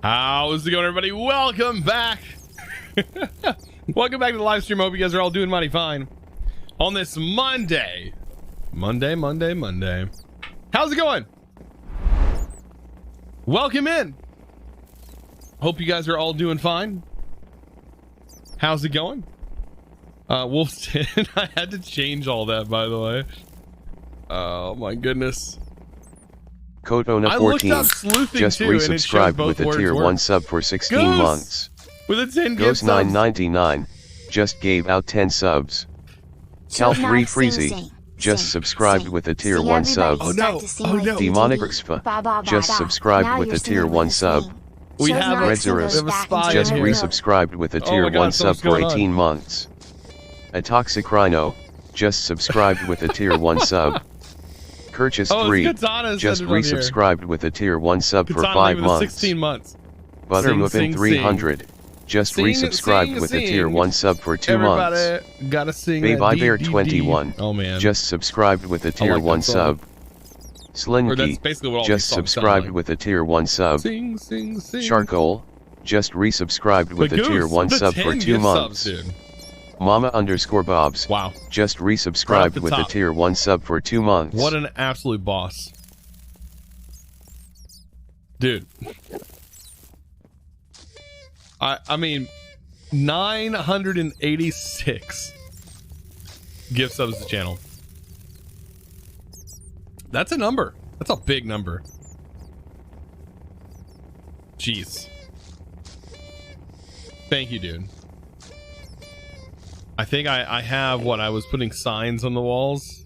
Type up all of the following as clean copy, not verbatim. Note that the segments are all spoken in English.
How's it going, everybody? Welcome back. Welcome back to the live stream. Hope you guys are all doing mighty fine. on this Monday. Monday. How's it going? Welcome in. Hope you guys are all doing fine. How's it going? Wolfton, I had to change all that, by the way. Oh my goodness. Kotona 14 just too, resubscribed with a tier 1 sub for 16 months. With a 10 Ghost 999 just gave out 10 subs. Cal 3 Freezy just subscribed with a tier 1 sub. Oh no. Demonic Rxfa just subscribed with a tier 1 sub. We have Redzarus just resubscribed with a tier 1 sub for 18 months. A Toxic Rhino just subscribed with a tier 1 sub. Kirchus 3 just resubscribed with a tier 1 sub for 5 months. 16 months. Buttermuffin 300 just resubscribed with a tier 1 sub for 2 months. Gotta sing Babe Bear 21 just subscribed with a tier 1 sub. Slinky just subscribed with a tier 1 sub. Charcoal just resubscribed with a tier 1 sub for 2 months. Mama_Bobs just resubscribed with a tier 1 sub for 2 months. What an absolute boss. Dude. I mean, 986 gift subs to the channel. That's a number. That's a big number. Jeez. Thank you, dude. I think I have what I was putting signs on the walls.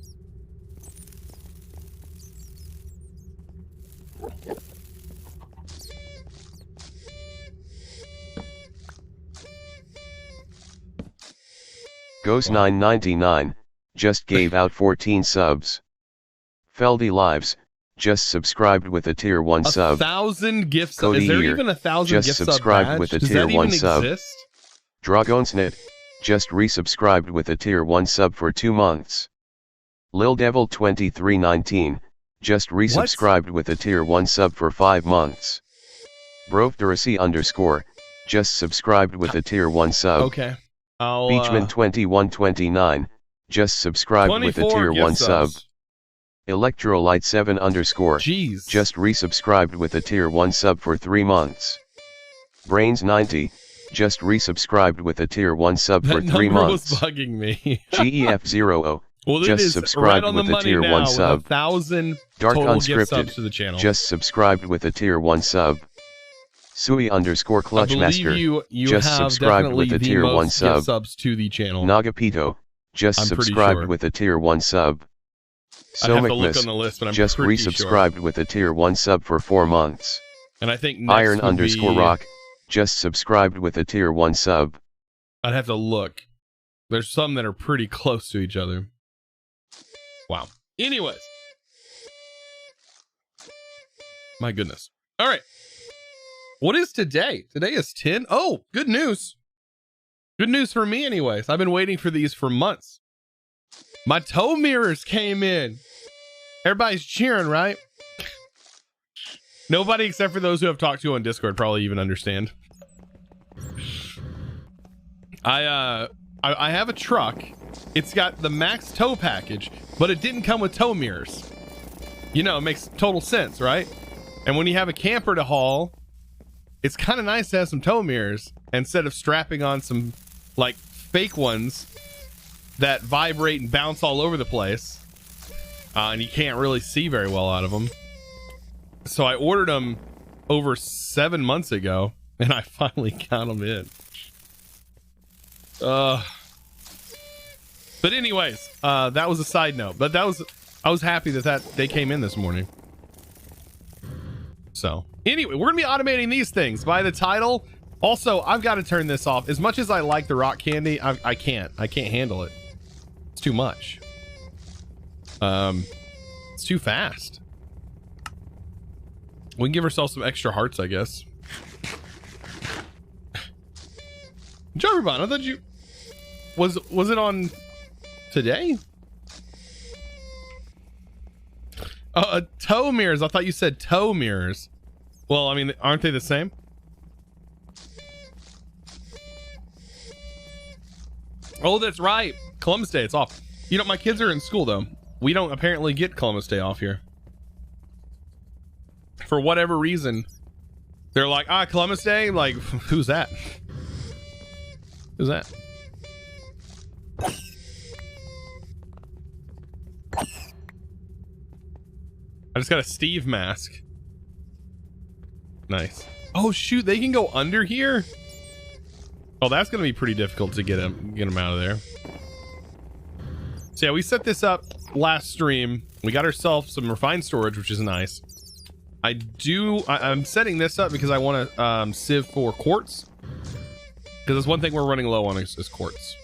Ghost 999 just gave out 14 subs. Feldy Lives just subscribed with a tier 1 sub. 1,000 gift subs. Cody Is there Year even 1,000 just gift sub subscribed badge? with a Does tier that 1 even sub. exist? Dragonsnet just resubscribed with a tier 1 sub for 2 months. Lil Devil 2319 just resubscribed with a tier 1 sub for 5 months. Brofderacy_ just subscribed with a tier 1 sub. Okay. Beachman 2129 just subscribed with a tier 1 sub. Electrolyte 7_ just resubscribed with a tier 1 sub for 3 months. Brains 90 just resubscribed with a tier 1 sub for 3 months. Was bugging me. GEF00 just subscribed with a tier 1 sub. 1,000 Dark total gift subs Unscripted to the channel. just subscribed with a tier 1 sub. Sui_Clutchmaster just subscribed with a tier 1 sub. Subs to the channel. Nagapito just subscribed with a tier 1 sub. Somicmus just resubscribed with a tier 1 sub for 4 months. And I think next Iron_Rock just subscribed with a tier 1 sub. I'd have to look. There's some that are pretty close to each other. Wow. Anyways. My goodness. All right. What is today? Today is 10. Oh, good news. Good news for me anyways. I've been waiting for these for months. My toe mirrors came in. Everybody's cheering, right? Nobody except for those who have talked to on Discord probably even understand. I have a truck. It's got the max tow package, but it didn't come with tow mirrors. You know, it makes total sense, right? And when you have a camper to haul, it's kind of nice to have some tow mirrors instead of strapping on some like fake ones that vibrate and bounce all over the place. And you can't really see very well out of them. So I ordered them over 7 months ago and I finally got them in. But anyways, that was a side note, but I was happy that they came in this morning. So anyway, we're gonna be automating these things by the title. Also, I've got to turn this off. As much as I like the rock candy, I can't handle it. It's too much. It's too fast. We can give ourselves some extra hearts, I guess. Jarvan, I thought you was it on today? Toe mirrors. I thought you said toe mirrors. Well, I mean, aren't they the same? Oh, that's right. Columbus Day, it's off. You know, my kids are in school though. We don't apparently get Columbus Day off here. For whatever reason, they're like, ah, Columbus Day? Like, who's that? Who's that? I just got a Steve mask. Nice. Oh shoot, they can go under here? Oh, that's gonna be pretty difficult to get him out of there. So yeah, we set this up last stream. We got ourselves some refined storage, which is nice. I'm setting this up because I want to sieve for quartz, because that's one thing we're running low on is quartz.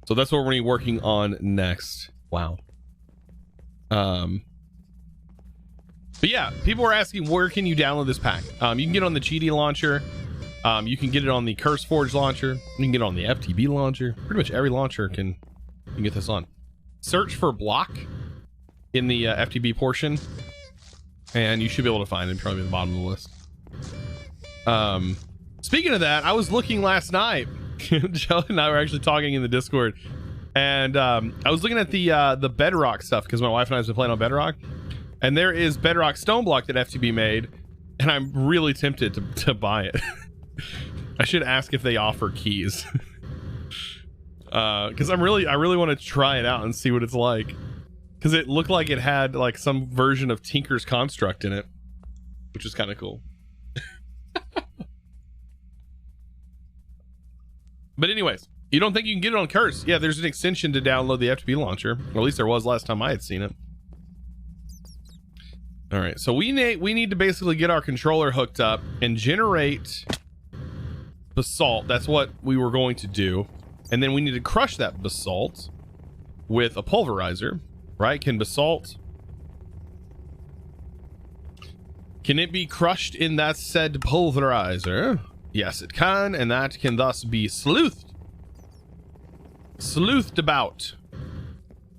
So that's what we're going to be working on next. Wow. But yeah, people are asking, where can you download this pack? You can get it on the GD launcher. You can get it on the Curse Forge launcher. You can get it on the FTB launcher. Pretty much every launcher you can get this on. Search for block in the FTB portion, and you should be able to find it probably at the bottom of the list. Speaking of that, I was looking last night. Joe and I were actually talking in the Discord, and I was looking at the bedrock stuff because my wife and I have been playing on bedrock, and there is bedrock stone block that FTB made, and I'm really tempted to buy it. I should ask if they offer keys. Because I really want to try it out and see what it's like, because it looked like it had like some version of Tinker's Construct in it, which is kind of cool. But anyways, you don't think you can get it on Curse? Yeah, there's an extension to download the FTB launcher, or at least there was last time I had seen it. All right, so we need to basically get our controller hooked up and generate basalt. That's what we were going to do. And then we need to crush that basalt with a pulverizer, right? Can it be crushed in that said pulverizer? Yes, it can, and that can thus be sleuthed about.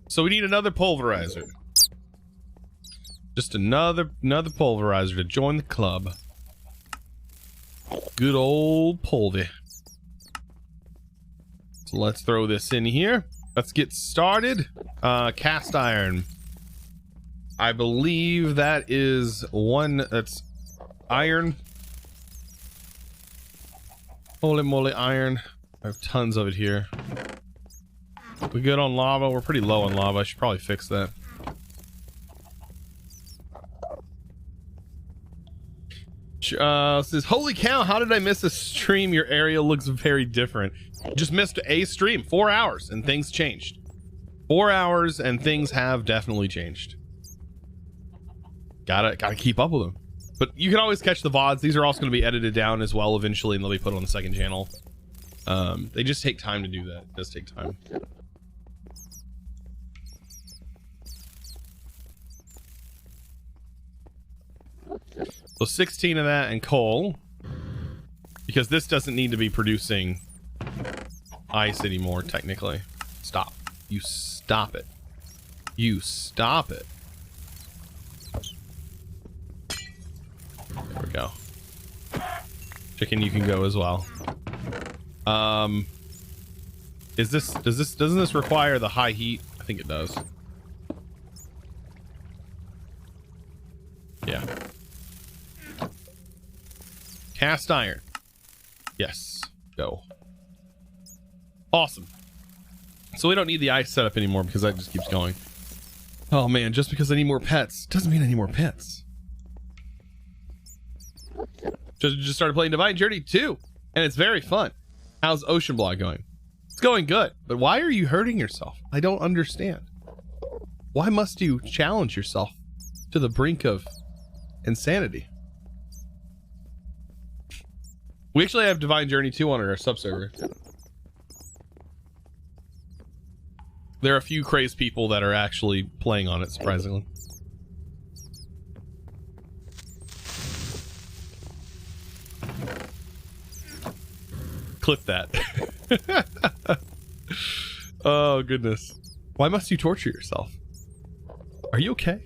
So we need another pulverizer. Just another pulverizer to join the club. Good old pulvy. So let's throw this in here. Let's get started. Cast iron. I believe that is that's iron. Holy moly, iron. I have tons of it here. We good on lava? We're pretty low on lava. I should probably fix that. Says, holy cow, how did I miss a stream? Your area looks very different. Just missed a stream. 4 hours and things changed. 4 hours and things have definitely changed. Gotta keep up with them. But you can always catch the VODs. These are also going to be edited down as well eventually, and they'll be put on the second channel. They just take time to do that. It does take time. So 16 of that and coal, because this doesn't need to be producing ice anymore, technically. Stop. You stop it. You stop it. There we go. Chicken, you can go as well. Doesn't this require the high heat? I think it does. Yeah. Cast iron. Yes. Go. Awesome. So we don't need the ice setup anymore because that just keeps going. Oh man, just because I need more pets doesn't mean I need more pets. Just started playing Divine Journey 2, and it's very fun. How's OceanBlock going? It's going good, but why are you hurting yourself? I don't understand. Why must you challenge yourself to the brink of insanity? We actually have Divine Journey 2 on our sub-server. There are a few crazed people that are actually playing on it, surprisingly. Clip that. Oh, goodness. Why must you torture yourself? Are you okay?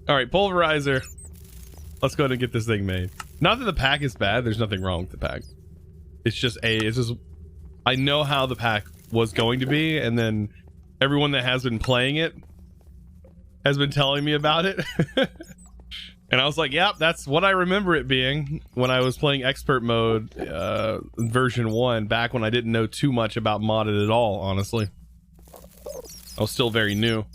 All right, pulverizer. Let's go ahead and get this thing made. Not that the pack is bad. There's nothing wrong with the pack. It's just I know how the pack was going to be, and then everyone that has been playing it has been telling me about it. And I was like, yep, that's what I remember it being when I was playing expert mode version 1, back when I didn't know too much about modded at all, honestly. I was still very new.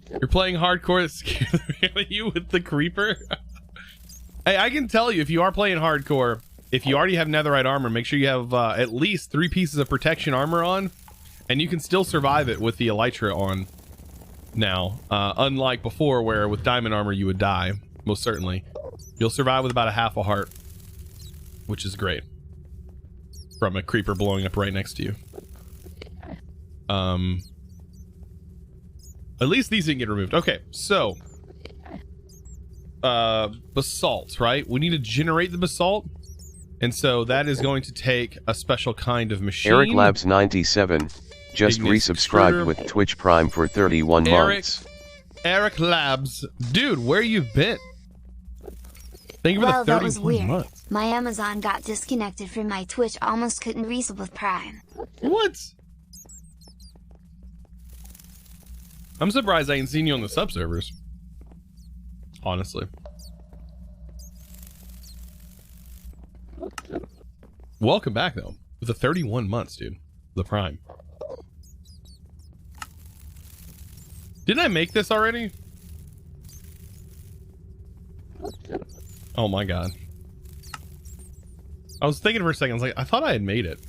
You're playing hardcore that scared you with the creeper? Hey, I can tell you, if you are playing hardcore, if you already have netherite armor, make sure you have at least 3 pieces of protection armor on, and you can still survive it with the elytra on now. Unlike before, where with diamond armor you would die, most certainly. You'll survive with about a half a heart, which is great. From a creeper blowing up right next to you. At least these didn't get removed. Okay, so basalt, right? We need to generate the basalt, and so that is going to take a special kind of machine. Eric Labs 97 just resubscribed with Twitch Prime for 31 months. Eric Labs, dude, where you been? Thank you for the 31 months. My Amazon got disconnected from my Twitch, almost couldn't resub with Prime. What? I'm surprised I ain't seen you on the sub servers. Honestly. Welcome back though. With the 31 months, dude. The Prime. Didn't I make this already? Oh my god. I was thinking for a second, I was like, I thought I had made it.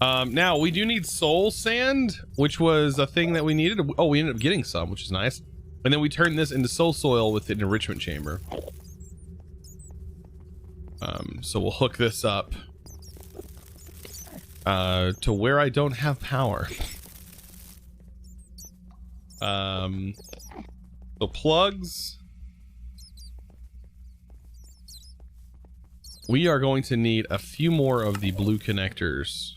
Now we do need soul sand, which was a thing that we needed. Oh, we ended up getting some, which is nice. And then we turned this into soul soil with an enrichment chamber. So we'll hook this up to where I don't have power. So plugs. We are going to need a few more of the blue connectors.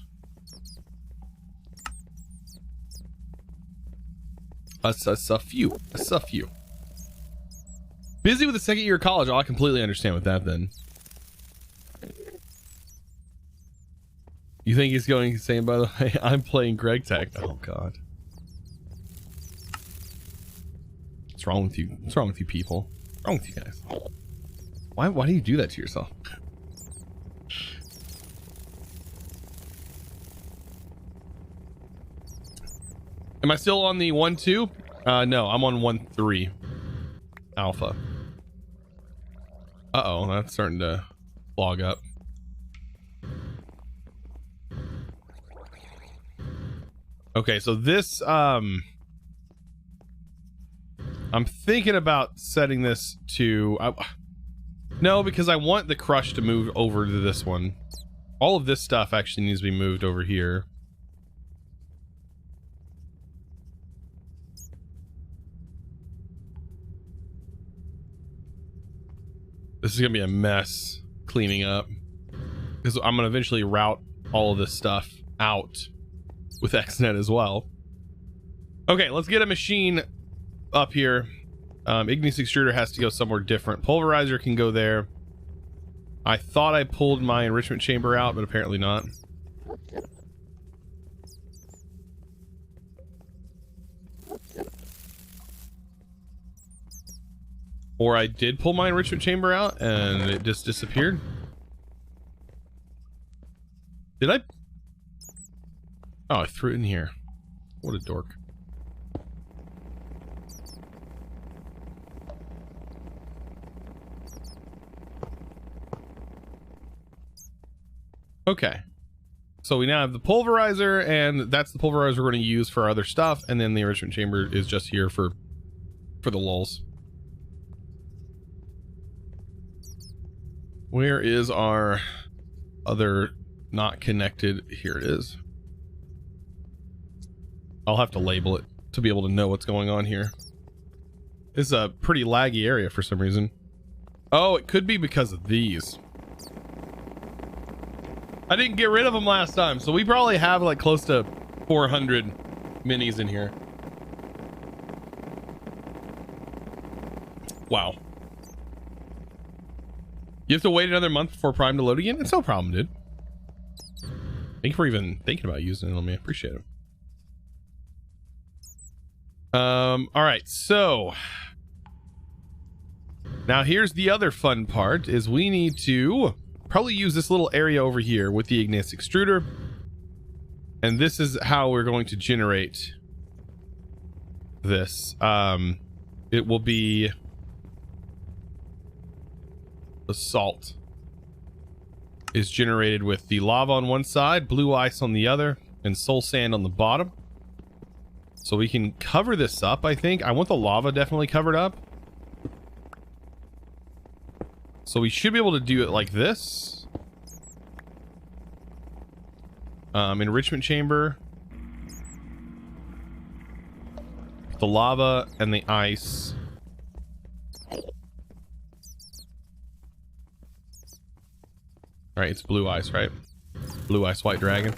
A few. Busy with the second year of college. Oh, I completely understand with that then. You think he's going insane, by the way? I'm playing Greg Tech. Oh god. What's wrong with you? What's wrong with you people? What's wrong with you guys? Why do you do that to yourself? Am I still on the 1.2? No, I'm on 1.3 alpha. Uh-oh, that's starting to log up. Okay, so this, I'm thinking about setting this to, no, because I want the crush to move over to this one. All of this stuff actually needs to be moved over here. This is gonna be a mess cleaning up, because I'm gonna eventually route all of this stuff out with XNet as well. Okay, let's get a machine up here. Igneous extruder has to go somewhere different. Pulverizer can go there. I thought I pulled my enrichment chamber out, but apparently not. Or I did pull my enrichment chamber out and it just disappeared. Did I? Oh, I threw it in here. What a dork. Okay. So we now have the pulverizer, and that's the pulverizer we're going to use for our other stuff, and then the enrichment chamber is just here for the lulz. Where is our other not connected? Here it is. I'll have to label it to be able to know what's going on here. This is a pretty laggy area for some reason. Oh, it could be because of these. I didn't get rid of them last time, so we probably have like close to 400 minis in here. Wow. You have to wait another month before Prime to load again? It's no problem, dude. Thank you for even thinking about using it on me. I appreciate it. All right, so now here's the other fun part is we need to probably use this little area over here with the igneous extruder. And this is how we're going to generate this. It will be basalt is generated with the lava on one side, blue ice on the other, and soul sand on the bottom. So we can cover this up, I think. I want the lava definitely covered up. So we should be able to do it like this. Enrichment chamber. The lava and the ice. Alright, it's blue ice, right? Blue ice, white dragon.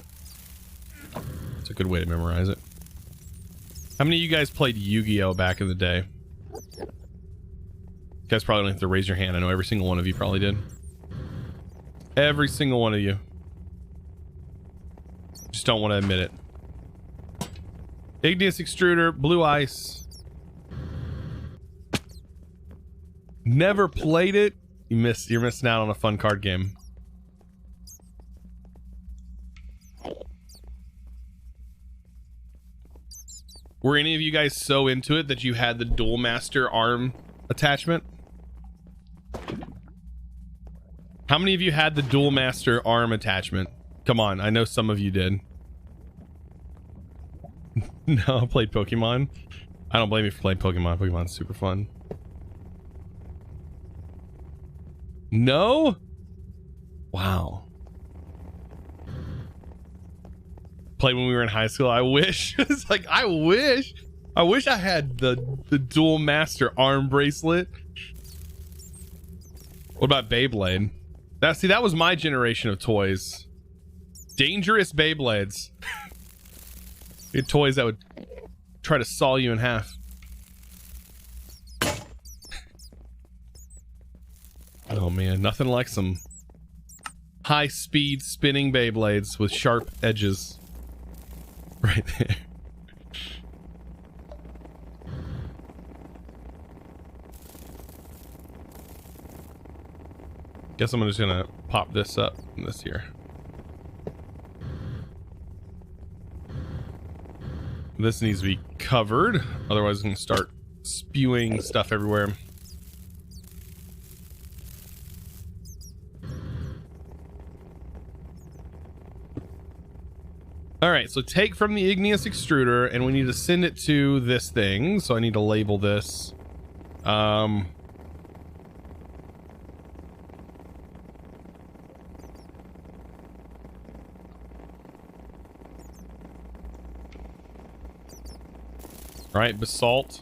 It's a good way to memorize it. How many of you guys played Yu-Gi-Oh back in the day? You guys probably don't have to raise your hand. I know every single one of you probably did. Every single one of you. Just don't want to admit it. Igneous extruder, blue ice. Never played it? You're missing out on a fun card game. Were any of you guys so into it that you had the Duel Master arm attachment? How many of you had the Duel Master arm attachment? Come on, I know some of you did. No, I played Pokemon. I don't blame you for playing Pokemon. Pokemon's super fun. No? Wow. Played when we were in high school. I wish. It's like, I wish I had the Duel Master arm bracelet. What about Beyblade? That was my generation of toys. Dangerous Beyblades. Toys that would try to saw you in half. Oh man, nothing like some high-speed spinning Beyblades with sharp edges. Right there. Guess I'm just gonna pop this up in this here. This needs to be covered, otherwise it's gonna start spewing stuff everywhere. All right, so take from the igneous extruder and we need to send it to this thing. So I need to label this. All right, basalt.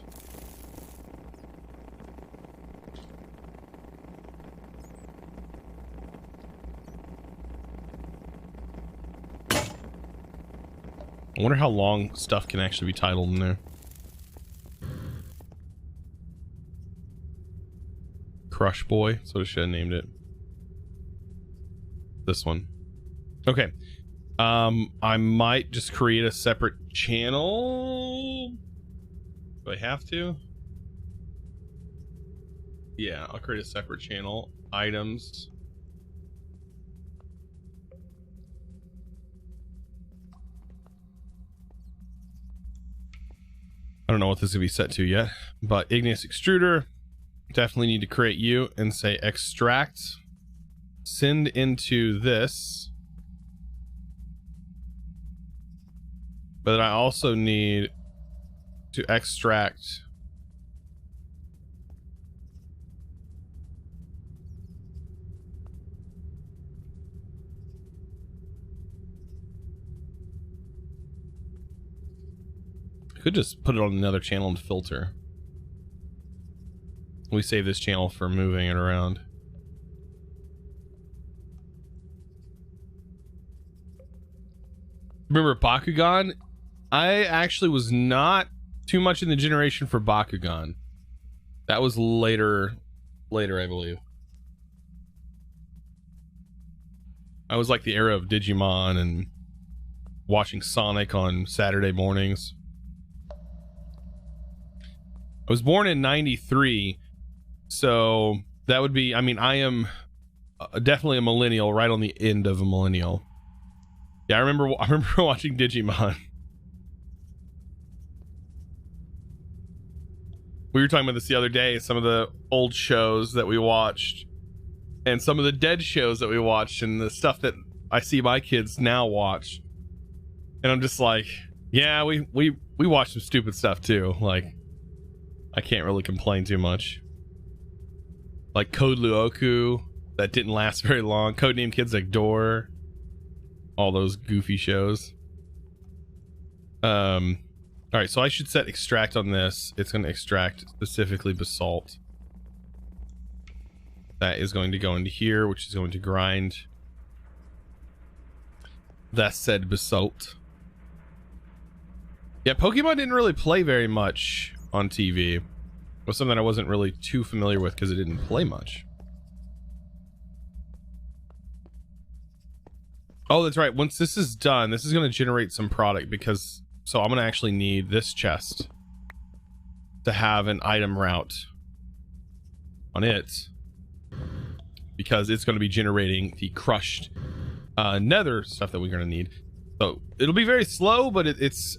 I wonder how long stuff can actually be titled in there. Crush Boy. So I should have named it. This one. Okay. I might just create a separate channel. Do I have to? Yeah, I'll create a separate channel. Items. I don't know what this is going to be set to yet, but igneous extruder, definitely need to create you and say extract, send into this. But I also need to extract could just put it on another channel and filter. We save this channel for moving it around. Remember Bakugan? I actually was not too much in the generation for Bakugan. That was later, I believe. I was like the era of Digimon and watching Sonic on Saturday mornings. I was born in 93, so that would be, I mean, I am definitely a millennial, right on the end of a millennial. Yeah, I remember watching Digimon. We were talking about this the other day, some of the old shows that we watched and some of the dead shows that we watched and the stuff that I see my kids now watch. And I'm just like, yeah, we watch some stupid stuff too. Like, I can't really complain too much. Like Code Lyoko, that didn't last very long. Codename Kids Like Door. All those goofy shows. All right, so I should set extract on this. It's going to extract specifically basalt. That is going to go into here, which is going to grind that said basalt. Yeah, Pokemon didn't really play very much on TV. It was something I wasn't really too familiar with because it didn't play much. Oh, that's right. Once this is done, this is going to generate some product because... So I'm going to actually need this chest to have an item route on it because it's going to be generating the crushed nether stuff that we're going to need. So it'll be very slow, but it's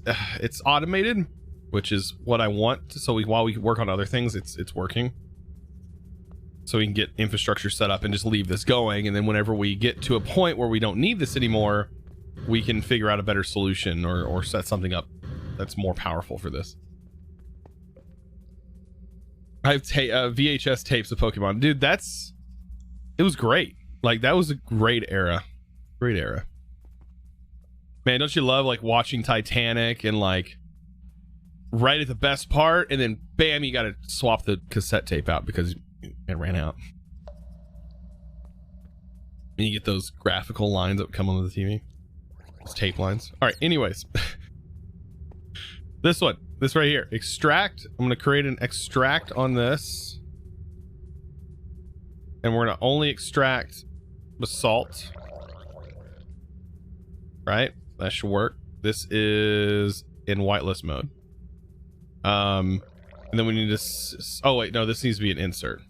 automated, which is what I want. So while we work on other things, it's working. So we can get infrastructure set up and just leave this going. And then whenever we get to a point where we don't need this anymore, we can figure out a better solution or set something up that's more powerful for this. I have VHS tapes of Pokemon. Dude, it was great. Like, that was a great era. Great era. Man, don't you love, like, watching Titanic and, like, right at the best part, and then, bam, you gotta swap the cassette tape out because it ran out. And you get those graphical lines that come on the TV. Those tape lines. All right, anyways. This right here. Extract. I'm going to create an extract on this. And we're going to only extract basalt. Right? That should work. This is in whitelist mode. And then we need to... Oh, wait. No, this needs to be an insert.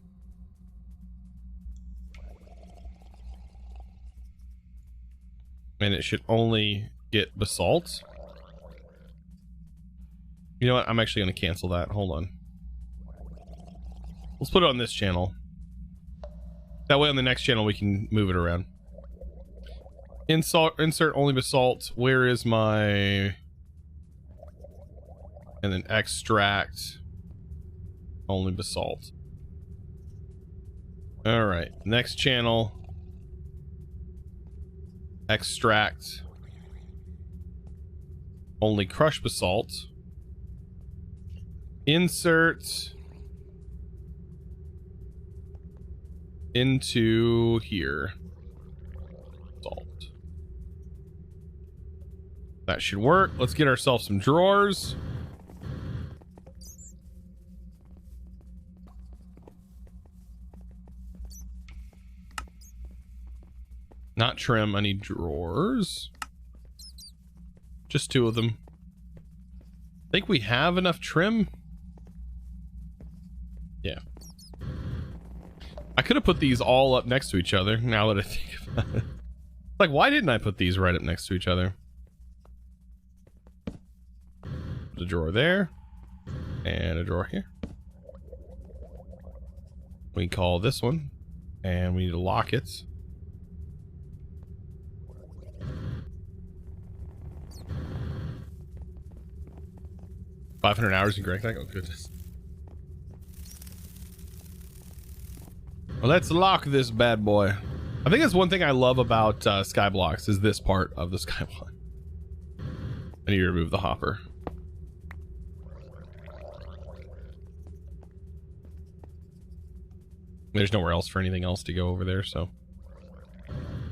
And it should only get basalt. You know what? I'm actually going to cancel that. Hold on. Let's put it on this channel. That way on the next channel we can move it around. Insert only basalt. Where is my... And then extract only basalt. All right. Next channel. Extract only crushed basalt. Insert into here. Salt. That should work. Let's get ourselves some drawers. Not trim, I need drawers. Just 2 of them. I think we have enough trim. Yeah. I could have put these all up next to each other, now that I think about it. Like, why didn't I put these right up next to each other? Put a drawer there. And a drawer here. We call this one. And we need to lock it. $500 in Draconic? Oh, goodness. Well, let's lock this bad boy. I think that's one thing I love about Skyblocks is this part of the Skyblock. I need to remove the hopper. There's nowhere else for anything else to go over there, so.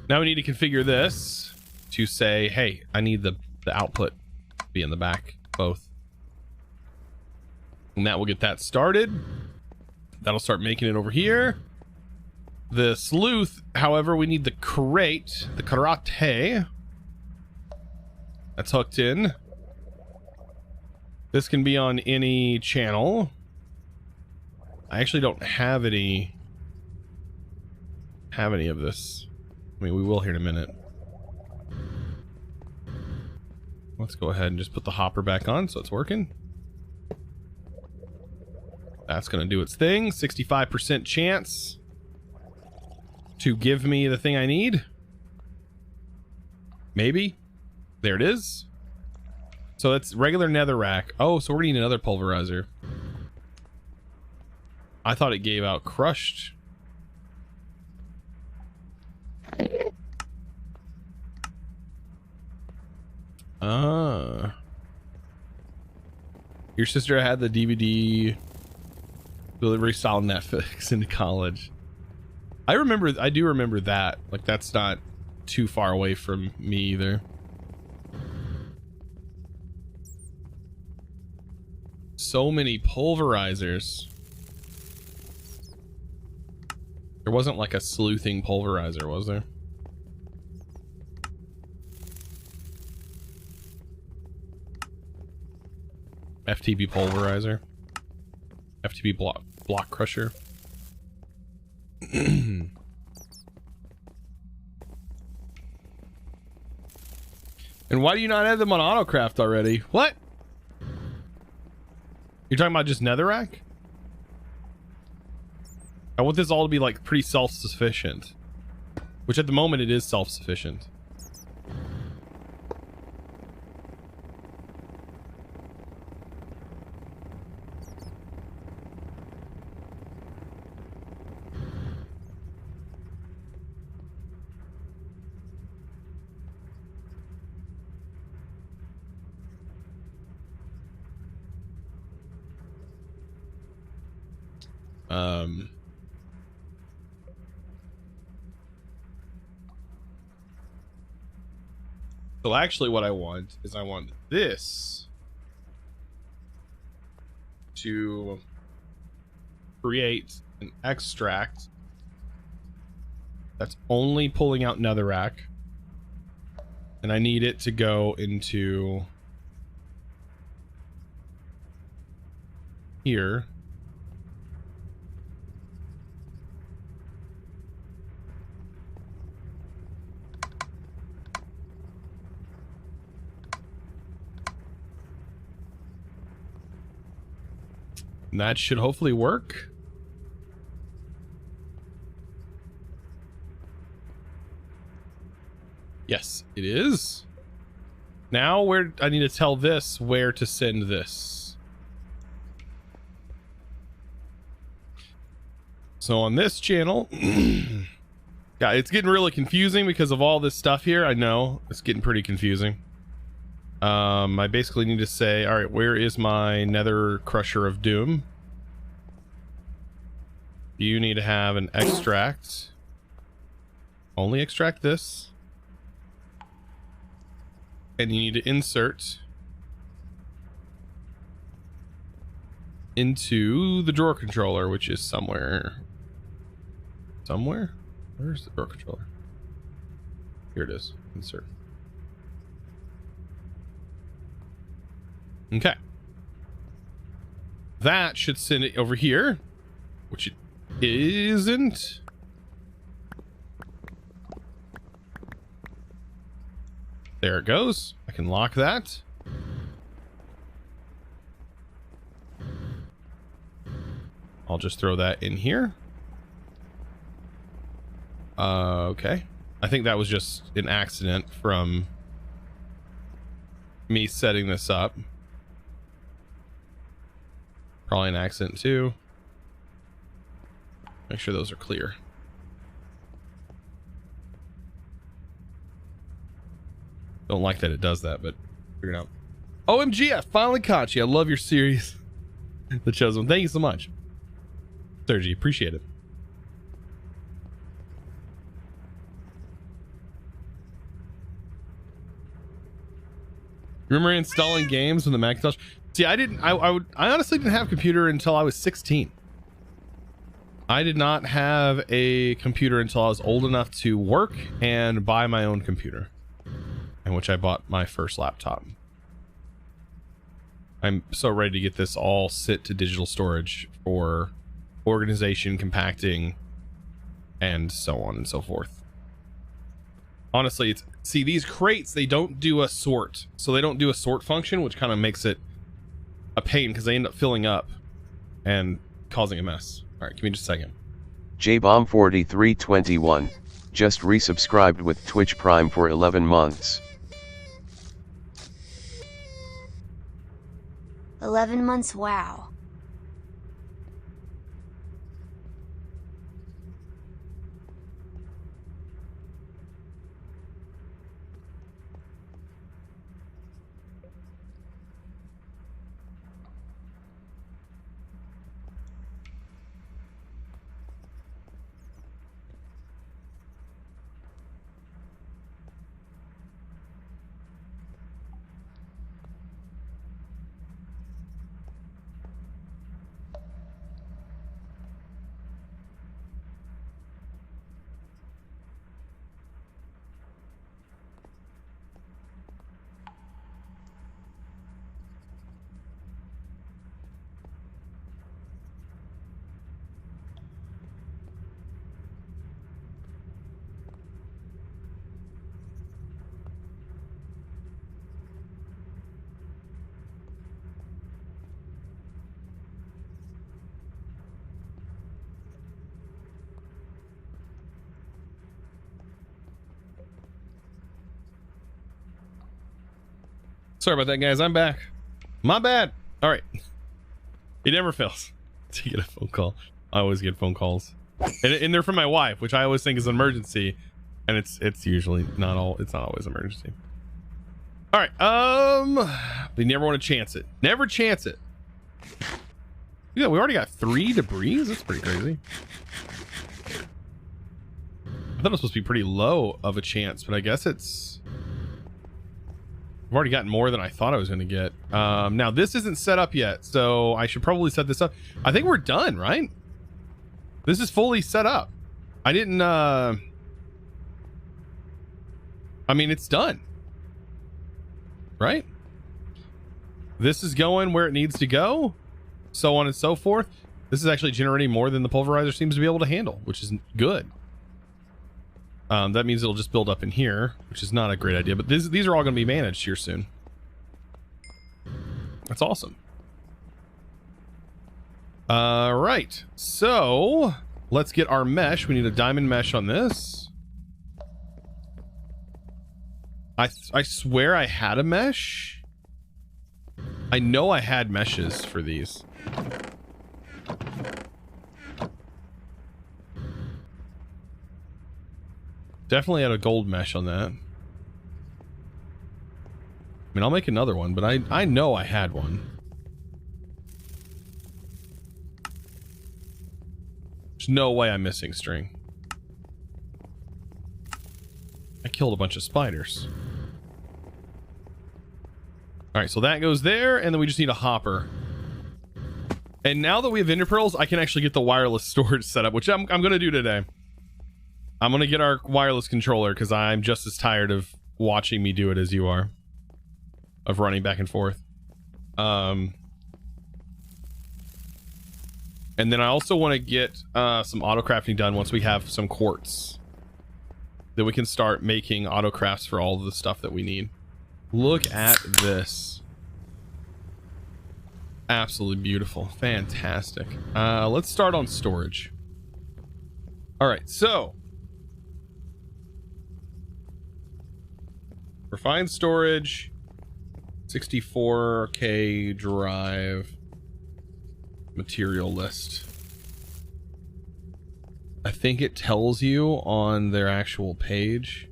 Now we need to configure this to say, hey, I need the output to be in the back, both. And that will get that started. That'll start making it over here. The sleuth, however, we need the crate, the karate. That's hooked in. This can be on any channel. I actually don't have any of this. I mean, we will here in a minute. Let's go ahead and just put the hopper back on so it's working. That's gonna do its thing. 65% chance to give me the thing I need. Maybe. There it is. So that's regular netherrack. Oh, so we're gonna need another pulverizer. I thought it gave out crushed. Your sister had the DVD delivery style Netflix in college. I do remember that. Like, that's not too far away from me either. So many pulverizers. There wasn't like a sleuthing pulverizer, was there? FTB pulverizer. FTB block crusher. And why do you not have them on autocraft already? What? You're talking about just netherrack? I want this all to be like pretty self-sufficient, which at the moment it is self-sufficient. So actually what I want is I want this to create an extract that's only pulling out netherrack, and I need it to go into here. And that should hopefully work. Yes, it is. Now where I need to tell this where to send this. So on this channel, yeah, it's getting really confusing because of all this stuff here. I know it's getting pretty confusing. I basically need to say, all right, where is my nether crusher of doom? You need to have an extract. Only extract this. And you need to insert into the drawer controller, which is somewhere. Where's the drawer controller? Here it is. Insert. Okay. That should send it over here, which it isn't. There it goes. I can lock that. I'll just throw that in here. Okay. I think that was just an accident from me setting this up. Probably an accident too. Make sure those are clear. Don't like that it does that, but figure it out. OMG, I finally caught you. I love your series. The Chosen. Thank you so much, Sergi. Appreciate it. Remember installing games on the Macintosh? See, I honestly didn't have a computer until I was 16. I did not have a computer until I was old enough to work and buy my own computer, in which I bought my first laptop. I'm so ready to get this all sit to digital storage for organization, compacting, and so on and so forth. Honestly, it's, see, these crates, they don't do a sort. So they don't do a sort function, which kind of makes it a pain because they end up filling up and causing a mess. All right, give me just a second. JBomb4321 just resubscribed with Twitch Prime for 11 months. 11 months, wow. Sorry about that, guys. I'm back. My bad. All right. It never fails to get a phone call. I always get phone calls, and they're from my wife, which I always think is an emergency, and it's usually not all. It's not always an emergency. All right. We never want to chance it. Never chance it. Yeah, we already got 3 debris. That's pretty crazy. I thought it was supposed to be pretty low of a chance, but I guess it's. I've already gotten more than I thought I was going to get. Now this isn't set up yet, so I should probably set this up. I think we're done, right? This is fully set up. I didn't, I mean, it's done, right? This is going where it needs to go, so on and so forth. This is actually generating more than the pulverizer seems to be able to handle, which is good. That means it'll just build up in here, which is not a great idea, but these are all going to be managed here soon. That's awesome. Right, so let's get our mesh. We need a diamond mesh on this. I swear I had a mesh. I know I had meshes for these. Definitely had a gold mesh on that. I mean, I'll make another one, but I know I had one. There's no way I'm missing string. I killed a bunch of spiders. Alright, so that goes there, and then we just need a hopper. And now that we have ender pearls, I can actually get the wireless storage set up, which I'm gonna do today. I'm gonna get our wireless controller because I'm just as tired of watching me do it as you are. Of running back and forth. And then I also want to get some autocrafting done once we have some quartz. Then we can start making autocrafts for all of the stuff that we need. Look at this. Absolutely beautiful. Fantastic. Let's start on storage. Alright, so refined storage, 64K drive, material list. I think it tells you on their actual page.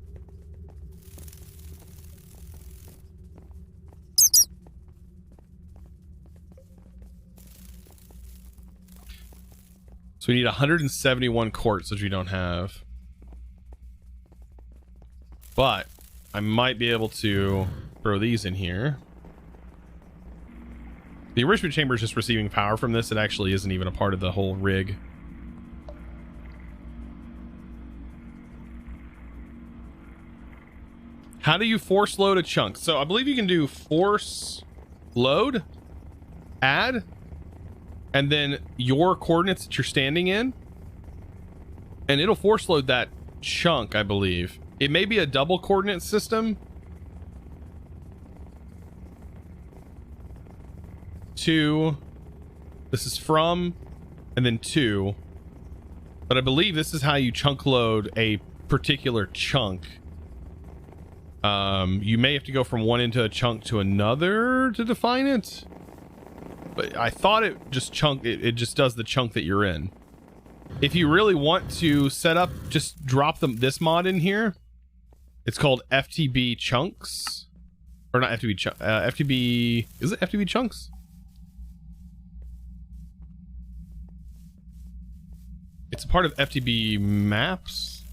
So we need 171 quartz, which we don't have. But I might be able to throw these in here. The enrichment chamber is just receiving power from this. It actually isn't even a part of the whole rig. How do you force load a chunk? So I believe you can do force load, add, and then your coordinates that you're standing in, and it'll force load that chunk, I believe. It may be a double coordinate system. To, this is from, and then to, but I believe this is how you chunk load a particular chunk. You may have to go from one into a chunk to another to define it, but I thought it just it just does the chunk that you're in. If you really want to set up, just drop this mod in here. It's called FTB chunks, or not FTB FTB, is it FTB chunks? It's a part of FTB maps.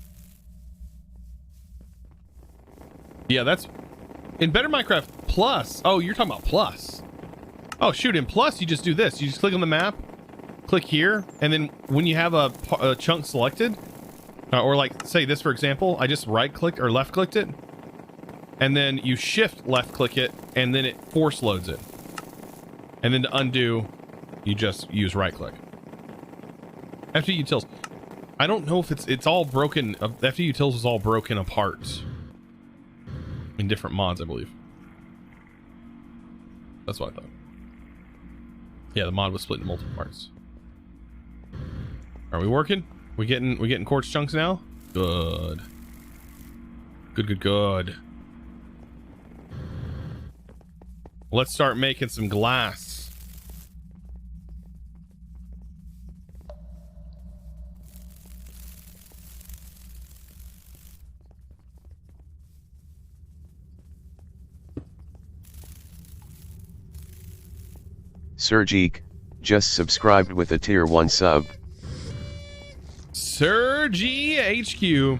Yeah, that's in Better Minecraft Plus. Oh, you're talking about Plus. Oh, shoot. In Plus, you just do this. You just click on the map, click here, and then when you have a chunk selected, or like, say this, for example, I just right-clicked or left-clicked it, and then you shift left-click it, and then it force loads it. And then to undo, you just use right-click. FTB Utils. I don't know if it's all broken. FTB Utils is all broken apart in different mods, I believe. That's what I thought. Yeah, the mod was split into multiple parts. Are we working? We getting quartz chunks now? Good. Good. Let's start making some glass. Sergeek, just subscribed with a tier 1 sub. Sergi HQ.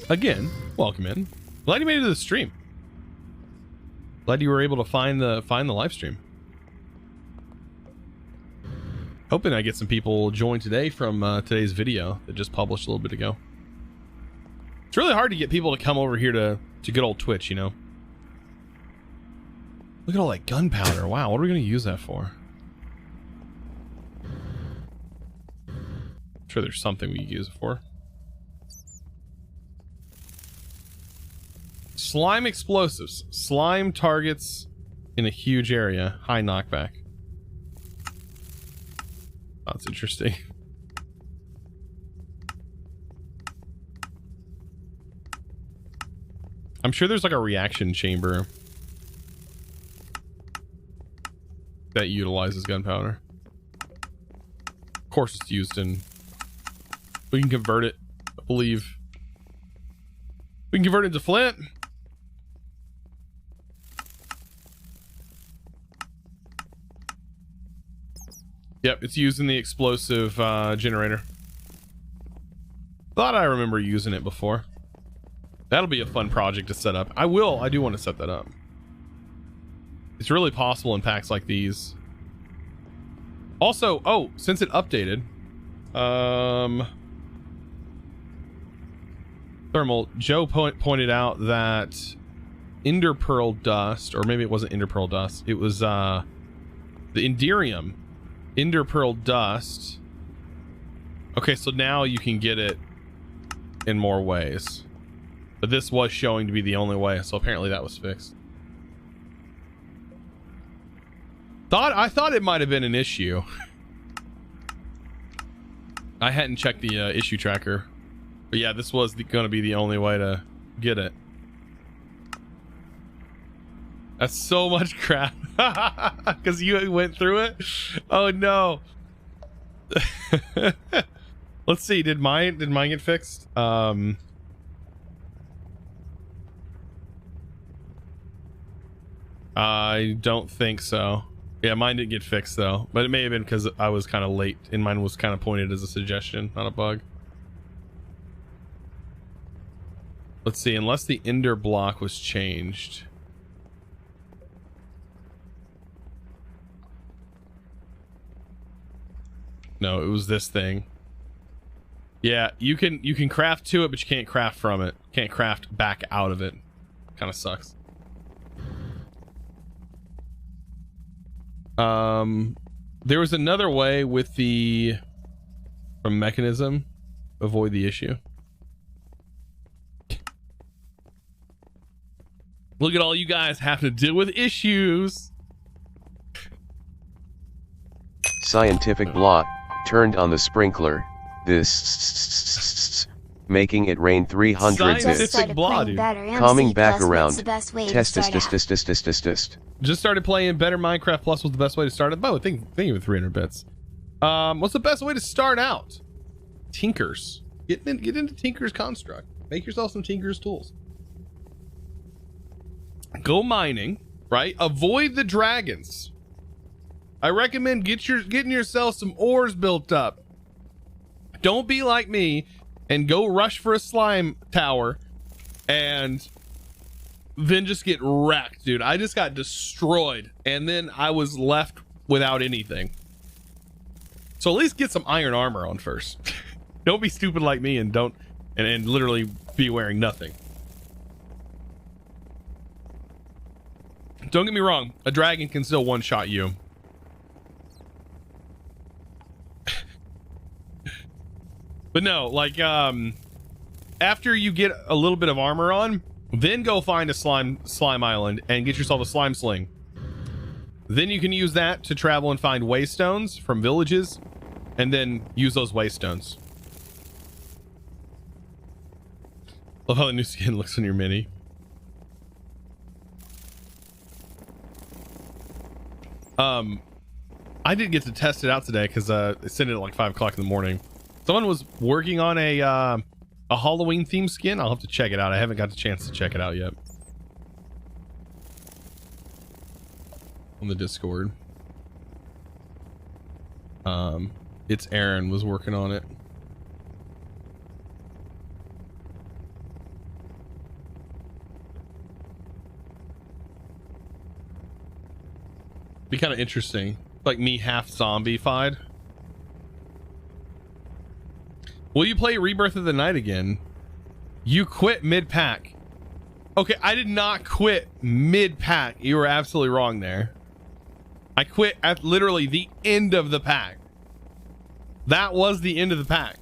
Again, welcome in. Glad you made it to the stream. Glad you were able to find the live stream. Hoping I get some people join today from today's video that just published a little bit ago. It's really hard to get people to come over here to good old Twitch, you know. Look at all that gunpowder. Wow, what are we going to use that for? I'm sure there's something we can use it for. Slime explosives. Slime targets in a huge area. High knockback. That's interesting. I'm sure there's like a reaction chamber that utilizes gunpowder. Of course it's used in... We can convert it, I believe. We can convert it to flint. Yep, it's used in the explosive generator. Thought I remember using it before. That'll be a fun project to set up. I do want to set that up. It's really possible in packs like these. Also, oh, since it updated, Thermal, Joe pointed out that Ender Pearl dust, or maybe it wasn't Ender Pearl dust, it was the Enderium Ender Pearl dust. Okay, so now you can get it in more ways, but this was showing to be the only way, so apparently that was fixed. I thought it might have been an issue. I hadn't checked the issue tracker, but yeah, this was going to be the only way to get it. That's so much crap. Because you went through it. Oh no. Let's see. Did mine get fixed? I don't think so. Yeah, mine didn't get fixed though, but it may have been because I was kind of late and mine was kind of pointed as a suggestion, not a bug. Let's see, unless the Ender block was changed. No, it was this thing. Yeah, you can craft to it, but you can't craft from it. Can't craft back out of it. Kind of sucks. There was another way with the mechanism. Avoid the issue. Look at all you guys having to deal with issues. Scientific blot, turned on the sprinkler, this making it rain 300 Scientific blot, dude. Coming back around. Test. Just started playing Better Minecraft Plus was the best way to start it. Oh, thank you with 300 bits. What's the best way to start out? Tinkers. Get into Tinker's construct. Make yourself some Tinker's tools. Go mining, right? Avoid the dragons. I recommend getting yourself some ores built up. Don't be like me and go rush for a slime tower and then just get wrecked, dude. I just got destroyed and then I was left without anything. So at least get some iron armor on first. Don't be stupid like me and and literally be wearing nothing. Don't get me wrong, a dragon can still one-shot you. But no, like, after you get a little bit of armor on, then go find a slime island and get yourself a slime sling. Then you can use that to travel and find waystones from villages, and then use those waystones. Love how the new skin looks on your mini. I didn't get to test it out today because they sent it at like 5 o'clock in the morning. Someone was working on a Halloween themed skin. I'll have to check it out. I haven't got the chance to check it out yet. On the Discord. It's Aaron was working on it. Be kind of interesting, like me half zombie-fied. Will you play Rebirth of the Night again? You quit mid-pack. Okay, I did not quit mid-pack. You were absolutely wrong there. I quit at literally the end of the pack. That was the end of the pack.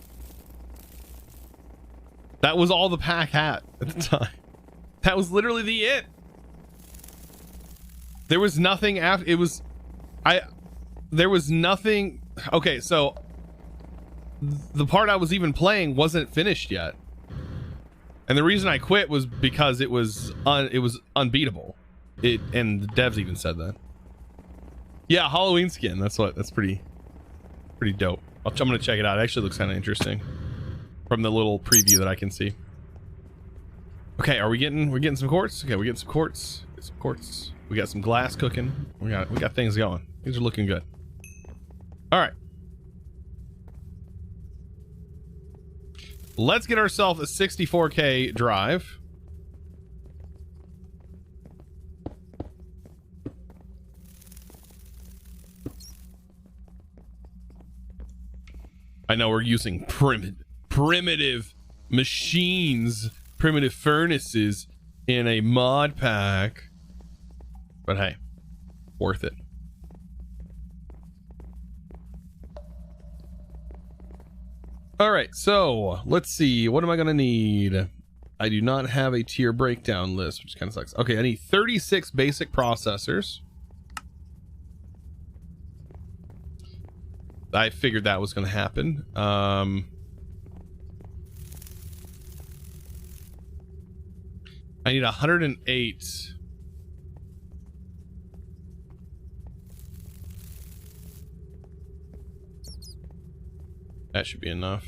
That was all the pack had at the time. That was literally the end. There was nothing after. It was, there was nothing. Okay, so the part I was even playing wasn't finished yet, and the reason I quit was because it was unbeatable. And the devs even said that. Yeah, Halloween skin. That's pretty dope. I'm gonna check it out. It actually looks kind of interesting from the little preview that I can see. Okay, we're getting some quartz. Okay, we're getting some quartz. Get some quartz. We got some glass cooking. We got things going. Things are looking good. All right. Let's get ourselves a 64K drive. I know we're using primitive machines, primitive furnaces in a mod pack. But hey, worth it. All right, so let's see. What am I going to need? I do not have a tier breakdown list, which kind of sucks. Okay, I need 36 basic processors. I figured that was going to happen. I need 108. That should be enough.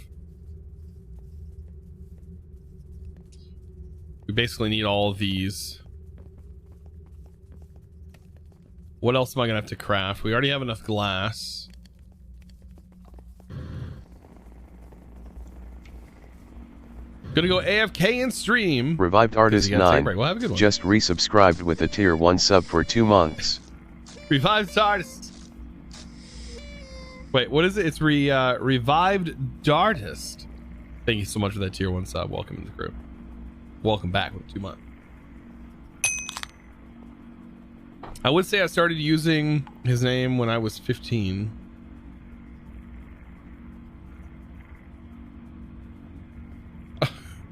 We basically need all of these. What else am I gonna have to craft? We already have enough glass. Gonna go AFK and stream. Revived Artist 9 well, have a good one. Just resubscribed with a tier 1 sub for 2 months. Revived Artist. Wait, what is it? It's Revived Dartist. Thank you so much for that tier 1 sub. Welcome to the group. Welcome back with 2 months. I would say I started using his name when I was 15.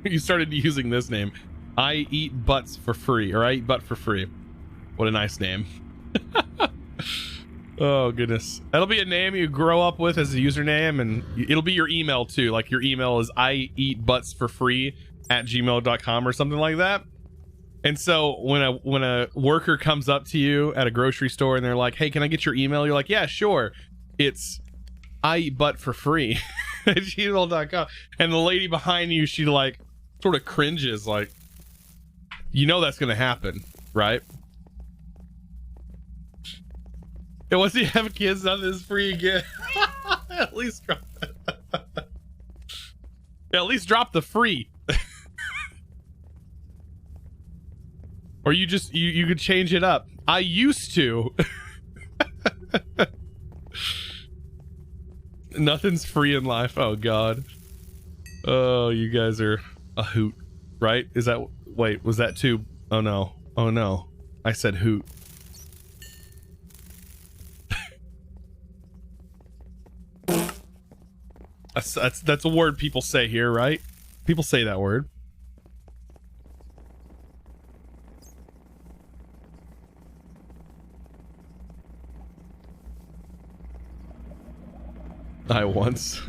You started using this name. I eat butts for free, or I eat butt for free. What a nice name. Oh goodness, that'll be a name you grow up with as a username, and it'll be your email too. Like your email is ieatbuttsforfree@gmail.com or something like that. And so when a worker comes up to you at a grocery store and they're like, "Hey, can I get your email?" You're like, "Yeah, sure." It's ieatbuttforfree at gmail.com. And the lady behind you, she like sort of cringes, like, you know that's gonna happen, right? And once you have kids, none of this is free again. At least drop yeah, at least drop the free. Or you just you could change it up. I used to. Nothing's free in life. Oh god. Oh, you guys are a hoot, right? Is that, wait, was that too? Oh no. Oh no. I said hoot. That's a word people say here, right? People say that word. I once.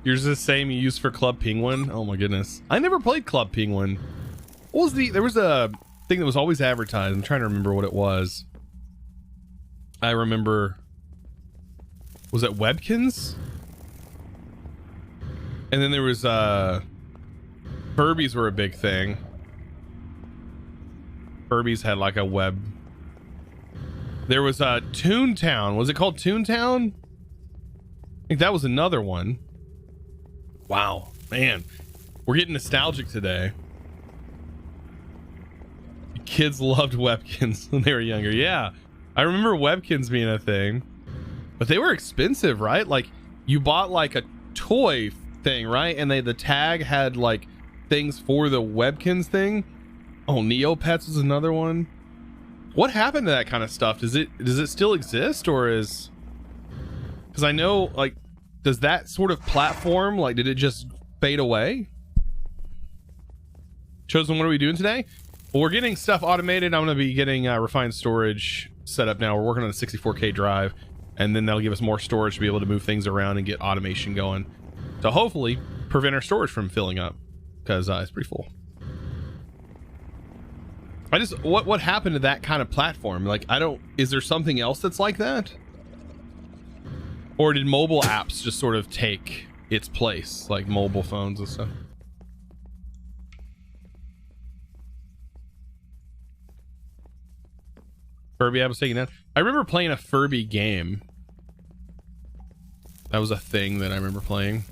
Yours is the same you use for Club Penguin? Oh my goodness. I never played Club Penguin. What was there was a thing that was always advertised. I'm trying to remember what it was. I remember, was it Webkins? And then there was Furbies were a big thing. Furbies had like a web. There was Toontown. Was it called Toontown? I think that was another one. Wow, man, we're getting nostalgic today. Kids loved Webkins when they were younger. Yeah, I remember Webkins being a thing, but they were expensive, right? Like you bought like a toy thing, right? And the tag had like things for the Webkins thing. Oh, Neopets was another one. What happened to that kind of stuff? Does it still exist, or is, because I know, like, does that sort of platform, like, did it just fade away? Chosen, what are we doing today? Well, we're getting stuff automated. I'm going to be getting refined storage set up now. We're working on a 64K drive, and then that'll give us more storage to be able to move things around and get automation going to hopefully prevent our storage from filling up, because it's pretty full. I just, what happened to that kind of platform? Like, I don't, is there something else that's like that? Or did mobile apps just sort of take its place, like mobile phones and stuff? Furby app was taking that. I remember playing a Furby game. That was a thing that I remember playing.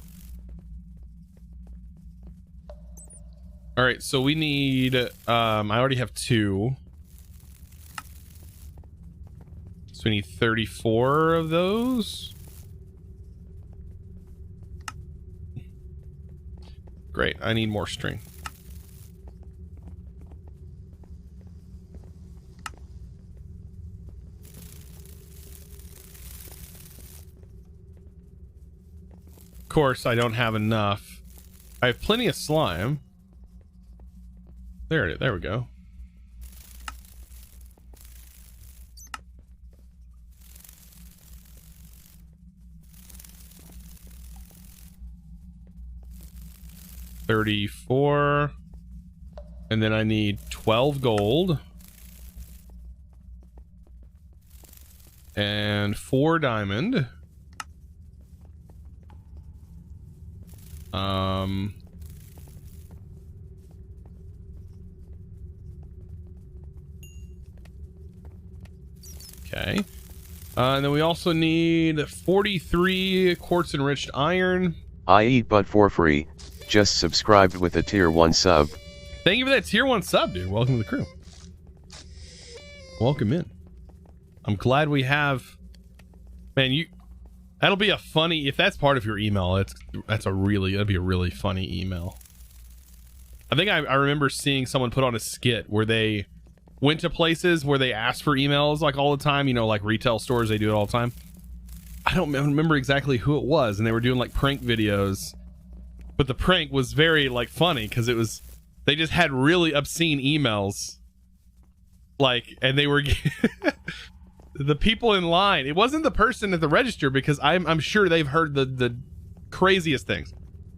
All right, so we need, I already have 2. So we need 34 of those. Great, I need more string. Of course, I don't have enough. I have plenty of slime. There we go. $34, and then I need 12 gold and 4 diamond. Okay. And then we also need 43 quartz enriched iron. I eat but for free. Just subscribed with a tier 1 sub. Thank you for that tier 1 sub, dude. Welcome to the crew. Welcome in. I'm glad we have, man, that'll be a funny, if that's part of your email, that'd be a really funny email. I think I remember seeing someone put on a skit where they went to places where they asked for emails like all the time, you know, like retail stores, they do it all the time. I don't remember exactly who it was, and they were doing like prank videos, but the prank was very like funny because it was, they just had really obscene emails, like, and they were the people in line, it wasn't the person at the register, because I'm sure they've heard the craziest things.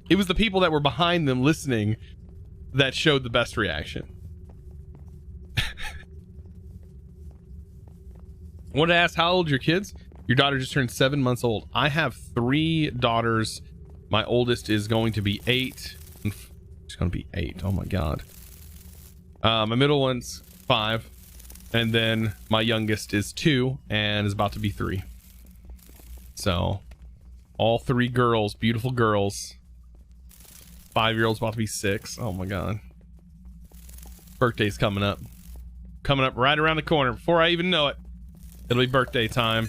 It was the people that were behind them listening that showed the best reaction. I wanted to ask, how old are your kids? Your daughter just turned 7 months old. I have 3 daughters. My oldest is going to be 8. She's going to be 8. Oh my God. My middle one's 5. And then my youngest is 2 and is about to be 3. So all 3 girls, beautiful girls. 5-year-old's about to be 6. Oh my God. Birthday's coming up. Coming up right around the corner. Before I even know it, it'll be birthday time.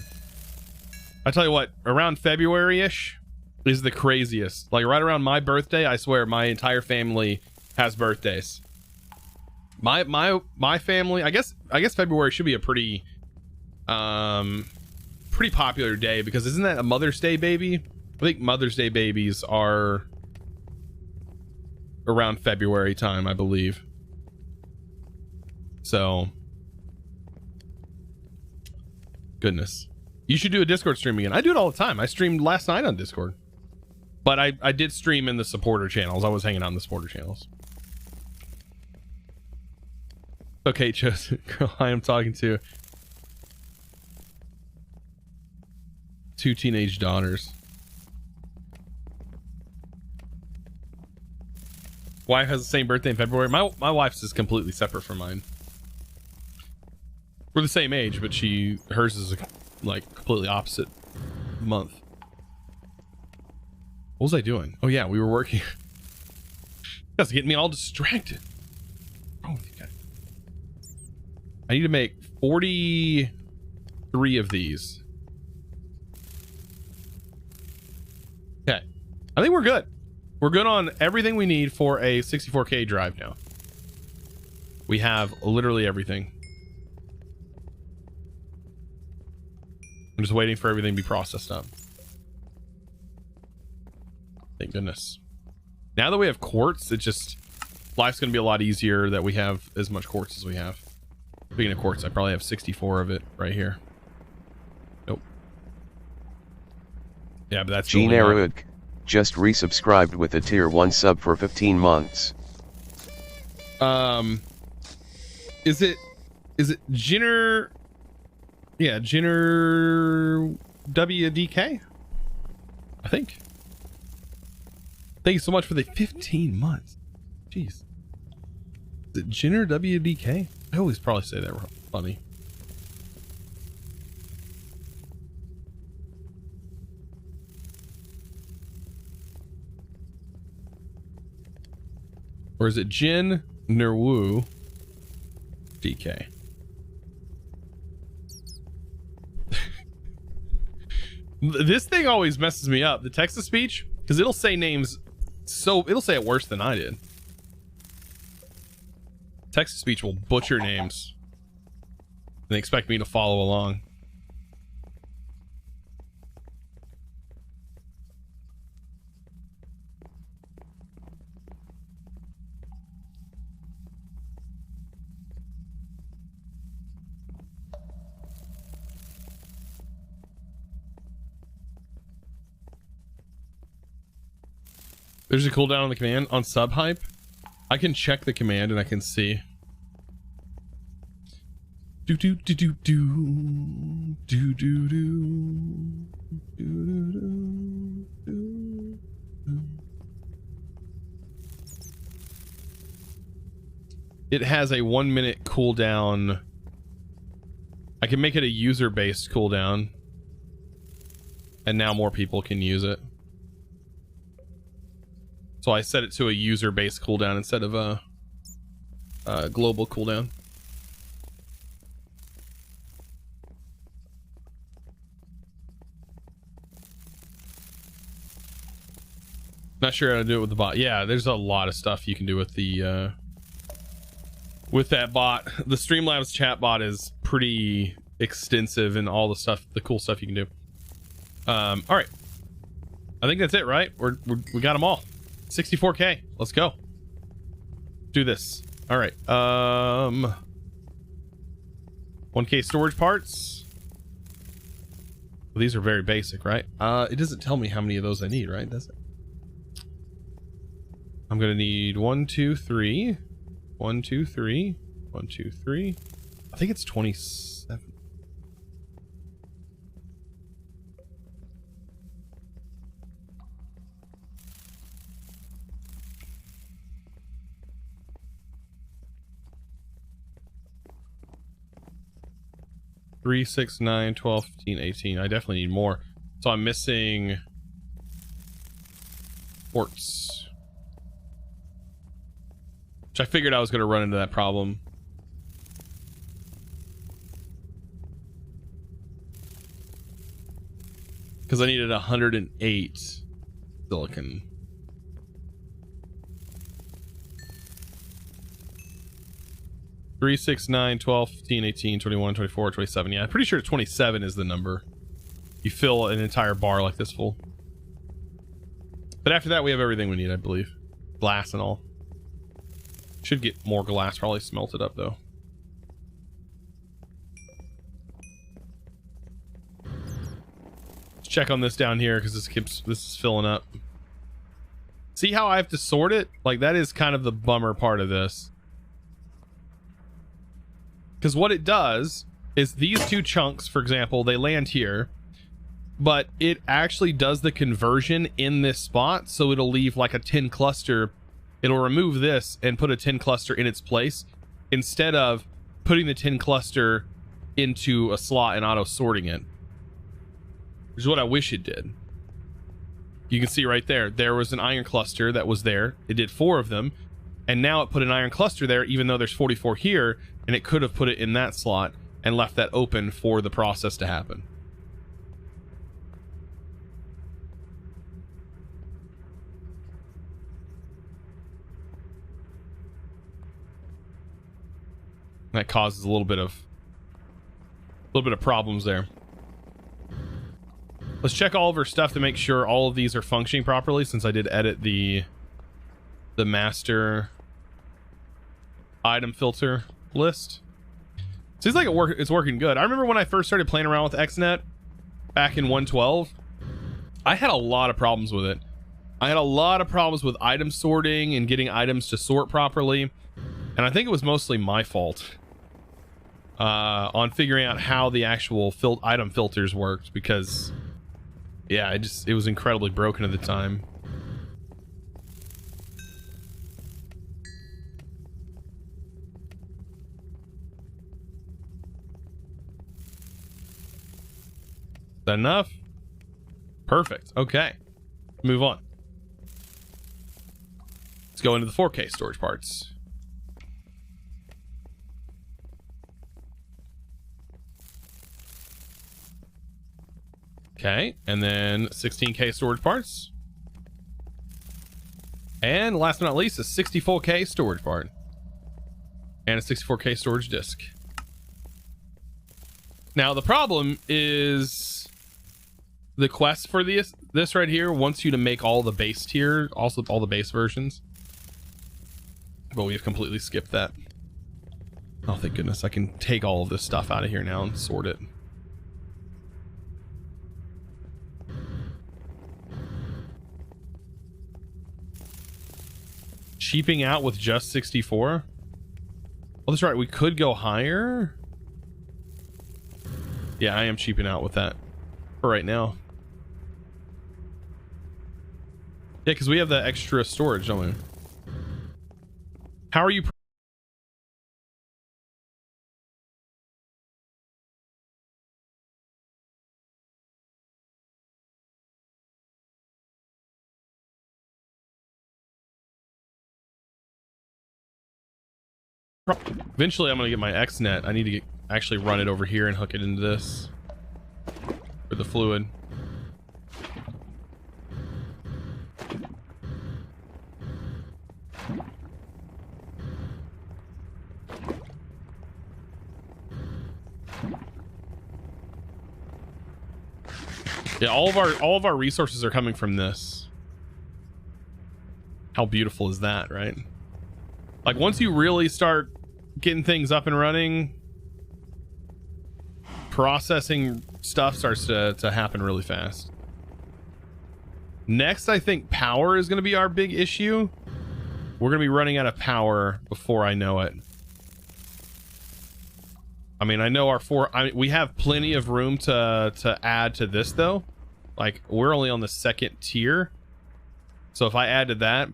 I tell you what, around February-ish is the craziest. Like right around my birthday, I swear my entire family has birthdays. My family, I guess February should be a pretty popular day, because isn't that a Mother's Day baby? I think Mother's Day babies are around February time, I believe. So, goodness. You should do a Discord stream again. I do it all the time. I streamed last night on Discord. But I did stream in the supporter channels. I was hanging out in the supporter channels. Okay, Chosen girl, I am talking to 2 teenage daughters. Wife has the same birthday in February. My wife's is completely separate from mine. We're the same age, but hers is like completely opposite month. What was I doing? Oh yeah, we were working. That's getting me all distracted. Oh, okay. I need to make 43 of these. Okay, I think we're good. We're good on everything we need for a 64K drive now. We have literally everything. I'm just waiting for everything to be processed up. Thank goodness. Now that we have quartz, life's gonna be a lot easier that we have as much quartz as we have. Speaking of quartz, I probably have 64 of it right here. Nope. Yeah, but that's Gene Arug just resubscribed with a tier 1 sub for 15 months. Is it Jinner? Yeah, Jinner WDK, I think. Thank you so much for the 15 months. Jeez. Is it Jinner WDK? I always probably say that wrong. Funny. Or is it Jin Nerwu DK? This thing always messes me up, the text-to-speech, because it'll say names, so it'll say it worse than I did. Text-to-speech will butcher names and expect me to follow along. There's a cooldown on the command on sub hype. I can check the command and I can see. Do do do do do do do do do do. It has a 1 minute cooldown. I can make it a user-based cooldown, and now more people can use it. So I set it to a user-based cooldown instead of a global cooldown. Not sure how to do it with the bot. Yeah, there's a lot of stuff you can do with the with that bot. The Streamlabs chat bot is pretty extensive in all the stuff, the cool stuff you can do. All right, I think that's it, right? We got them all. 64K. Let's go. Do this. All right. 1K storage parts. Well, these are very basic, right? It doesn't tell me how many of those I need, right? Does it? I'm gonna need 1, 2, 3. 1, 2, 3. 1, 2, 3. I think it's 27. Three, 6, 9, 12, 15, 18. I definitely need more. So I'm missing quartz. Which I figured I was going to run into that problem. Because I needed 108 silicon. Three, 6, 9, 12, 15, 18, 21, 24, 27. Yeah, I'm pretty sure 27 is the number. You fill an entire bar like this full. But after that, we have everything we need, I believe. Glass and all. Should get more glass, probably smelted up though. Let's check on this down here because this is filling up. See how I have to sort it? Like, that is kind of the bummer part of this. Because what it does is these two chunks, for example, they land here, but it actually does the conversion in this spot, so it'll leave like a tin cluster. It'll remove this and put a tin cluster in its place instead of putting the tin cluster into a slot and auto sorting it, which is what I wish it did. You can see right there, there was an iron cluster that was there. It did 4 of them, and now it put an iron cluster there, even though there's 44 here, and it could have put it in that slot and left that open for the process to happen. That causes a little bit of problems there. Let's check all of our stuff to make sure all of these are functioning properly, since I did edit the master item filter list. Seems like it's working good. I remember when I first started playing around with XNet back in 1.12, I had a lot of problems with it. I had a lot of problems with item sorting and getting items to sort properly, and I think it was mostly my fault on figuring out how the actual item filters worked, because yeah, it was incredibly broken at the time. Is that enough? Perfect. Okay, move on. Let's go into the 4K storage parts. Okay, and then 16K storage parts. And last but not least, a 64K storage part. And a 64K storage disk. Now, the problem is the quest for this right here wants you to make all the base tier, also all the base versions. But we've completely skipped that. Oh, thank goodness. I can take all of this stuff out of here now and sort it. Cheaping out with just 64? Oh, that's right. We could go higher. Yeah, I am cheaping out with that for right now. Yeah, because we have the extra storage, don't we? How are you? Eventually, I'm gonna get my XNet. I need to actually run it over here and hook it into this for the fluid. Yeah, all of our resources are coming from this. How beautiful is that, right? Like once you really start getting things up and running, processing stuff starts to happen really fast. Next, I think power is going to be our big issue. We're going to be running out of power before I know it. I mean, I know we have plenty of room to add to this though. Like we're only on the second tier. So if I add to that,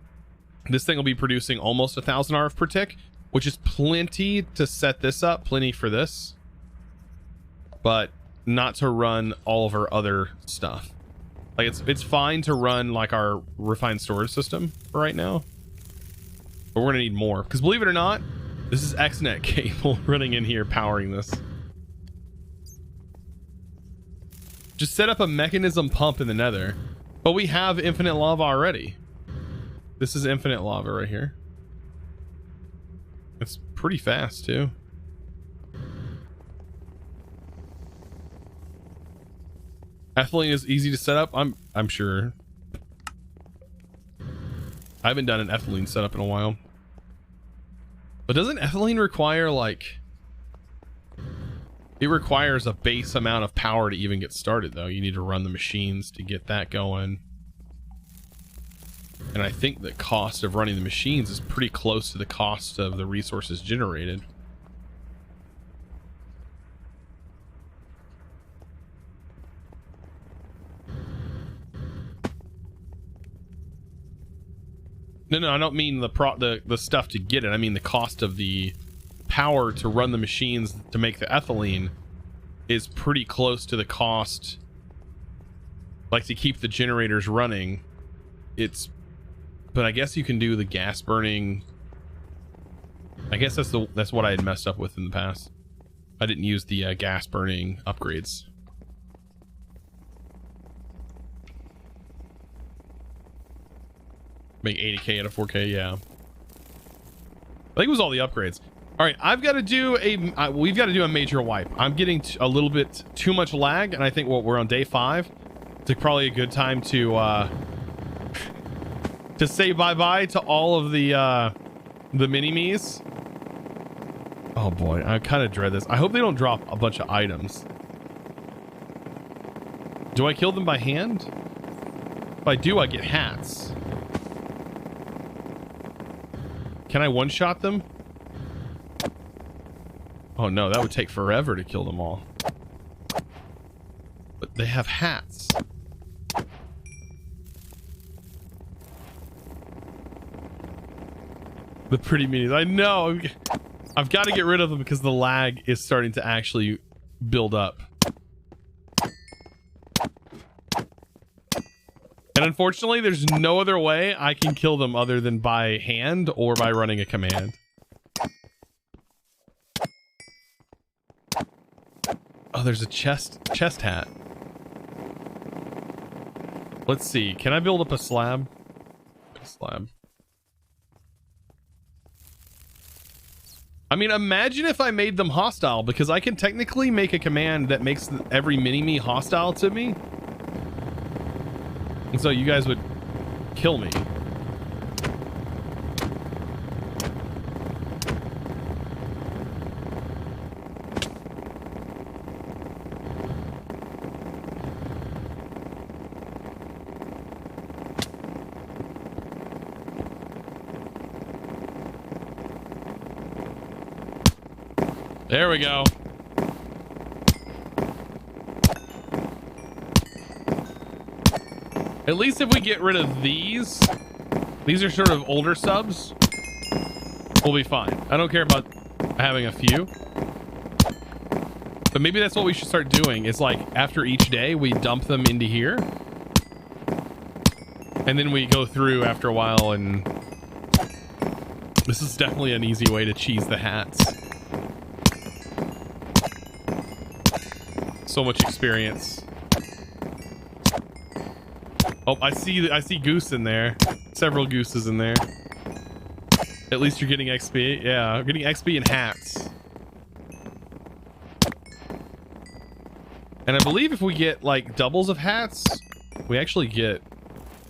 this thing will be producing almost 1,000 RF per tick, which is plenty to set this up, plenty for this, but not to run all of our other stuff. Like it's fine to run like our refined storage system for right now, but we're gonna need more because believe it or not, this is XNet cable running in here powering this. Just set up a mechanism pump in the Nether, but we have infinite lava already. This is infinite lava right here. It's pretty fast too. Ethylene is easy to set up. I'm sure. I haven't done an ethylene setup in a while. But doesn't ethylene require like... It requires a base amount of power to even get started though. You need to run the machines to get that going. And I think the cost of running the machines is pretty close to the cost of the resources generated. No, I don't mean the stuff to get it. I mean the cost of the power to run the machines to make the ethylene is pretty close to the cost, like to keep the generators running. But I guess you can do the gas burning. I guess that's what I had messed up with in the past. I didn't use the gas burning upgrades. Make 80k out of 4k, yeah. I think it was all the upgrades. All right, I've got to do we've got to do a major wipe. I'm getting a little bit too much lag, and I think we're on day 5. It's probably a good time to say bye-bye to all of the mini-me's. Oh boy, I kind of dread this. I hope they don't drop a bunch of items. Do I kill them by hand? If I do, I get hats. Can I one-shot them? Oh no, that would take forever to kill them all. But they have hats. The pretty minis. I know. I've got to get rid of them because the lag is starting to actually build up. And unfortunately, there's no other way I can kill them other than by hand or by running a command. Oh, there's a chest hat. Let's see. Can I build up a slab? I mean, imagine if I made them hostile, because I can technically make a command that makes every mini-me hostile to me. And so you guys would kill me. There we go. At least if we get rid of these are sort of older subs, we'll be fine. I don't care about having a few. But maybe that's what we should start doing. Is like after each day we dump them into here. And then we go through after a while, and this is definitely an easy way to cheese the hats. So much experience. Oh, I see goose in there. Several gooses in there. At least you're getting XP. Yeah, I'm getting XP and hats. And I believe if we get like doubles of hats, we actually get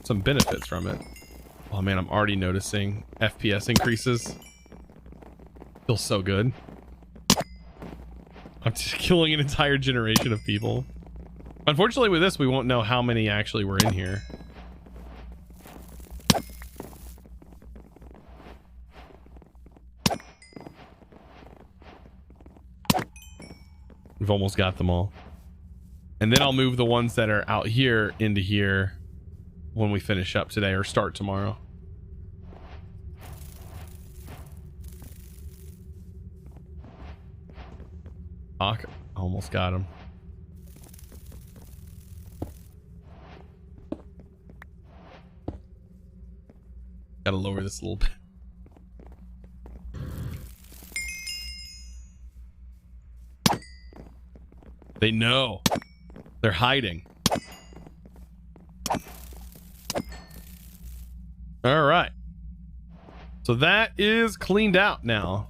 some benefits from it. Oh man, I'm already noticing FPS increases. Feels so good. I'm just killing an entire generation of people. Unfortunately with this, we won't know how many actually were in here. We've almost got them all. And then I'll move the ones that are out here into here when we finish up today or start tomorrow. Almost got him. Gotta lower this a little bit. They know. They're hiding. All right. So that is cleaned out now.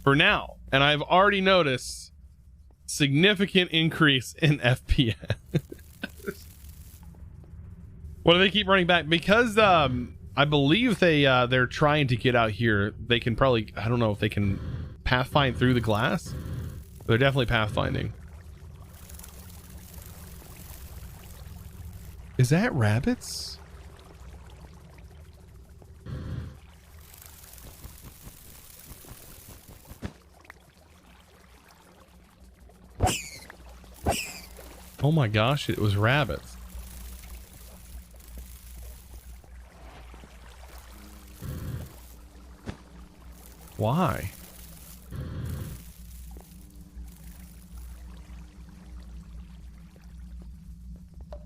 For now. And I've already noticed significant increase in FPS. What do they keep running back? Because I believe they're trying to get out here. They can probably, I don't know if they can pathfind through the glass. They're definitely pathfinding. Is that rabbits? Oh my gosh, it was rabbits. Why?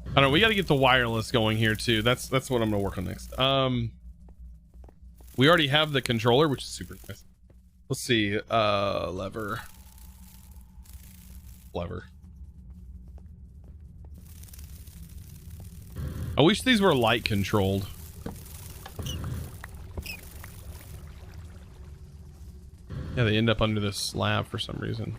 I don't know, we got to get the wireless going here too. That's what I'm gonna work on next. We already have the controller, which is super nice. Let's see, lever. I wish these were light controlled. Yeah, they end up under this slab for some reason.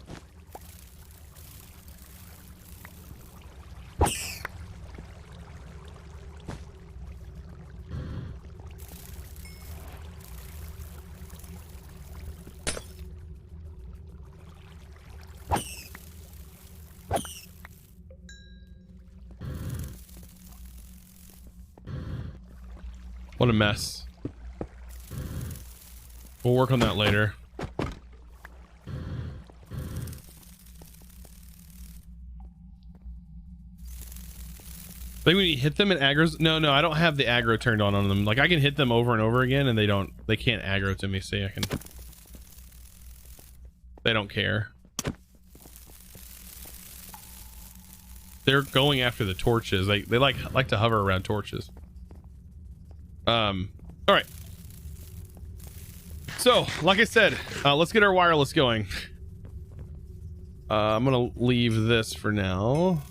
What a mess. We'll work on that later. I think when you hit them in aggros, no, I don't have the aggro turned on them. Like I can hit them over and over again and they can't aggro to me. See, I can, they don't care. They're going after the torches. They like to hover around torches. All right. So, like I said, let's get our wireless going. I'm gonna leave this for now.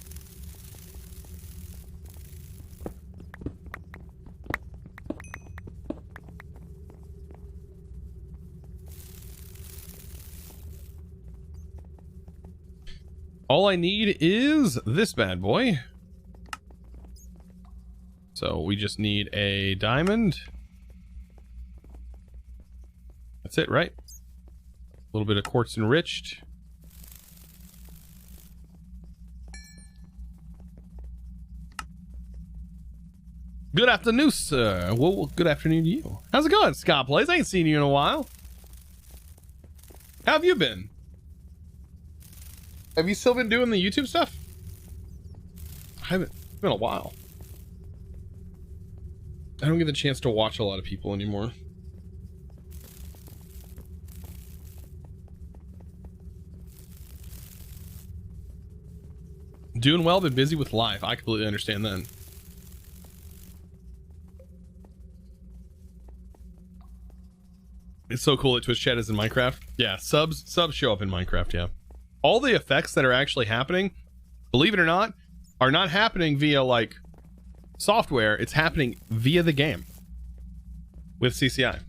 All I need is this bad boy. So we just need a diamond. That's it, right? A little bit of quartz enriched. Good afternoon, sir. Well, good afternoon to you. How's it going, Scott Plays? I ain't seen you in a while. How have you been? Have you still been doing the YouTube stuff? I haven't. It's been a while. I don't get the chance to watch a lot of people anymore. Doing well, but busy with life. I completely understand that. It's so cool that Twitch chat is in Minecraft. Yeah, subs show up in Minecraft, yeah. All the effects that are actually happening, believe it or not, are not happening via like software. It's happening via the game with CCI.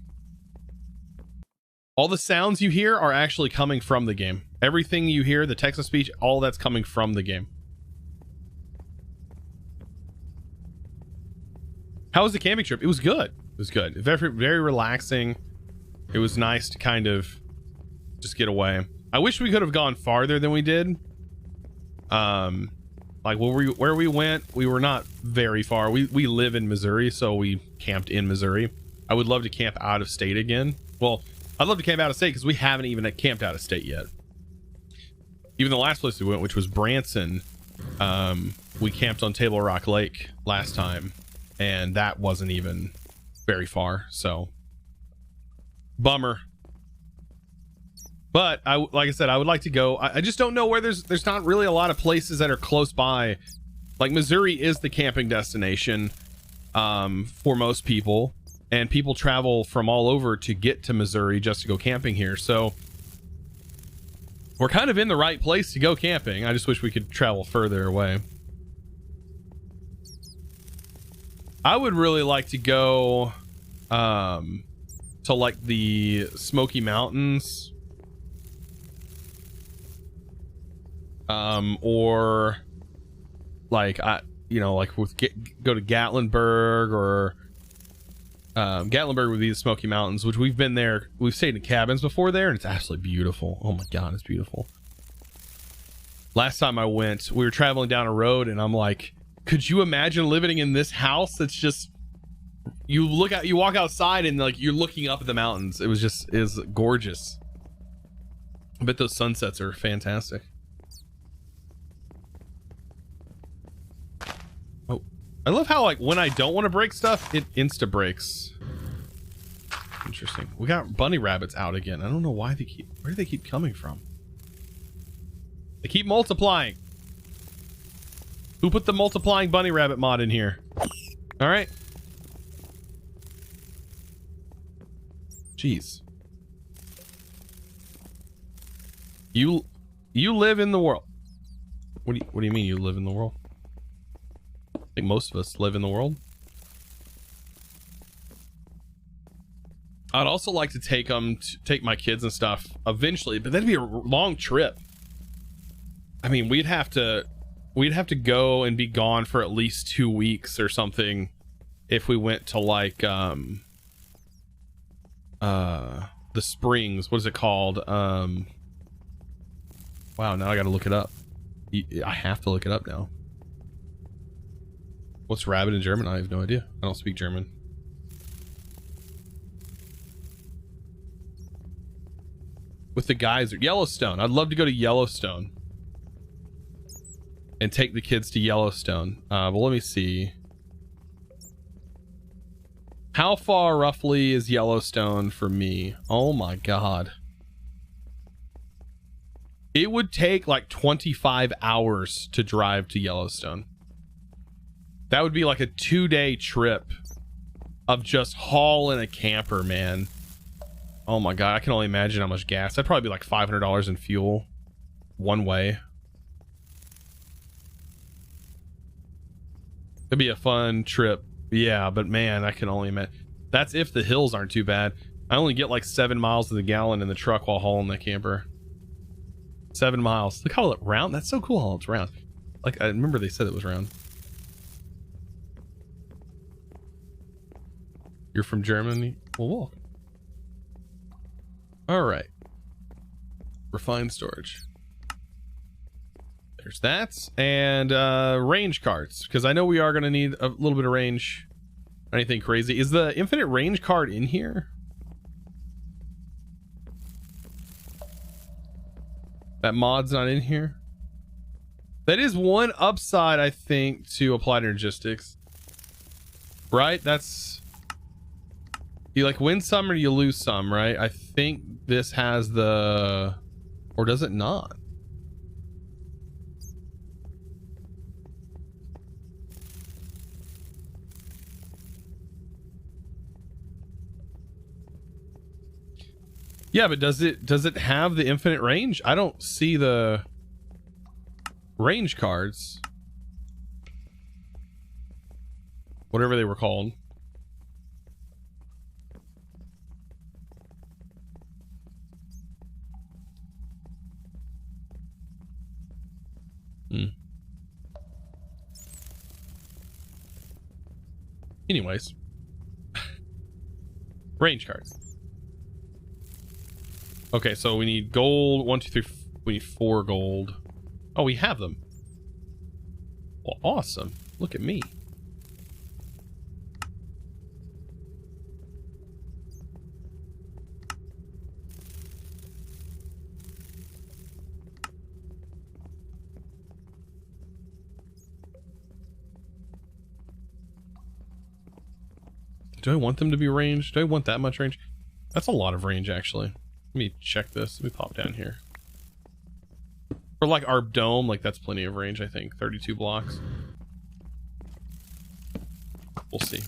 All the sounds you hear are actually coming from the game. Everything you hear, the text to speech, all that's coming from the game. How was the camping trip? It was good. It was good. Very, very relaxing. It was nice to kind of just get away. I wish we could have gone farther than we did. Like where we went, we were not very far. We live in Missouri, so we camped in Missouri. I would love to camp out of state again. Well, I'd love to camp out of state because we haven't even camped out of state yet. Even the last place we went, which was Branson, we camped on Table Rock Lake last time, and that wasn't even very far. So, bummer. But like I said, I would like to go. I just don't know where there's not really a lot of places that are close by. Like Missouri is the camping destination for most people, and people travel from all over to get to Missouri just to go camping here. So we're kind of in the right place to go camping. I just wish we could travel further away. I would really like to go to like the Smoky Mountains. Or like like go to Gatlinburg, or Gatlinburg would be the Smoky Mountains, which we've been there. We've stayed in cabins before there, and it's absolutely beautiful. Oh my god, it's beautiful. Last time I went, we were traveling down a road, and I'm like, could you imagine living in this house that's just, you walk outside and like you're looking up at the mountains. It was gorgeous. I bet those sunsets are fantastic. Oh, I love how like when I don't want to break stuff, it insta breaks. Interesting. We got bunny rabbits out again. I don't know why where do they keep coming from? They keep multiplying. Who put the multiplying bunny rabbit mod in here? All right. Jeez. You live in the world. What do you mean you live in the world? I think most of us live in the world. I'd also like to take my kids and stuff eventually, but that'd be a long trip. I mean, we'd have to go and be gone for at least 2 weeks or something if we went to like the springs. What is it called? Wow, now I gotta look it up. I have to look it up now. What's rabbit in German? I have no idea. I don't speak German. With the geyser. Yellowstone. I'd love to go to Yellowstone and take the kids to Yellowstone. But let me see. How far roughly is Yellowstone for me? Oh my god. It would take like 25 hours to drive to Yellowstone. That would be like a 2-day trip of just hauling a camper, man. Oh my god, I can only imagine how much gas. That'd probably be like $500 in fuel one way. It'd be a fun trip. Yeah, but man, I can only imagine. That's if the hills aren't too bad. I only get like 7 miles to the gallon in the truck while hauling the camper. 7 miles. Look how round. That's so cool how it's round. Like, I remember they said it was round. You're from Germany? Well, welcome. All right. Refined storage. There's that. And range cards, because I know we are going to need a little bit of range. Anything crazy. Is the infinite range card in here? That mod's not in here. That is one upside, I think, to applied energistics. Right? That's... You like win some or you lose some, right? I think this has the... Or does it not? Yeah, but does it have the infinite range? I don't see the range cards. Whatever they were called. Anyways. Range cards. Okay, so we need gold. 1, 2, 3. We need 4 gold. Oh, we have them. Well, awesome. Look at me. Do I want them to be ranged? Do I want that much range? That's a lot of range, actually. Let me check this. Let me pop down here. For like our dome, like that's plenty of range, I think. 32 blocks. We'll see.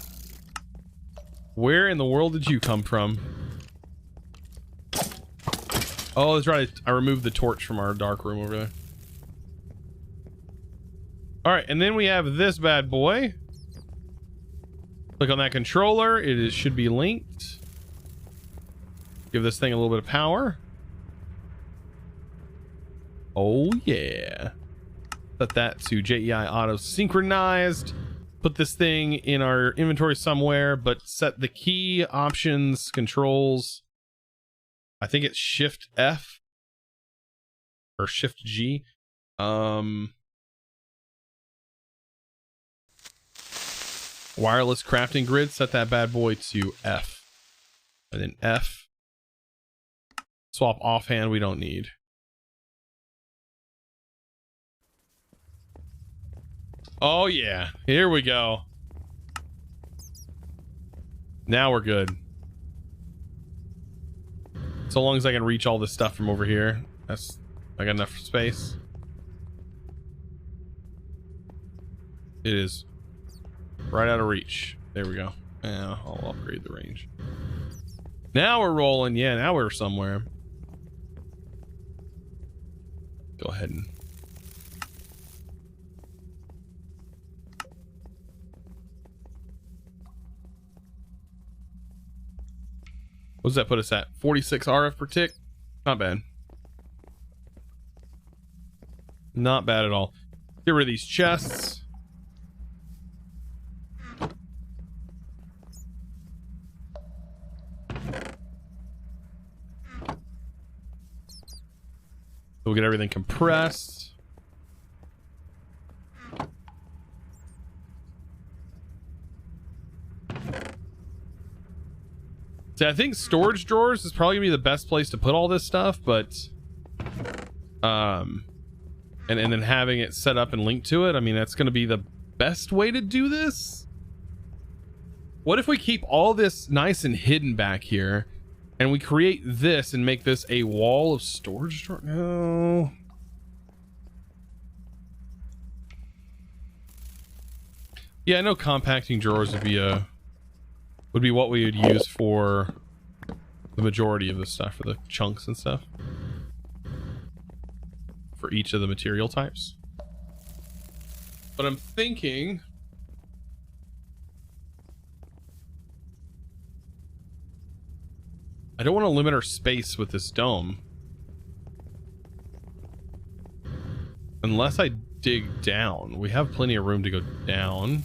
Where in the world did you come from? Oh, that's right. I removed the torch from our dark room over there. All right, and then we have this bad boy. Click on that controller. It should be linked. Give this thing a little bit of power. Oh yeah. Set that to JEI auto synchronized. Put this thing in our inventory somewhere, but set the key options controls. I think it's Shift F or Shift G. Wireless crafting grid, set that bad boy to F. And then F. Swap offhand, we don't need. Oh yeah, here we go. Now we're good. So long as I can reach all this stuff from over here. I got enough space. It is right out of reach. There we go. Yeah, I'll upgrade the range. Now we're rolling. Yeah, now we're somewhere. Go ahead and... What does that put us at? 46 RF per tick? Not bad. Not bad at all. Get rid of these chests. We'll get everything compressed. See, I think storage drawers is probably gonna be the best place to put all this stuff, but and then having it set up and linked to it, I mean, that's gonna be the best way to do this. What if we keep all this nice and hidden back here and we create this and make this a wall of storage drawer? No. Yeah, I know compacting drawers would be what we would use for the majority of the stuff, for the chunks and stuff, for each of the material types. But I'm thinking I don't want to limit our space with this dome unless I dig down. We have plenty of room to go down.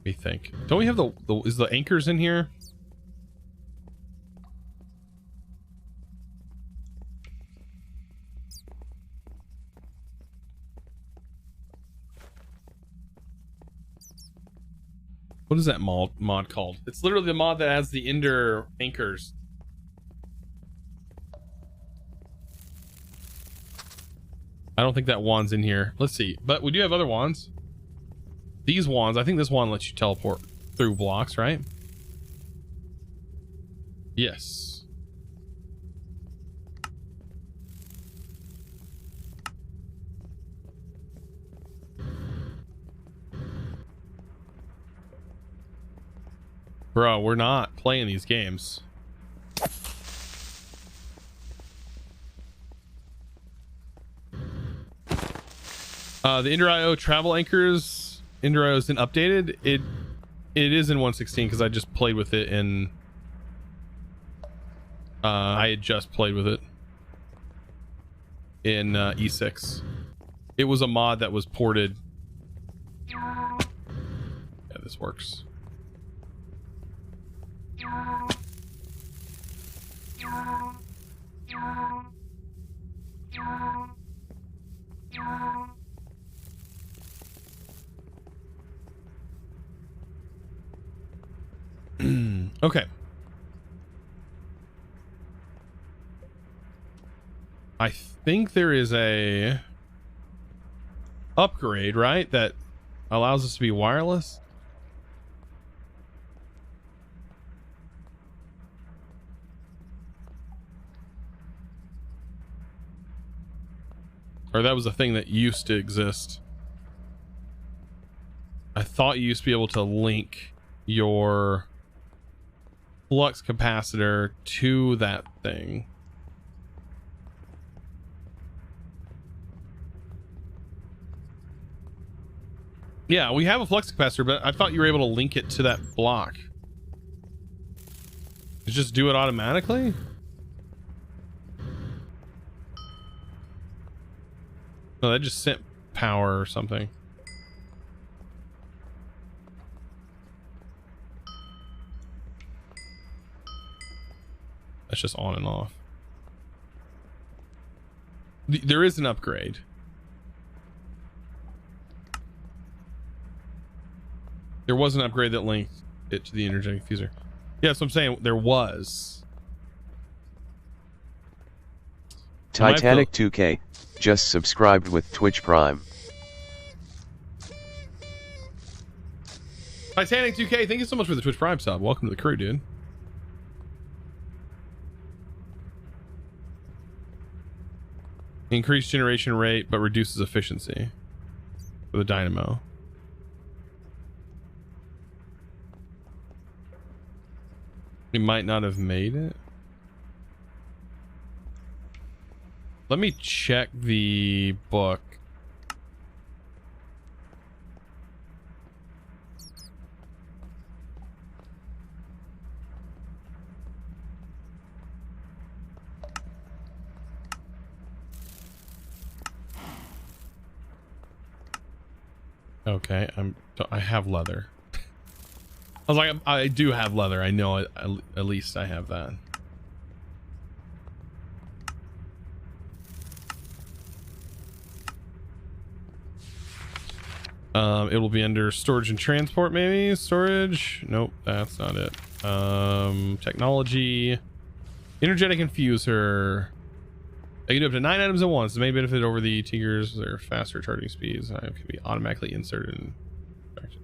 Me think. Don't we have is the anchors in here? What is that mod called? It's literally the mod that has the ender anchors. I don't think that wand's in here. Let's see. But we do have other wands. These wands, I think this wand lets you teleport through blocks, right? Yes. Bro, we're not playing these games. The Ender IO travel anchors Indra isn't updated. It is in 1.16 because I just played with it in. I had just played with it in E6. It was a mod that was ported. Yeah, this works. Okay. I think there is a upgrade, right? That allows us to be wireless. Or that was a thing that used to exist. I thought you used to be able to link your flux capacitor to that thing. Yeah, we have a flux capacitor, but I thought you were able to link it to that block. Just do it automatically? No, that just sent power or something. That's just on and off. There is an upgrade. There was an upgrade that linked it to the energetic fuser. Yeah, so I'm saying there was. Titanic 2K just subscribed with Twitch Prime. Titanic 2K, thank you so much for the Twitch Prime sub. Welcome to the crew, dude. Increased generation rate, but reduces efficiency for the dynamo. We might not have made it. Let me check the book. Okay, I have leather. I was like, I do have leather. I know at least I have that. It will be under storage and transport, maybe. Storage. Nope, that's not it. Technology. Energetic infuser. I can do up to 9 items at once. It may benefit over the Tigers. Their faster charging speeds. It can be automatically inserted and directed.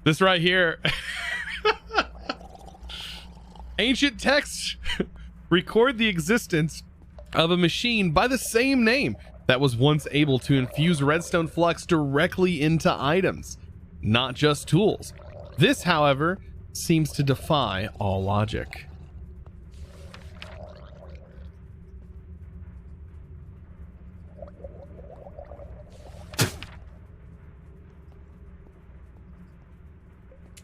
This right here. Ancient texts record the existence of a machine by the same name that was once able to infuse redstone flux directly into items, not just tools. This, however, seems to defy all logic.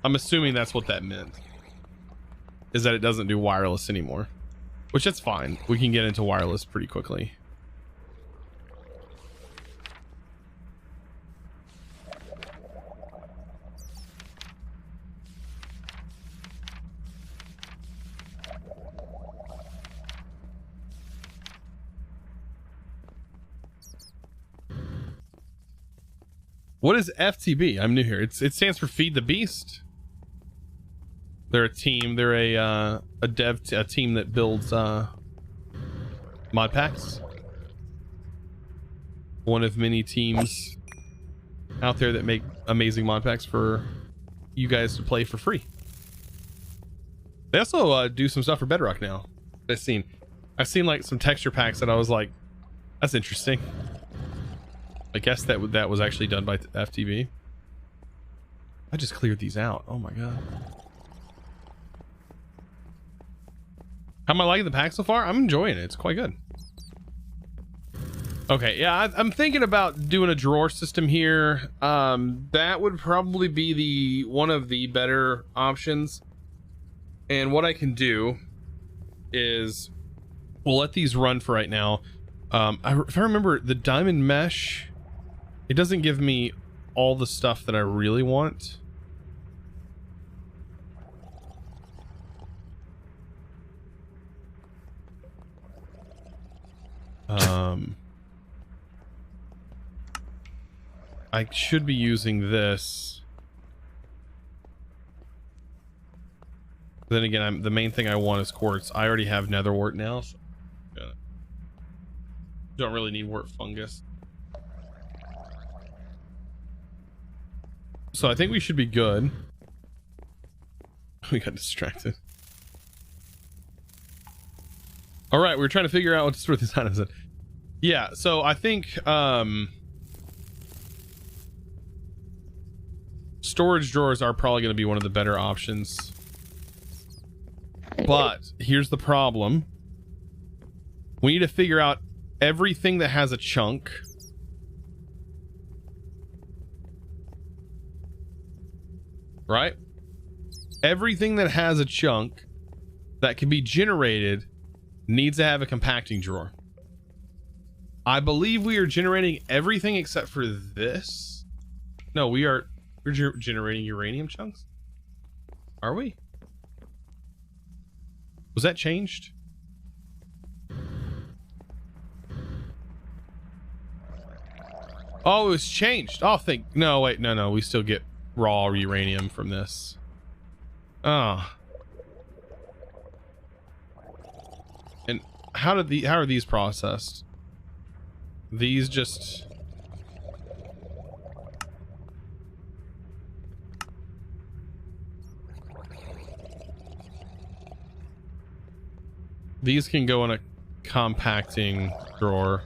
I'm assuming that's what that meant. Is that it doesn't do wireless anymore. Which that's fine. We can get into wireless pretty quickly. What is FTB? I'm new here. It stands for Feed the Beast. They're a team. They're a team that builds modpacks. One of many teams out there that make amazing modpacks for you guys to play for free. They also do some stuff for Bedrock now. I've seen like some texture packs that I was like, that's interesting. I guess that was actually done by FTB. I just cleared these out. Oh my god. How am I liking the pack so far? I'm enjoying it. It's quite good. Okay, yeah, I'm thinking about doing a drawer system here. That would probably be one of the better options. And what I can do is we'll let these run for right now. If I remember, the diamond mesh, it doesn't give me all the stuff that I really want. I should be using this. Then again, the main thing I want is quartz. I already have nether wart now, so don't really need wart fungus. So I think we should be good. We got distracted. All right, we're trying to figure out what to store these items in. Yeah, so I think storage drawers are probably going to be one of the better options. But here's the problem. We need to figure out everything that has a chunk. Right? Everything that has a chunk that can be generated needs to have a compacting drawer. I believe we are generating everything except for this. No, we're generating uranium chunks. Are we? Was that changed? Oh, it was changed. Oh, no, wait, no, we still get raw uranium from this. Oh. And how are these processed? These just... These can go in a compacting drawer.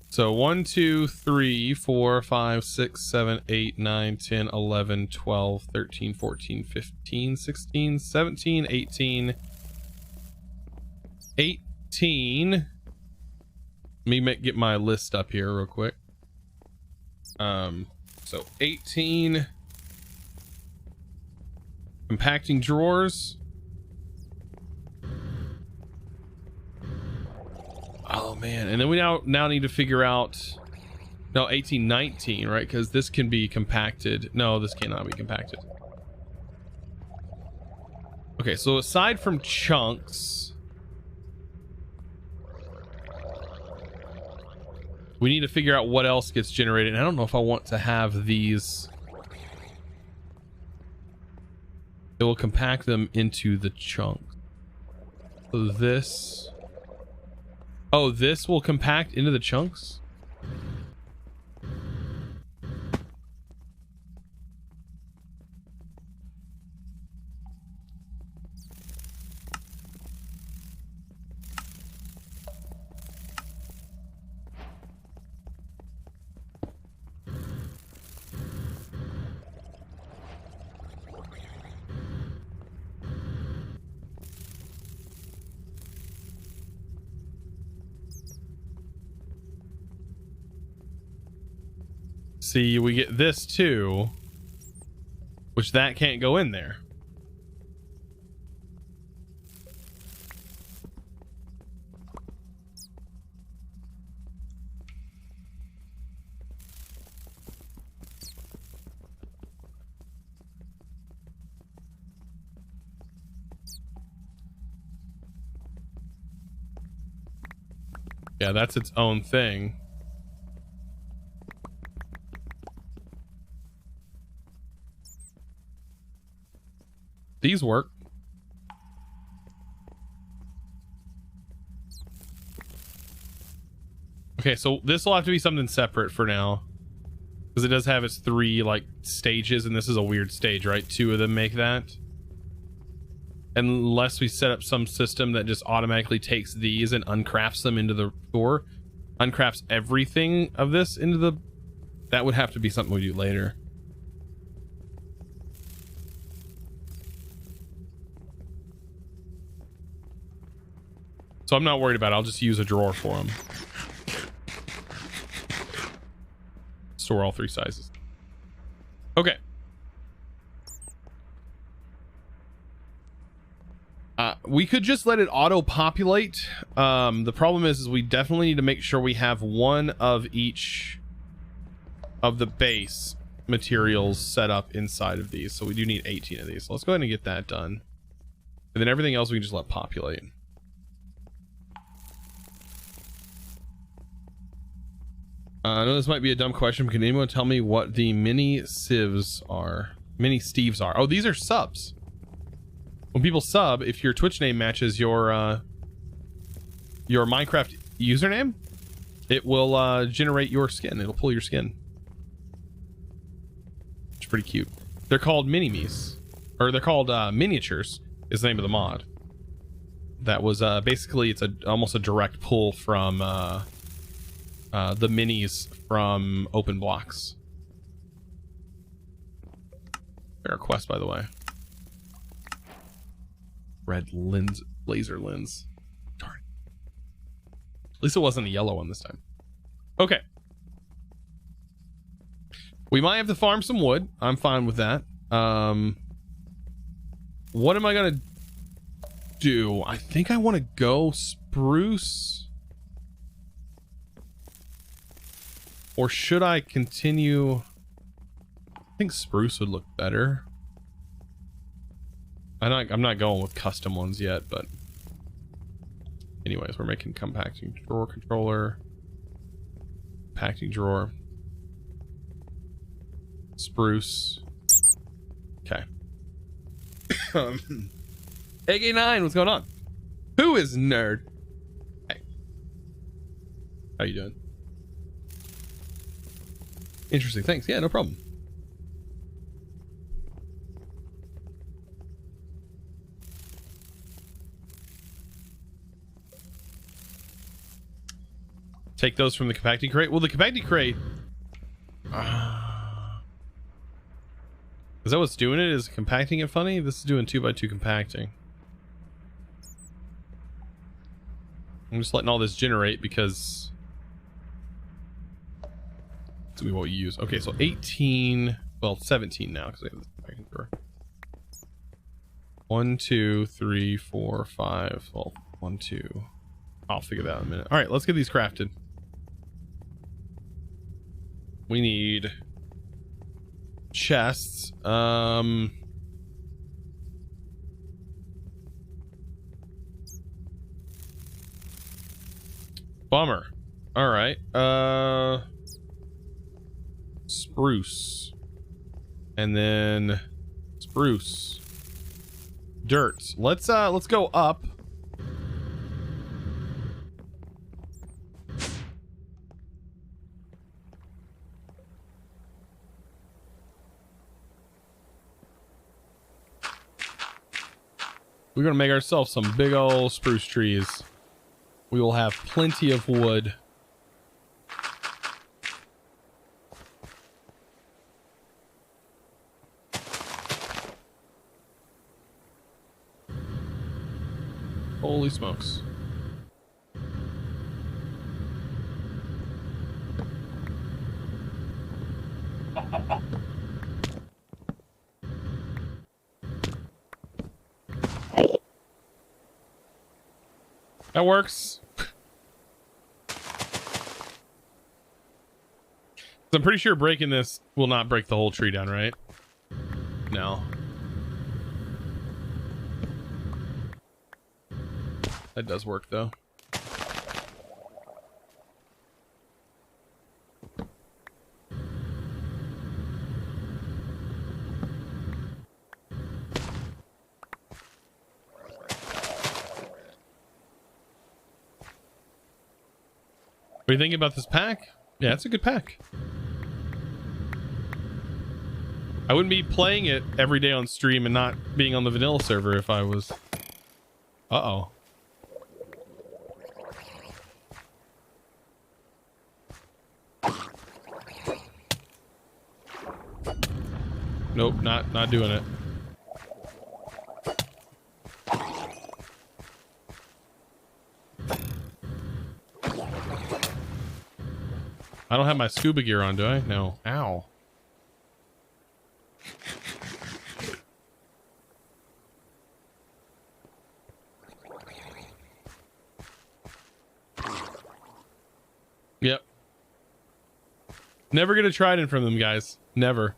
So 1, 2, 3, 4, 5, 6, 7, 8, 9, 10, 11, 12, 13, 14, 15, 16, 17, 18. 18. Let me get my list up here real quick. So 18 compacting drawers. Oh man, and then we now need to figure out, no, 18, 19, right? Because this can be compacted. No, this cannot be compacted. Okay, so aside from chunks, we need to figure out what else gets generated. And I don't know if I want to have these. It will compact them into the chunks. So this. Oh, this will compact into the chunks? See, we get this too, which that can't go in there. Yeah, that's its own thing. These work. Okay, so this will have to be something separate for now, because it does have its 3 like stages, and this is a weird stage, right? 2 of them make that. Unless we set up some system that just automatically takes these and uncrafts them into the door, uncrafts everything of this into the, that would have to be something we do later. So I'm not worried about it. I'll just use a drawer for them. Store all 3 sizes. Okay. We could just let it auto-populate. The problem is we definitely need to make sure we have 1 of each of the base materials set up inside of these. So we do need 18 of these. So let's go ahead and get that done. And then everything else we can just let populate. I know this might be a dumb question, but can anyone tell me what the mini sieves are? Mini Steves are. Oh, these are subs. When people sub, if your Twitch name matches your Minecraft username, it will generate your skin. It'll pull your skin. It's pretty cute. They're called mini-me's, or they're called miniatures is the name of the mod. That was basically, it's almost a direct pull from the minis from OpenBlocks. Fair quest, by the way. Red lens, laser lens. Darn. At least it wasn't a yellow one this time. Okay. We might have to farm some wood. I'm fine with that. What am I gonna do? I think I want to go spruce. Or should I continue? I think spruce would look better. I'm not going with custom ones yet, but anyways, we're making compacting drawer controller, compacting drawer, spruce. Okay. AK9, what's going on? Who is nerd? Hey, how you doing? Interesting, thanks. Yeah, no problem. Take those from the compacting crate. Well, the compacting crate... is that what's doing it? Is compacting it funny? This is doing 2x2 compacting. I'm just letting all this generate because... we won't use. Okay, so 18... well, 17 now because we have this compacting drawer. 1, 2, 3, 4, 5... well, 1, 2... I'll figure that out in a minute. Alright, let's get these crafted. We need chests. Bummer. All right. Spruce. And then spruce. Dirt. Let's go up. We're gonna make ourselves some big old spruce trees. We will have plenty of wood. Holy smokes. That works. I'm pretty sure breaking this will not break the whole tree down, right? No. That does work though. What do you think about this pack? Yeah, it's a good pack. I wouldn't be playing it every day on stream and not being on the vanilla server if I was... Uh-oh. Nope, not doing it. I don't have my scuba gear on, do I? No. Ow. Yep. Never get a trident from them, guys. Never.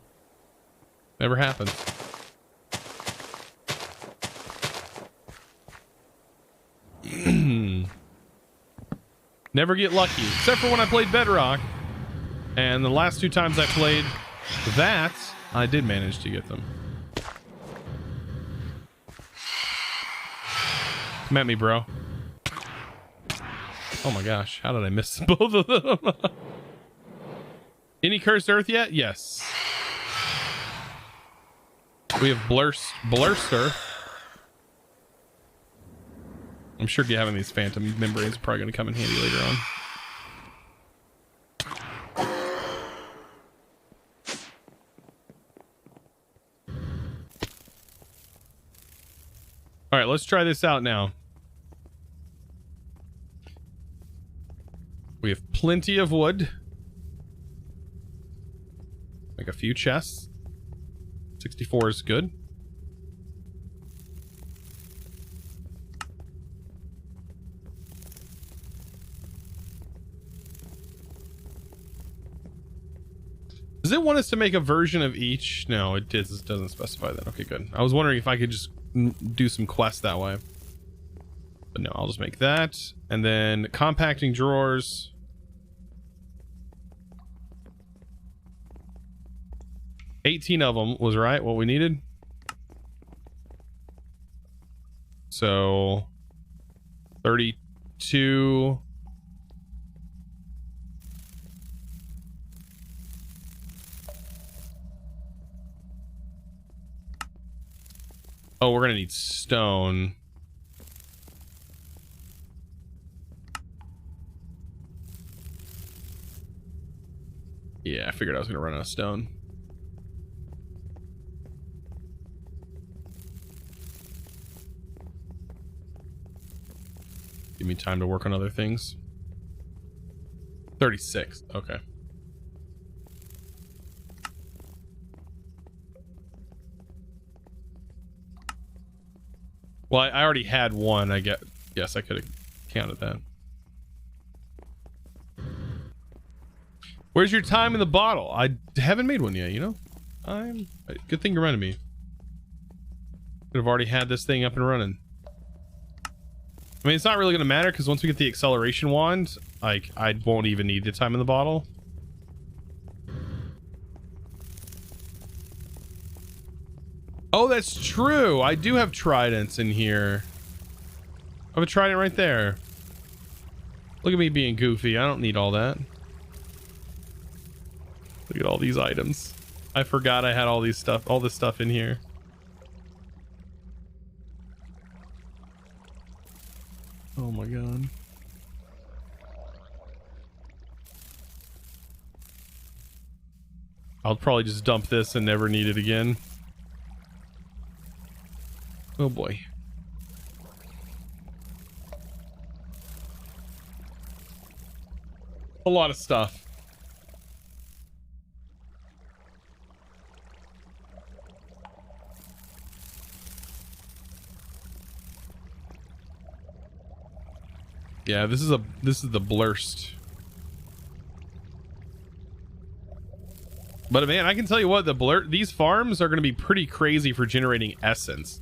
Never happens. Never get lucky, except for when I played Bedrock. And the last 2 times I played that, I did manage to get them. Come at me, bro. Oh my gosh, how did I miss both of them? Any cursed earth yet? Yes. We have blurst earth. I'm sure having these phantom membranes is probably going to come in handy later on. All right, let's try this out now. We have plenty of wood. Make a few chests. 64 is good. Does it want us to make a version of each? No, it doesn't specify that. Okay, good. I was wondering if I could just do some quests that way. But no, I'll just make that. And then compacting drawers. $18 of them was right, what we needed. So 32. Oh, we're gonna need stone. Yeah, I figured I was gonna run out of stone. Give me time to work on other things. 36. Okay. Well, I already had one. Yes, I could have counted that. Where's your time in the bottle? I haven't made one yet, you know? Good thing you reminded me. Could have already had this thing up and running. I mean, it's not really going to matter because once we get the acceleration wand, like, I won't even need the time in the bottle. Oh, that's true. I do have tridents in here. I have a trident right there. Look at me being goofy. I don't need all that. Look at all these items. I forgot I had all this stuff in here. Oh my god. I'll probably just dump this and never need it again. Oh boy. A lot of stuff. Yeah, this is the blurst. But man, I can tell you what, these farms are going to be pretty crazy for generating essence.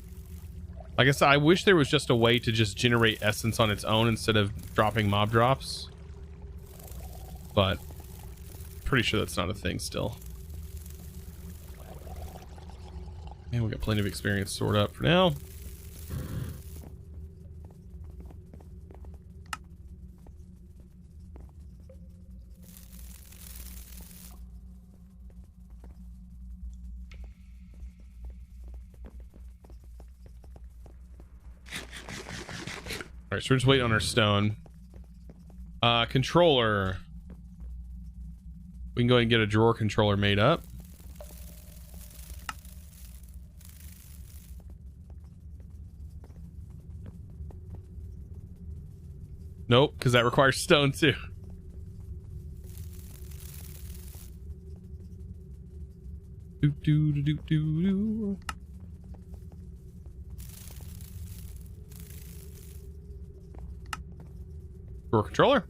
Like I said, I wish there was just a way to just generate essence on its own instead of dropping mob drops. But pretty sure that's not a thing still. Man, we got plenty of experience stored up for now. right, so we're just waiting on our stone. Controller. We can go ahead and get a drawer controller made up. Nope, because that requires stone too. Drawer controller.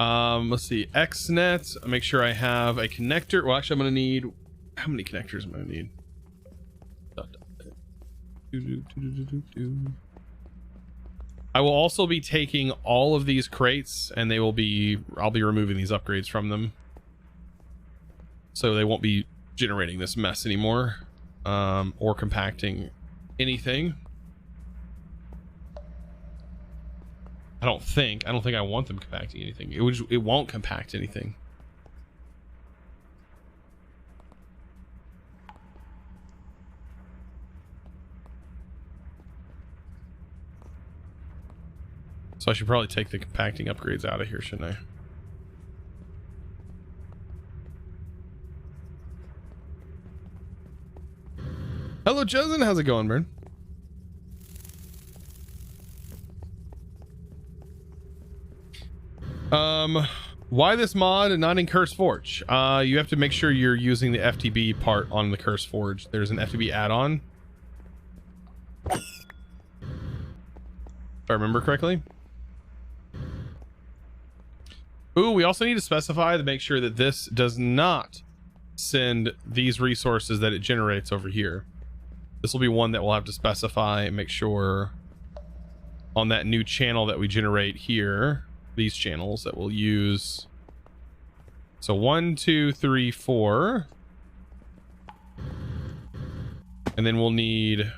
Let's see, XNet. I'll make sure I have a connector. Well, actually, I'm gonna need, how many connectors am I gonna need? I will also be taking all of these crates, and I'll be removing these upgrades from them, so they won't be generating this mess anymore, or compacting anything. I don't think I want them compacting anything. It won't compact anything. So I should probably take the compacting upgrades out of here, shouldn't I? Hello, Chosen. How's it going, man? Why this mod and not in Curse Forge? You have to make sure you're using the FTB part on the Curse Forge. There's an FTB add-on. If I remember correctly. Ooh, we also need to specify to make sure that this does not send these resources that it generates over here. This will be one that we'll have to specify and make sure on that new channel that we generate here. These channels that we'll use. So 1, 2, 3, 4. And then we'll need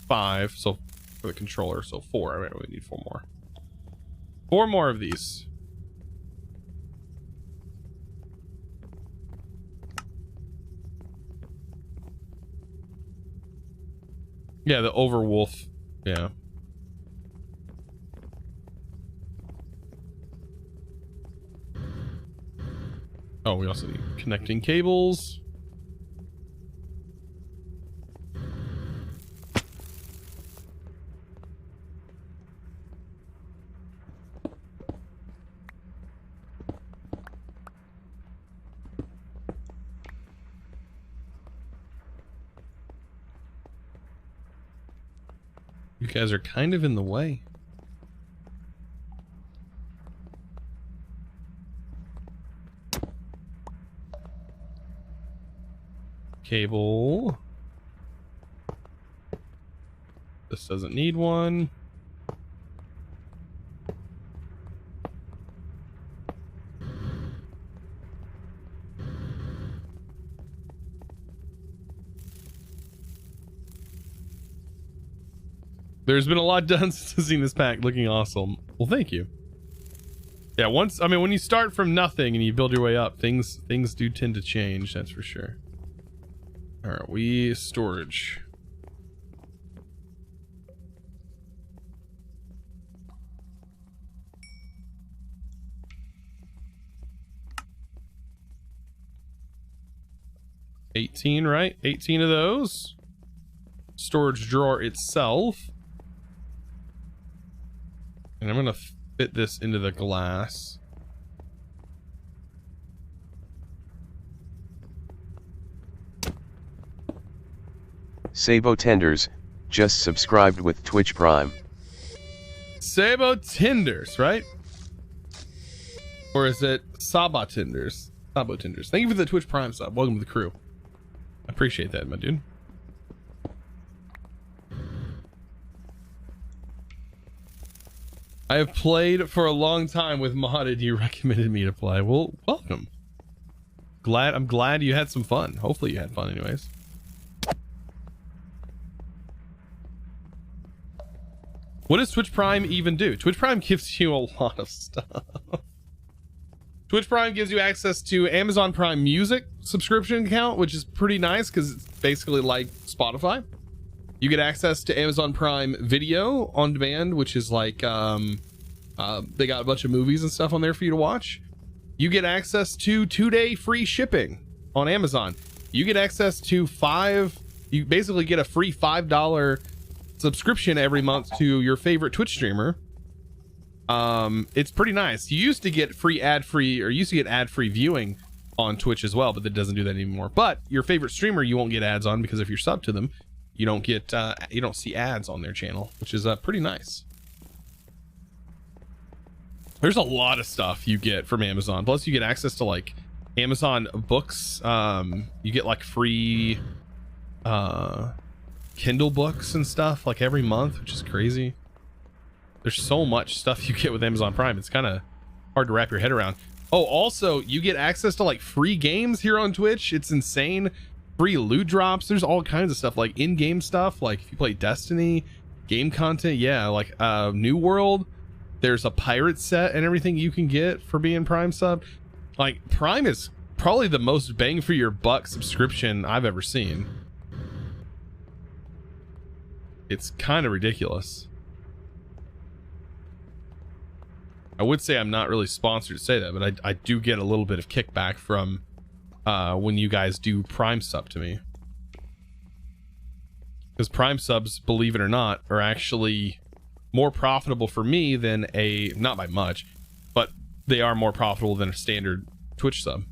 5. So for the controller, so 4. Right, we need 4 more. 4 more of these. Yeah, the Overwolf. Yeah. Oh, we also need connecting cables. You guys are kind of in the way. Cable. This doesn't need one. There's been a lot done since seeing this pack. Looking awesome. Well, thank you. Yeah, when you start from nothing and you build your way up, things do tend to change, that's for sure. All right, storage. $18, right? 18 of those. Storage drawer itself. And I'm gonna fit this into the glass. Sabo Tenders just subscribed with Twitch Prime. Sabo Tenders, right? Or is it Saba Tenders? Sabo Tenders. Thank you for the Twitch Prime sub. Welcome to the crew. I appreciate that, my dude. I have played for a long time with modded. You recommended me to play. Well, welcome. I'm glad you had some fun. Hopefully you had fun anyways. What does Twitch Prime even do? Twitch Prime gives you a lot of stuff. Twitch Prime gives you access to Amazon Prime Music subscription account, which is pretty nice because it's basically like Spotify. You get access to Amazon Prime Video on demand, which is like, they got a bunch of movies and stuff on there for you to watch. You get access to 2-day free shipping on Amazon. You get access to you basically get a free $5 subscription every month to your favorite Twitch streamer. It's pretty nice. You used to get ad-free viewing on Twitch as well, but that doesn't do that anymore. But your favorite streamer, you won't get ads on, because if you're sub to them, you don't get you don't see ads on their channel, which is pretty nice. There's a lot of stuff you get from Amazon. Plus you get access to like Amazon books. You get like free Kindle books and stuff like every month, which is crazy. There's so much stuff you get with Amazon Prime. It's kind of hard to wrap your head around. Oh, also you get access to like free games here on Twitch. It's insane. Free loot drops. There's all kinds of stuff, like in-game stuff, like if you play Destiny, game content. Yeah, like New World. There's a pirate set and everything you can get for being Prime sub. Like, Prime is probably the most bang for your buck subscription I've ever seen. It's kind of ridiculous. I would say I'm not really sponsored to say that, but I do get a little bit of kickback from when you guys do Prime sub to me. Because Prime subs, believe it or not, are actually more profitable for me than not by much, but they are more profitable than a standard Twitch sub,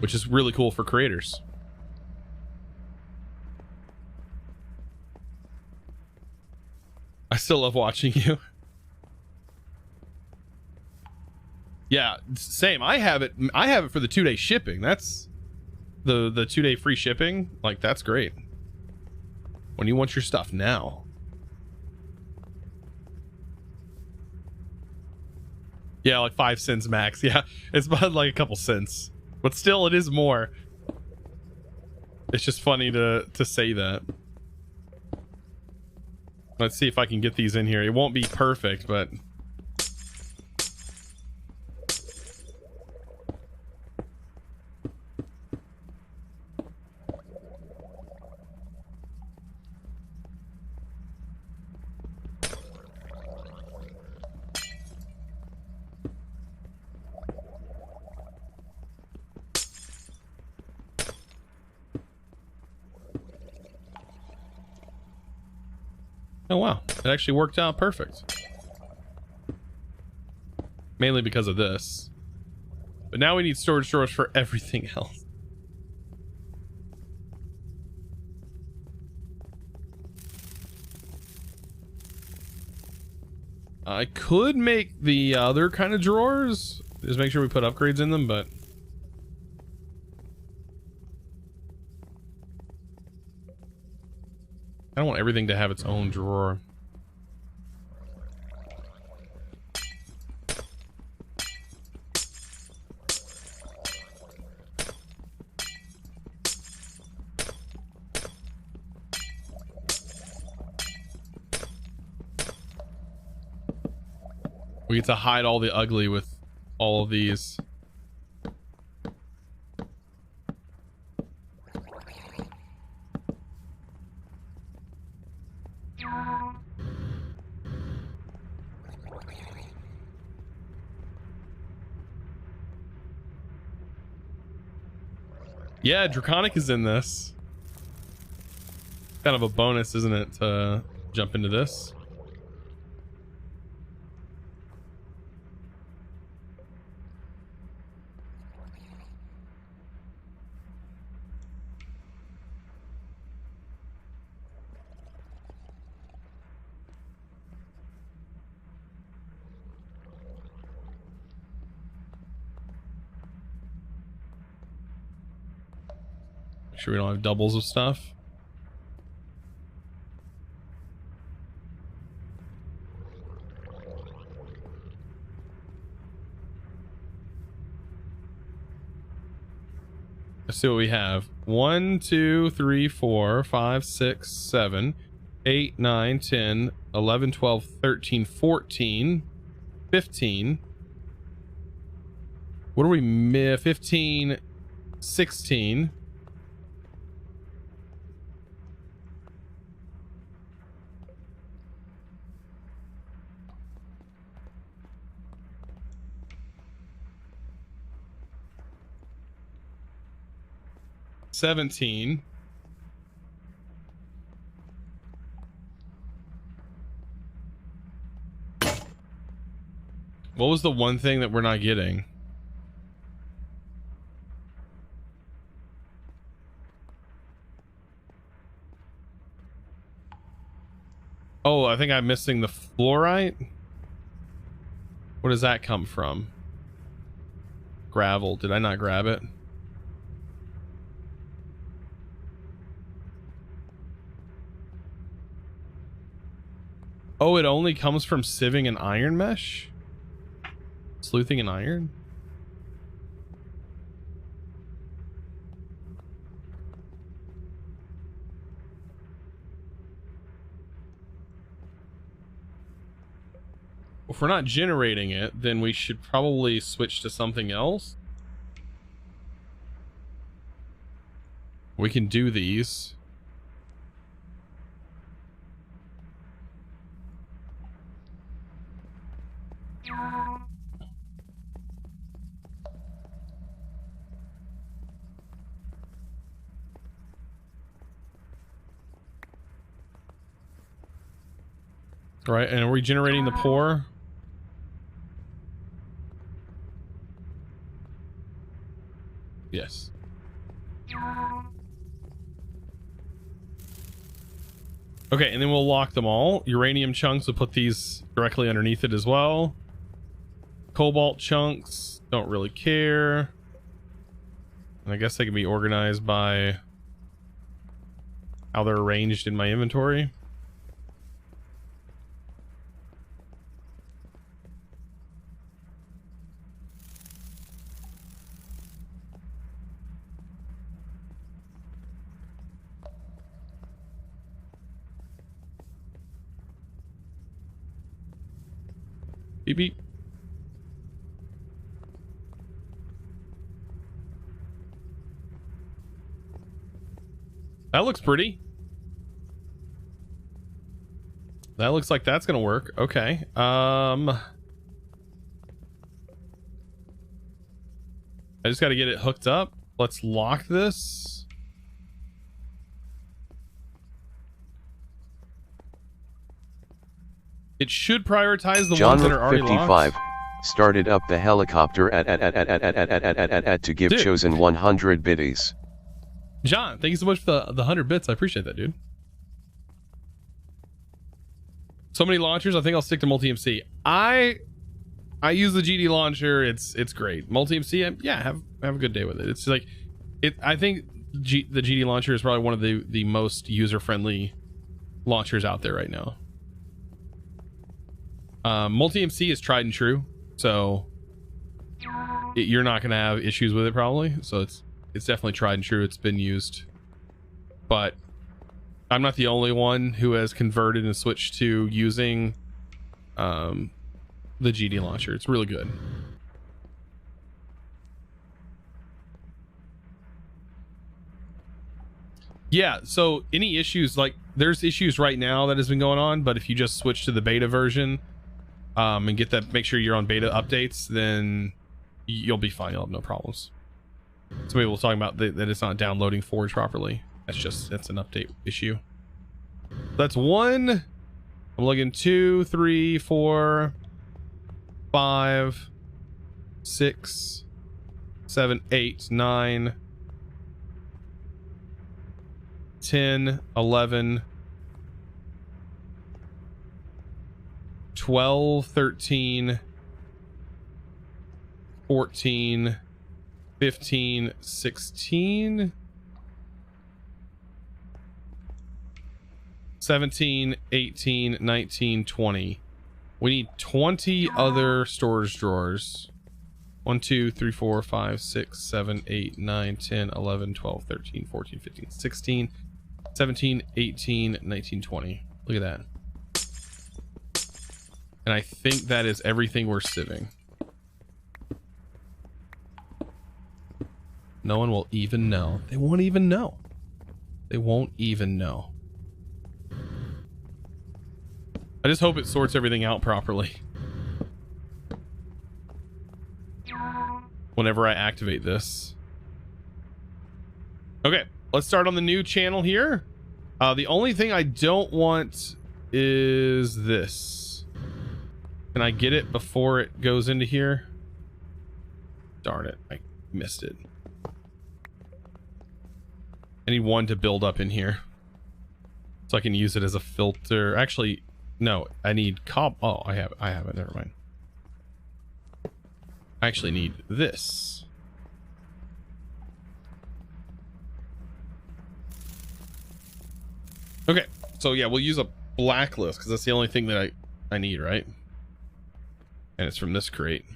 which is really cool for creators. I still love watching you. Yeah, same. I have it for the 2-day shipping. That's the 2-day free shipping. Like, that's great when you want your stuff now. Yeah, like 5 cents max. Yeah, it's about like a couple cents, but still it is more. It's just funny to say that. Let's see if I can get these in here. It won't be perfect, but oh wow, it actually worked out perfect. Mainly because of this. But now we need storage drawers for everything else. I could make the other kind of drawers. Just make sure we put upgrades in them, but I don't want everything to have its own drawer. We get to hide all the ugly with all of these. Yeah, draconic is in this. Kind of a bonus, isn't it, to jump into this? Make sure we don't have doubles of stuff. Let's see what we have. 1, 2, 3, 4, 5, 6, 7, 8, 9, 10, 11, 12, 13, 14, 15. What are we? 15, 16. 17. What was the one thing that we're not getting? Oh, I think I'm missing the fluorite. Where does that come from? Gravel. Did I not grab it? Oh, it only comes from sieving and iron mesh? Sleuthing and iron? If we're not generating it, then we should probably switch to something else. We can do these. Right, and are we generating the pour? Yes. Okay, and then we'll lock them all. Uranium chunks, we'll put these directly underneath it as well. Cobalt chunks, don't really care. And I guess they can be organized by how they're arranged in my inventory. Beep beep. That looks pretty. That looks like that's gonna work. Okay. I just got to get it hooked up. Let's lock this. It should prioritize the ones that are already 55 locked. Started up the helicopter to give Dude. Chosen 100 biddies. John, thank you so much for the 100 bits. I appreciate that, dude. So many launchers. I think I'll stick to multi-MC. I use the GD launcher. It's great. Multi-MC, yeah, have a good day with it. It's like I think the GD launcher is probably one of the most user-friendly launchers out there right now. Multi-MC is tried and true, so you're not gonna have issues with it probably. So it's definitely tried and true. It's been used, but I'm not the only one who has converted and switched to using the GD launcher. It's really good. Yeah, so any issues, like there's issues right now that has been going on, but if you just switch to the beta version and get that, make sure you're on beta updates, then you'll be fine. You'll have no problems. Somebody was talking about that it's not downloading Forge properly. That's an update issue. That's one. I'm looking 2, 3, 4, 5, 6, 7, 8, 9, 10, 11, 12, 13, 14, 15, 16, 17, 18, 19, 20. We need 20 other storage drawers. 1, 2, 3, 4, 5, 6, 7, 8, 9, 10, 11, 12, 13, 14, 15, 16, 17, 18, 19, 20. Look at that. And I think that is everything we're sieving. No one will even know. They won't even know. They won't even know. I just hope it sorts everything out properly whenever I activate this. Okay, let's start on the new channel here. The only thing I don't want is this. Can I get it before it goes into here? Darn it, I missed it. I need one to build up in here so I can use it as a filter. Actually, no, I need oh, I have it, never mind. I actually need this. Okay, so yeah, we'll use a blacklist because that's the only thing that I need, right? And it's from this crate.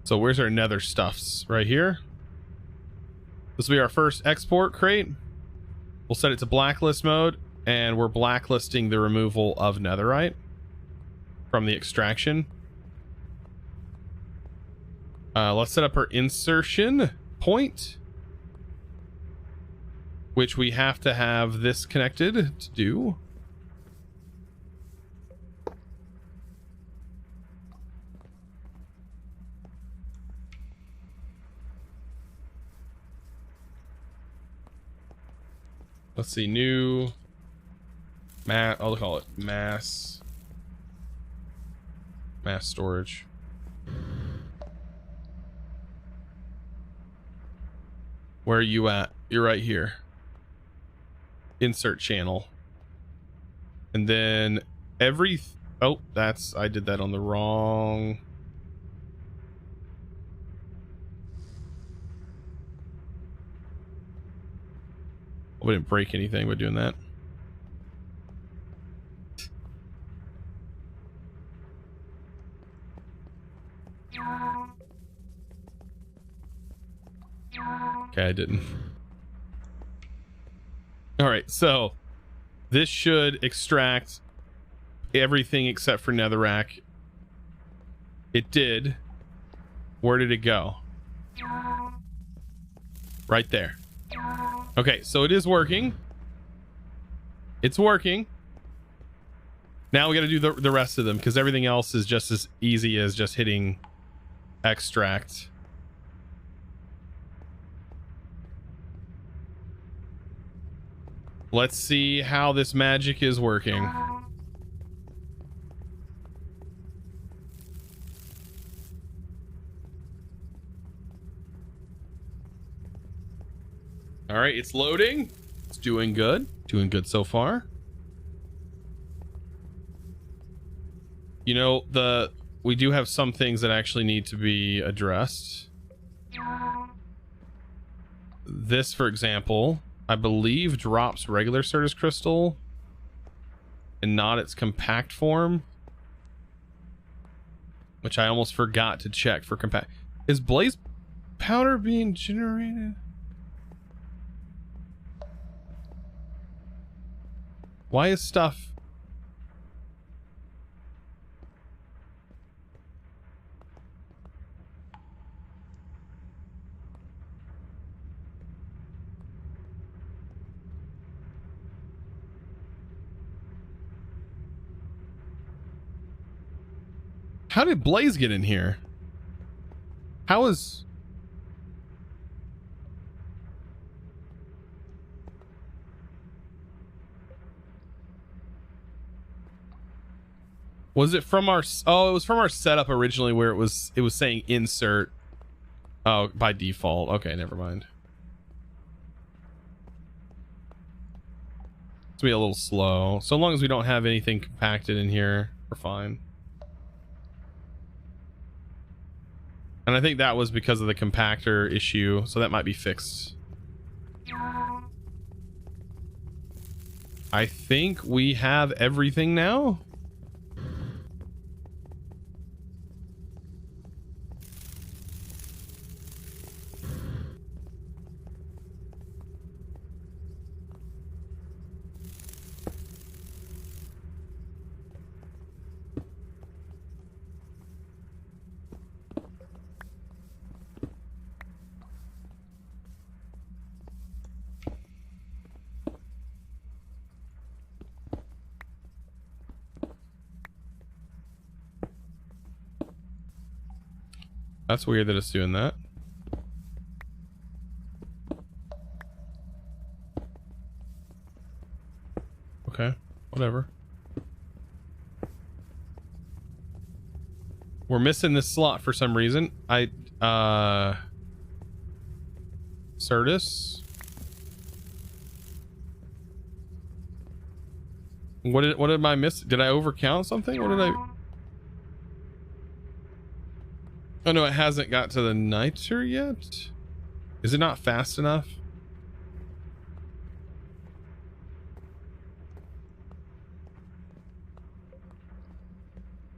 So where's our nether stuffs? Right here. This will be our first export crate. We'll set it to blacklist mode, and we're blacklisting the removal of netherite from the extraction. Let's set up our insertion point, which we have to have this connected to do. Let's see, new I'll call it mass storage. Where are you at? You're right here. Insert channel. And then oh, I did that on the wrong. We didn't break anything by doing that. Okay, I didn't. All right, so this should extract everything except for netherrack. It did. Where did it go? Right there. Okay, so it is working. It's working. Now we got to do the rest of them because everything else is just as easy as just hitting extract. Let's see how this magic is working. All right, it's loading. It's doing good. Doing good so far. You know, we do have some things that actually need to be addressed. This, for example, I believe drops regular Certus crystal and not its compact form, which I almost forgot to check for compact. Is blaze powder being generated? Why is stuff... How did Blaze get in here? How is... Was it from our... Oh, it was from our setup originally where it was saying insert. Oh, by default. Okay, never mind. It's gonna be a little slow. So long as we don't have anything compacted in here, we're fine. And I think that was because of the compactor issue, so that might be fixed. I think we have everything now. That's weird that it's doing that. Okay, whatever. We're missing this slot for some reason. Certus. What did I miss? Did I overcount something? What did I? Oh no, it hasn't got to the niter yet. Is it not fast enough?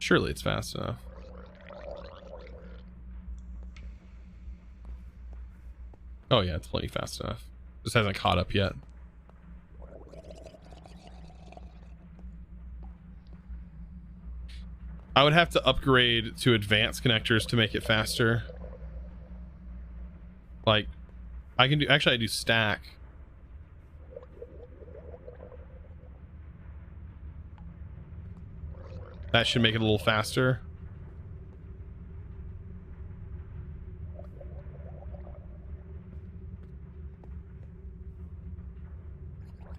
Surely it's fast enough. Oh yeah, it's plenty fast enough. Just hasn't caught up yet. I would have to upgrade to advanced connectors to make it faster. Like, I can do, actually I do stack. That should make it a little faster.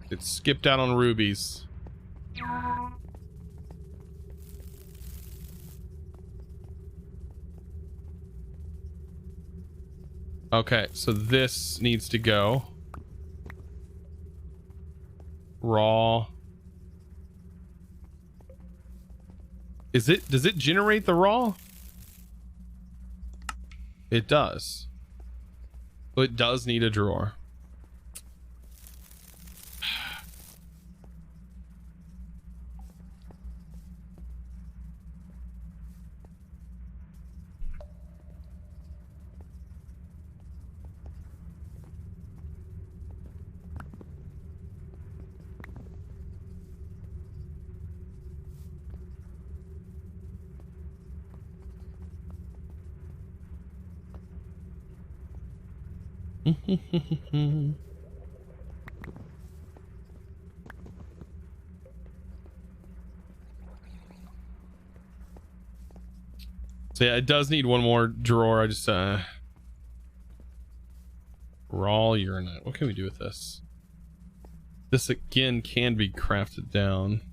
It skipped out on rubies. Okay, so this needs to go. Raw. Does it generate the raw? It does. So it does need a drawer. So yeah, it does need one more drawer. I just raw urinite. What can we do with this? This again can be crafted down.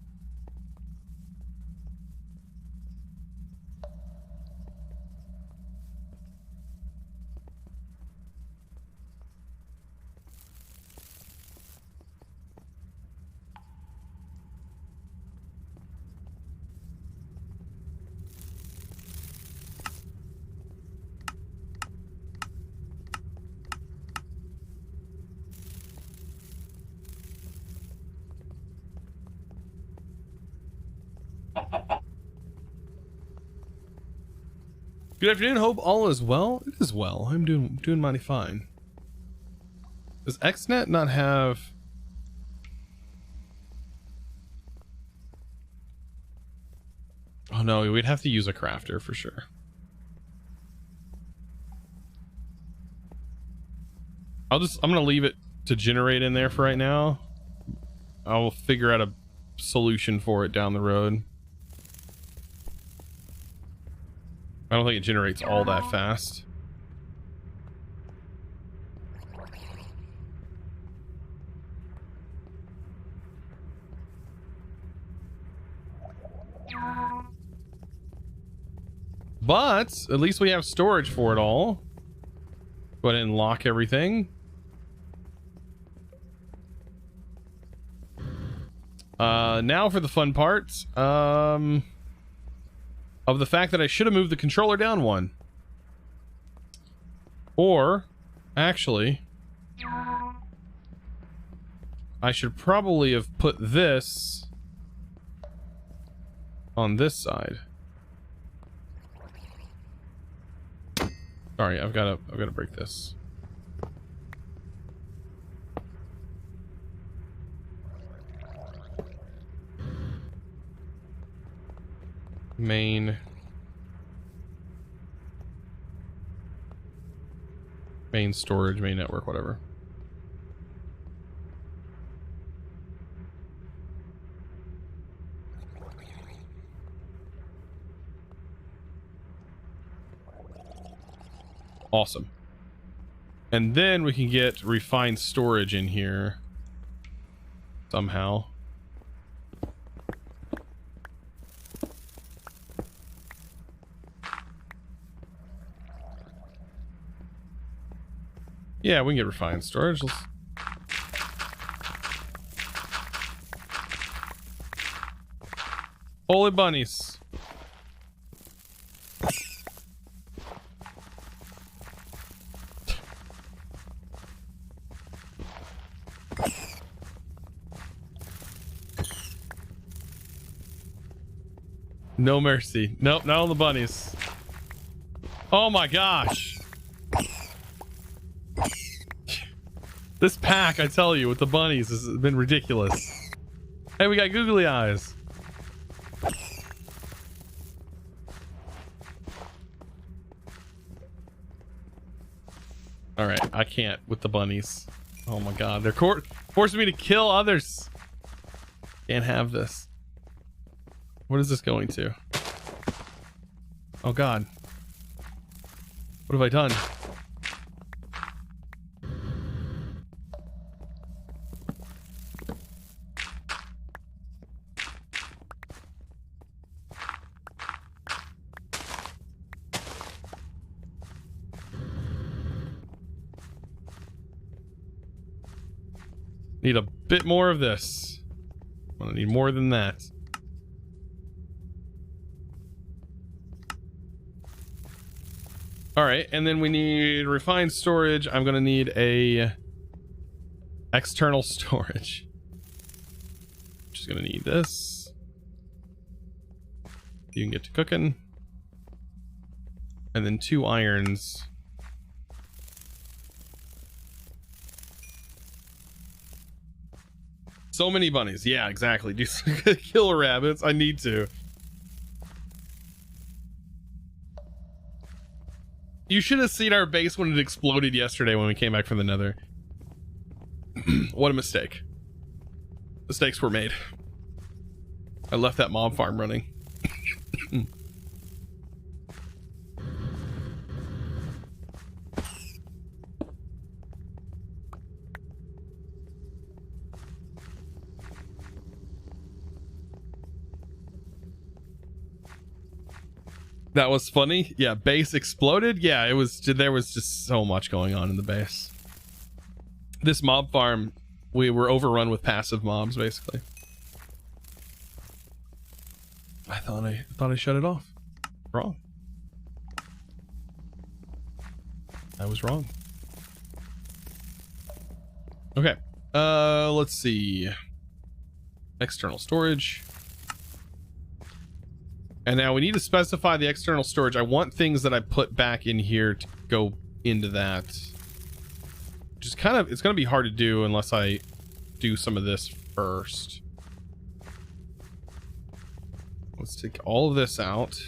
Good afternoon. Hope all is well. It is well. I'm doing mighty fine. Does XNet not have? Oh no, we'd have to use a crafter for sure. I'm gonna leave it to generate in there for right now. I'll figure out a solution for it down the road. I don't think it generates all that fast. But at least we have storage for it all. Go ahead and lock everything. Now for the fun part. Of the fact that I should have moved the controller down one. Or, actually, I should probably have put this on this side. Sorry, I've got to break this. Main storage, main network, whatever. Awesome. And then we can get refined storage in here somehow. Yeah, we can get refined storage. Holy bunnies. No mercy. Nope, not on the bunnies. Oh my gosh. This pack, I tell you, with the bunnies has been ridiculous. Hey, we got googly eyes. All right, I can't with the bunnies. Oh my god, they're forcing me to kill others. Can't have this. What is this going to? Oh god. What have I done? Need a bit more of this. I'm gonna need more than that. All right, and then we need refined storage. I'm gonna need a external storage. Just gonna need this. You can get to cooking. And then 2 irons. So many bunnies. Yeah, exactly. Do kill rabbits. I need to. You should have seen our base when it exploded yesterday when we came back from the Nether. What a mistake. Mistakes were made. I left that mob farm running. That was funny. Yeah, base exploded. Yeah, it was. There was just so much going on in the base. This mob farm, we were overrun with passive mobs, basically. I thought I shut it off. Wrong. I was wrong. Okay. Let's see. External storage. And now we need to specify the external storage. I want things that I put back in here to go into that. Which is kind of, it's going to be hard to do unless I do some of this first. Let's take all of this out.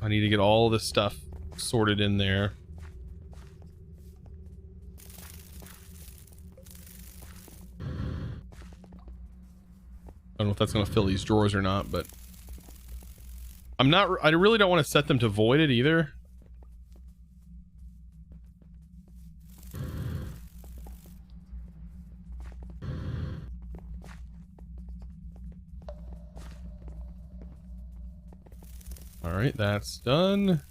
I need to get all of this stuff sorted in there. I don't know if that's going to fill these drawers or not, but I really don't want to set them to voided either. All right, that's done.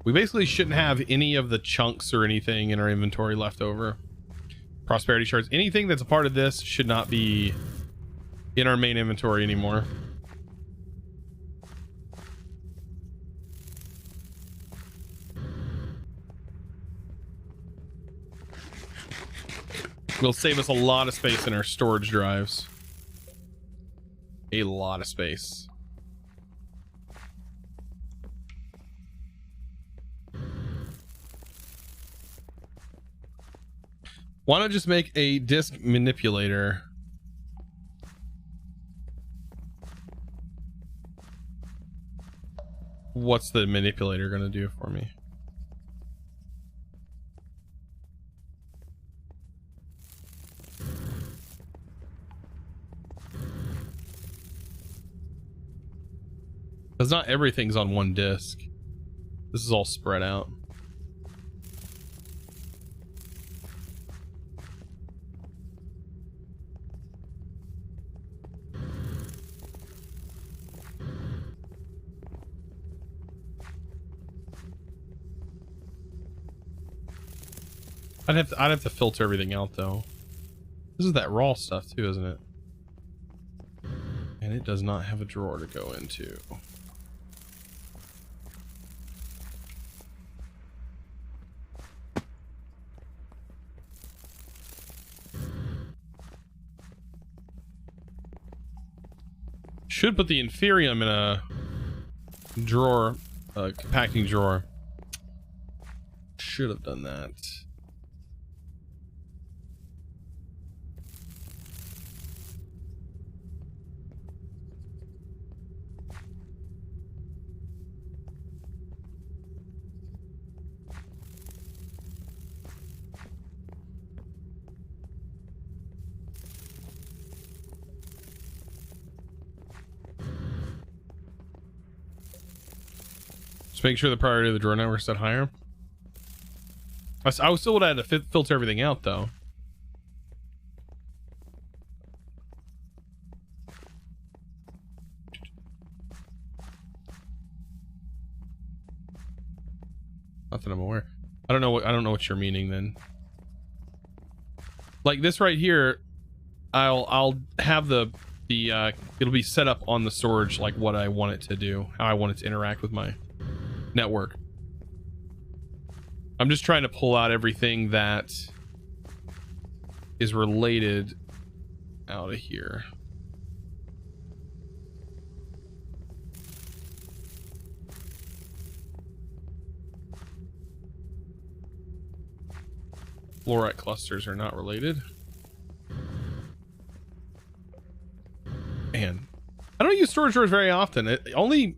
We basically shouldn't have any of the chunks or anything in our inventory left over. Prosperity shards, anything that's a part of this should not be in our main inventory anymore. Will save us a lot of space in our storage drives. A lot of space. Why not just make a disk manipulator? What's the manipulator going to do for me? Because not everything's on one disk. This is all spread out. I'd have to filter everything out though. This is that raw stuff too, isn't it? And it does not have a drawer to go into. Should put the inferium in a drawer, a packing drawer. Should have done that. Just make sure the priority of the drawer network is set higher. I still would have had to filter everything out though. Not that I'm aware. I don't know what you're meaning then. Like this right here, I'll have it'll be set up on the storage like what I want it to do, how I want it to interact with my network. I'm just trying to pull out everything that is related out of here. Fluorite clusters are not related. Man, I don't use storage drawers very often. The only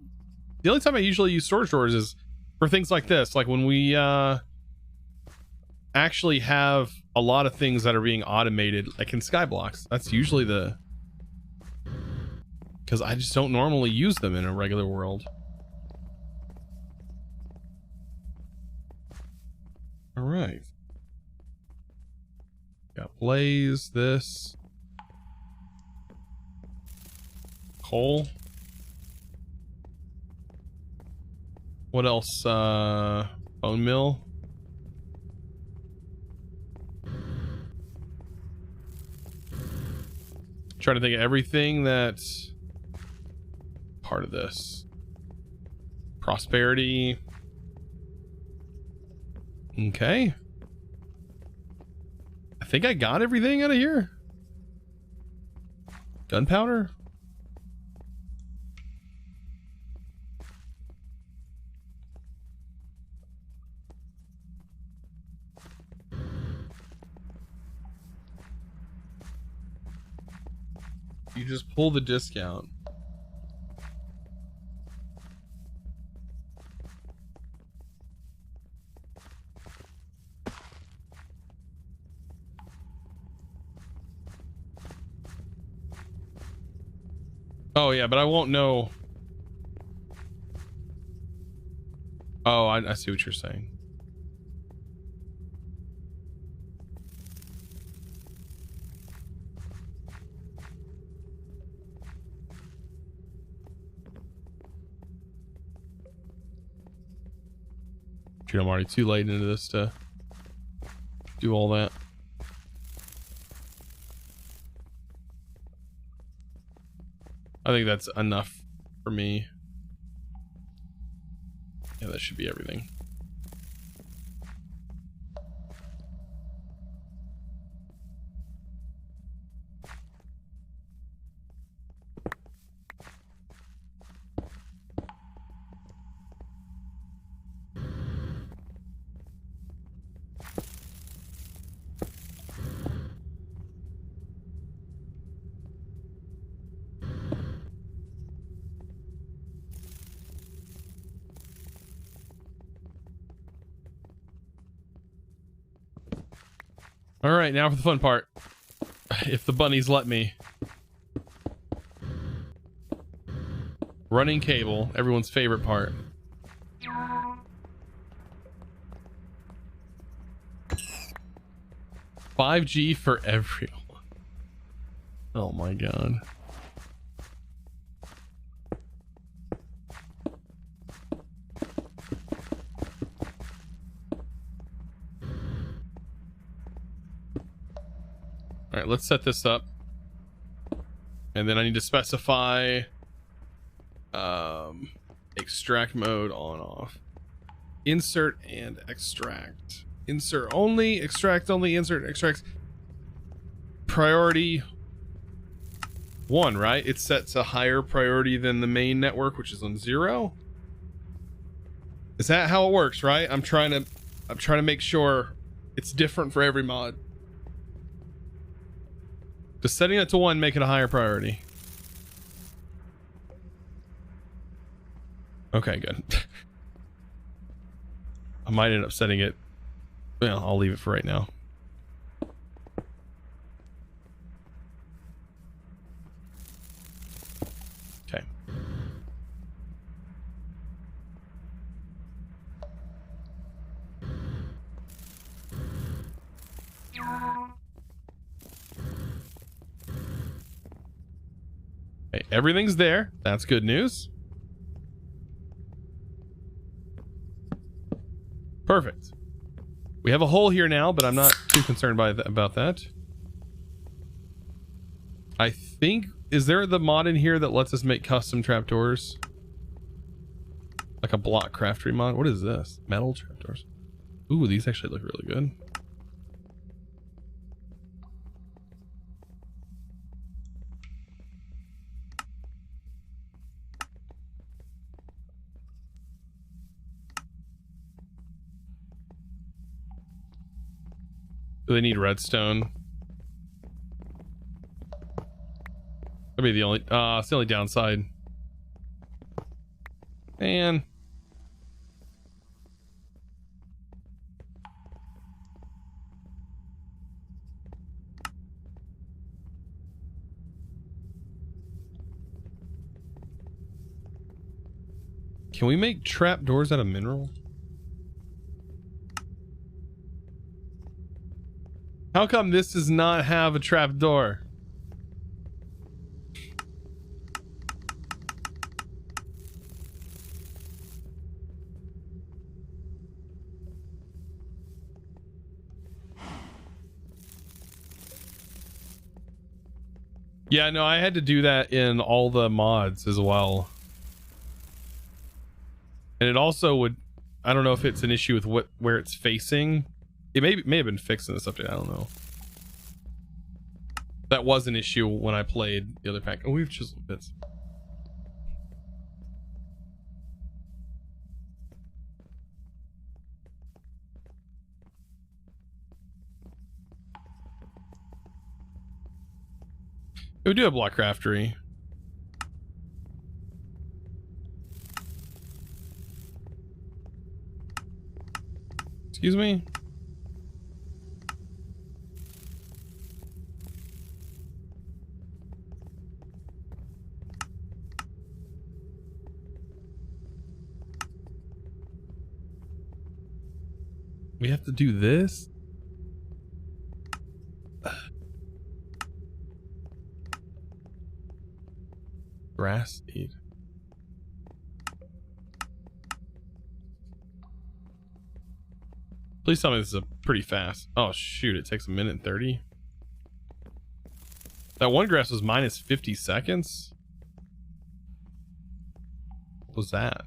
time I usually use storage drawers is for things like this, like when we actually have a lot of things that are being automated, like in Skyblocks. That's usually because I just don't normally use them in a regular world. All right. Got blaze, this. Coal. What else? Bone mill. Trying to think of everything that's part of this. Prosperity. Okay. I think I got everything out of here. Gunpowder. You just pull the disc out. Oh yeah, but I won't know. Oh, I see what you're saying. I'm already too late into this to do all that. I think that's enough for me. Yeah, that should be everything. All right, now for the fun part. If the bunnies let me. Running cable, everyone's favorite part. $5G for everyone. Oh my god. All right, let's set this up. And then I need to specify extract mode on off. Insert and extract. Insert only, extract only, insert, extract. Priority 1, right? It's set to higher priority than the main network, which is on 0. Is that how it works, right? I'm trying to make sure it's different for every mod. Does setting it to 1 make it a higher priority? Okay, good. I might end up setting it. Well, I'll leave it for right now. Okay. Okay, everything's there. That's good news. Perfect. We have a hole here now, but I'm not too concerned about that. I think, is there the mod in here that lets us make custom trapdoors? Like a block craftery mod? What is this? Metal trapdoors. Ooh, these actually look really good. Do they need redstone? That'd be the only it's the only downside. Man. Can we make trapdoors out of mineral? How come this does not have a trapdoor? Yeah, no, I had to do that in all the mods as well. And it also would, I don't know if it's an issue with where it's facing. It may have been fixed in this update. I don't know. That was an issue when I played the other pack. Oh, we've chiseled bits. We do have block craftery. Excuse me. We have to do this? Grass seed. Please tell me this is a pretty fast. Oh shoot, it takes 1:30. That one grass was minus 50 seconds. What was that?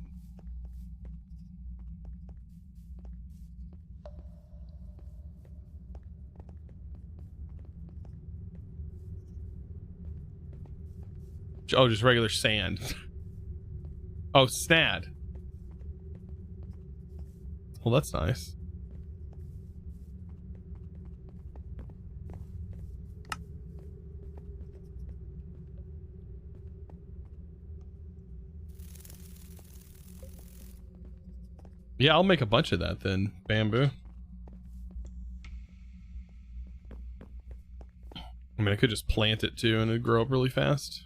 Oh, just regular sand. Oh, snad. Well, that's nice. Yeah, I'll make a bunch of that then. Bamboo. I mean, I could just plant it too and it'd grow up really fast.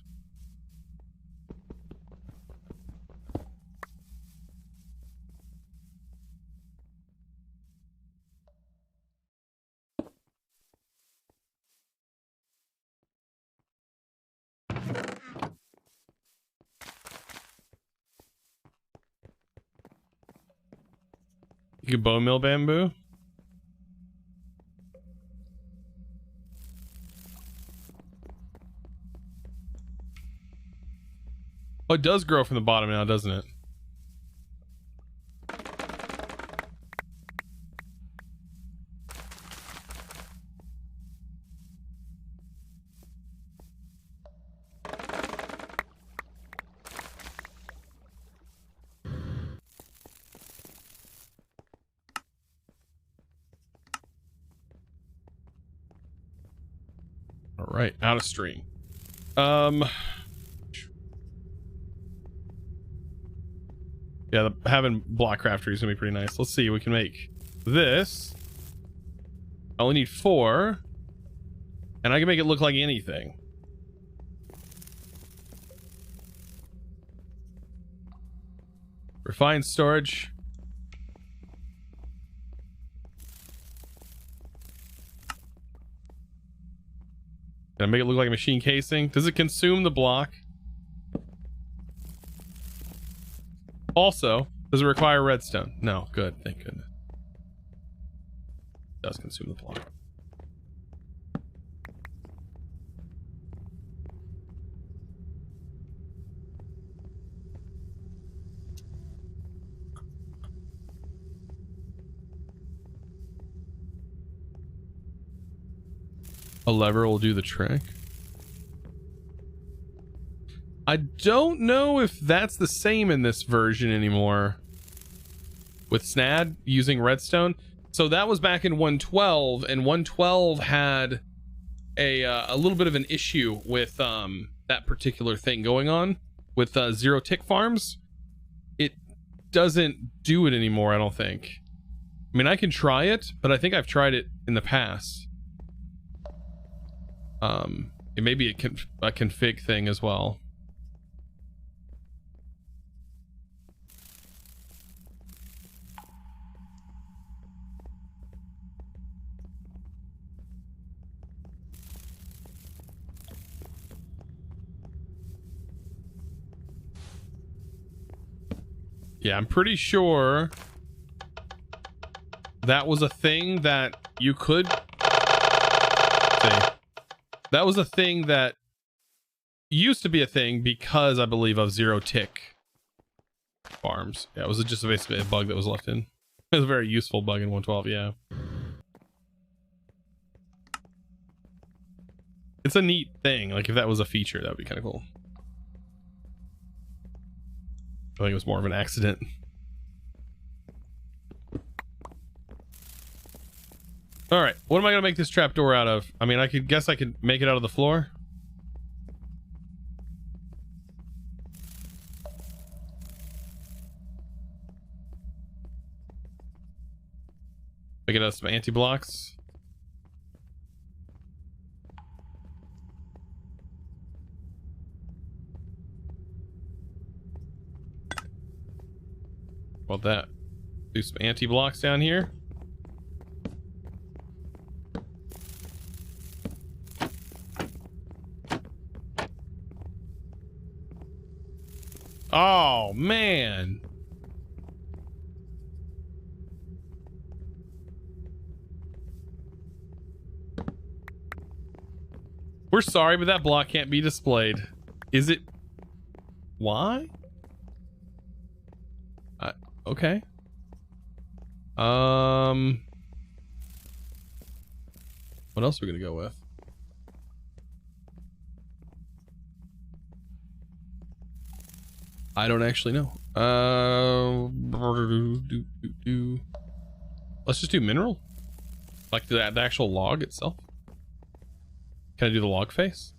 You can bone meal bamboo. Oh, it does grow from the bottom now, doesn't it? All right, out of string. Yeah, having block crafter is gonna be pretty nice. Let's see, we can make this. I only need 4, and I can make it look like anything. Refined storage. Can I make it look like a machine casing? Does it consume the block? Also, does it require redstone? No, good, thank goodness. It does consume the block. A lever will do the trick. I don't know if that's the same in this version anymore with Snad using redstone. So that was back in 1.12, and 1.12 had a little bit of an issue with that particular thing going on with zero tick farms. It doesn't do it anymore, I don't think. I mean, I can try it, but I think I've tried it in the past. It may be a config thing as well. Yeah, I'm pretty sure that was a thing that you could say. That was a thing that used to be a thing because I believe of zero tick farms. Yeah, it was just basically a bug that was left in. It was a very useful bug in 1.12, yeah. It's a neat thing. Like if that was a feature, that would be kind of cool. I think it was more of an accident. All right, what am I gonna make this trapdoor out of? I mean, I could guess I could make it out of the floor. Make it out of some anti-blocks. About that. Do some anti-blocks down here. Oh, man. We're sorry, but that block can't be displayed. Is it? Why? Okay. What else are we gonna go with? I don't actually know. Let's just do mineral. Like the actual log itself. Can I do the log face?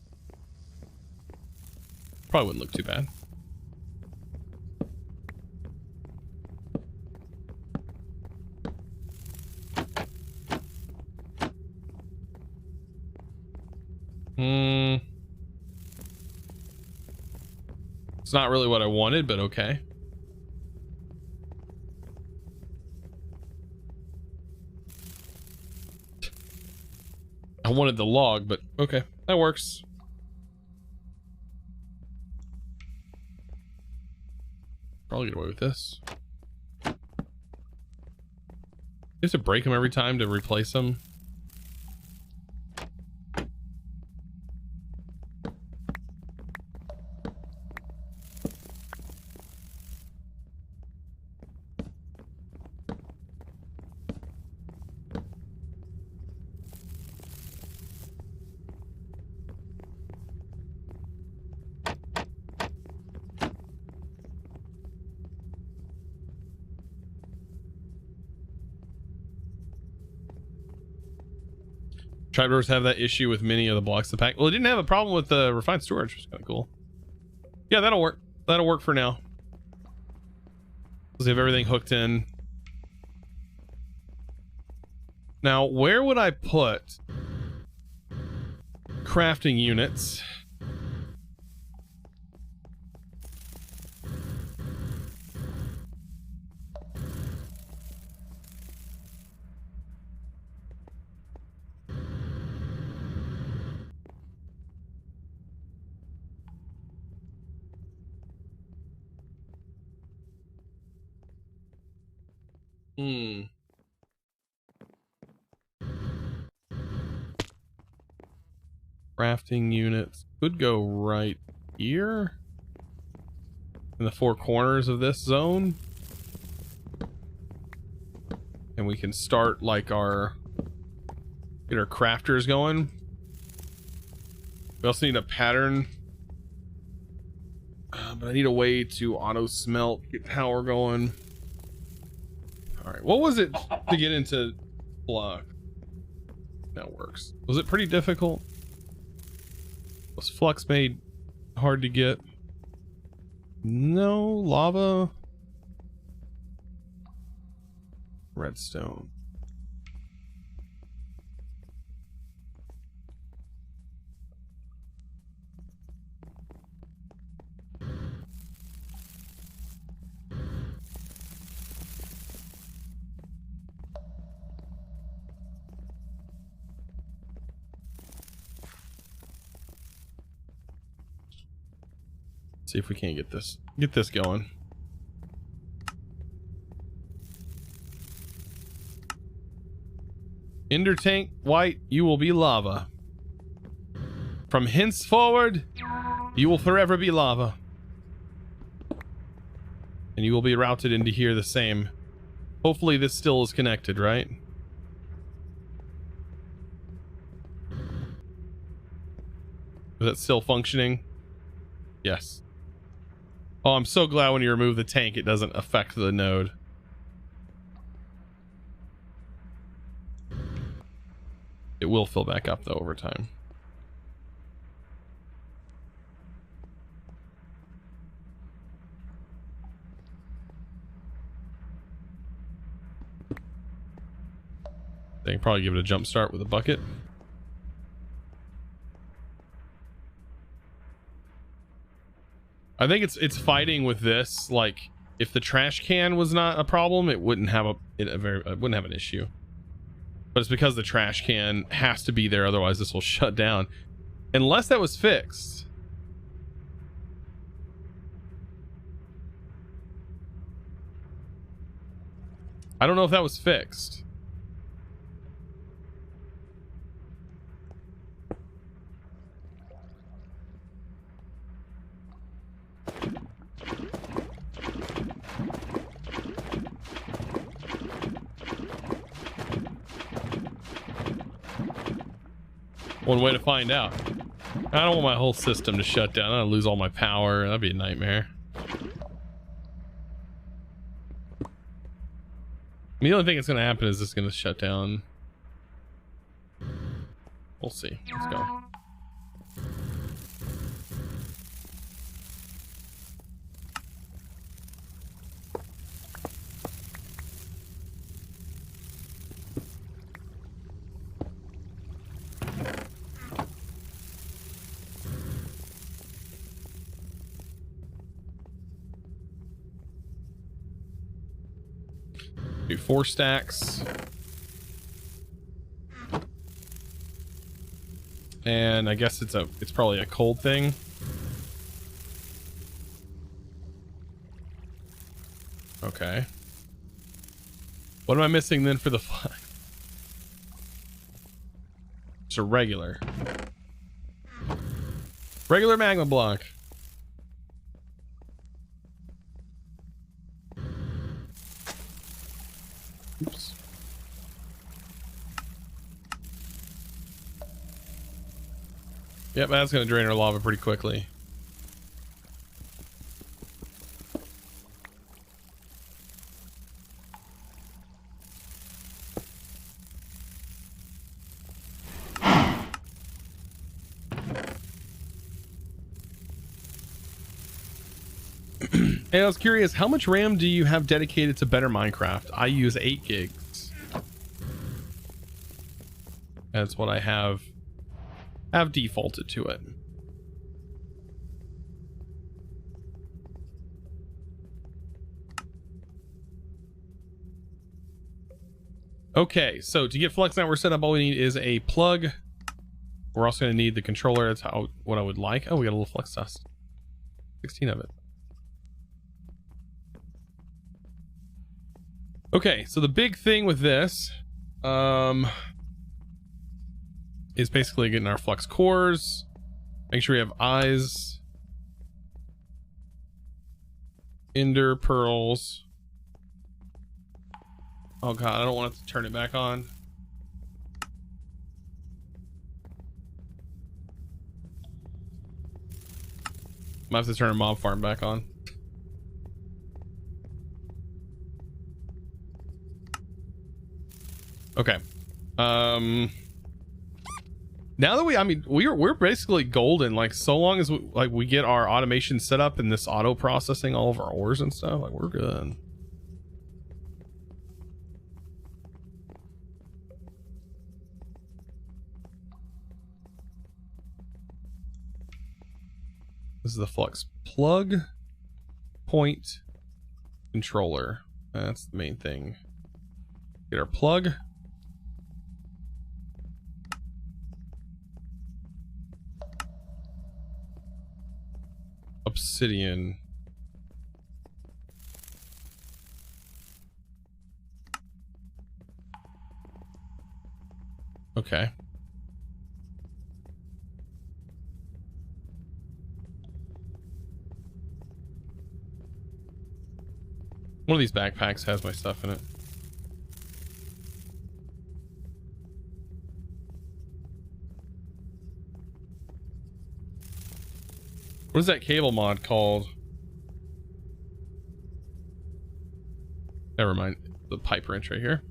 Probably wouldn't look too bad. It's not really what I wanted, but okay. I wanted the log, but okay, that works. Probably get away with this. You have to break them every time to replace them. Trapdoors have that issue with many of the blocks of the pack. Well, it didn't have a problem with the refined storage, which is kind of cool. Yeah, that'll work. That'll work for now. Because we have everything hooked in. Now, where would I put crafting units? Crafting units could go right here in the four corners of this zone, and we can start like get our crafters going. We also need a pattern, but I need a way to auto smelt, get power going. All right, what was it to get into block? That works. Was it pretty difficult? Was flux made hard to get? No. Lava, redstone. See if we can't get this going. Ender tank white, you will be lava. From henceforward, you will forever be lava. And you will be routed into here the same. Hopefully this still is connected, right? Is that still functioning? Yes. Oh, I'm so glad when you remove the tank, it doesn't affect the node. It will fill back up though over time. They can probably give it a jump start with a bucket. I think it's fighting with this. Like, if the trash can was not a problem, it wouldn't have an issue. But it's because the trash can has to be there, otherwise this will shut down. Unless that was fixed. I don't know if that was fixed. One way to find out. I don't want my whole system to shut down. I'll lose all my power. That'd be a nightmare. The only thing that's going to happen is it's going to shut down. We'll see. Let's go. Do 4 stacks. And I guess it's probably a cold thing. Okay. What am I missing then for the flag? It's a regular magma block. Oops. Yep, that's going to drain our lava pretty quickly. Hey, I was curious, how much RAM do you have dedicated to Better Minecraft? I use 8 gigs. That's what I have defaulted to it. Okay, so to get Flex Network set up, all we need is a plug. We're also going to need the controller. That's what I would like. Oh, we got a little Flex dust. 16 of it. Okay, so the big thing with this is basically getting our flux cores. Make sure we have eyes, ender pearls. Oh god, I don't want to turn it back on. Might have to turn a mob farm back on. Okay. Now that we're basically golden. Like, so long as we get our automation set up and this auto processing all of our ores and stuff, like, we're good. This is the flux plug point controller. That's the main thing. Get our plug. Obsidian. Okay. One of these backpacks has my stuff in it. What is that cable mod called? Never mind. The pipe wrench right here.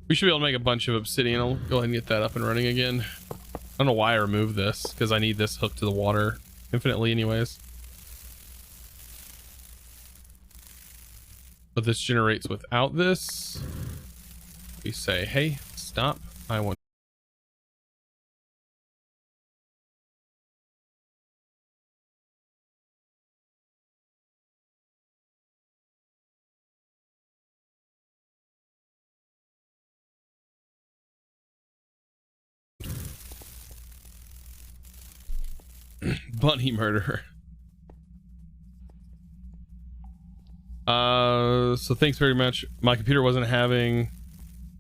We should be able to make a bunch of obsidian. I'll go ahead and get that up and running again. I don't know why I removed this, because I need this hooked to the water infinitely anyways. But this generates without this. We say, hey, stop. I want bunny murderer. So thanks very much. My computer wasn't having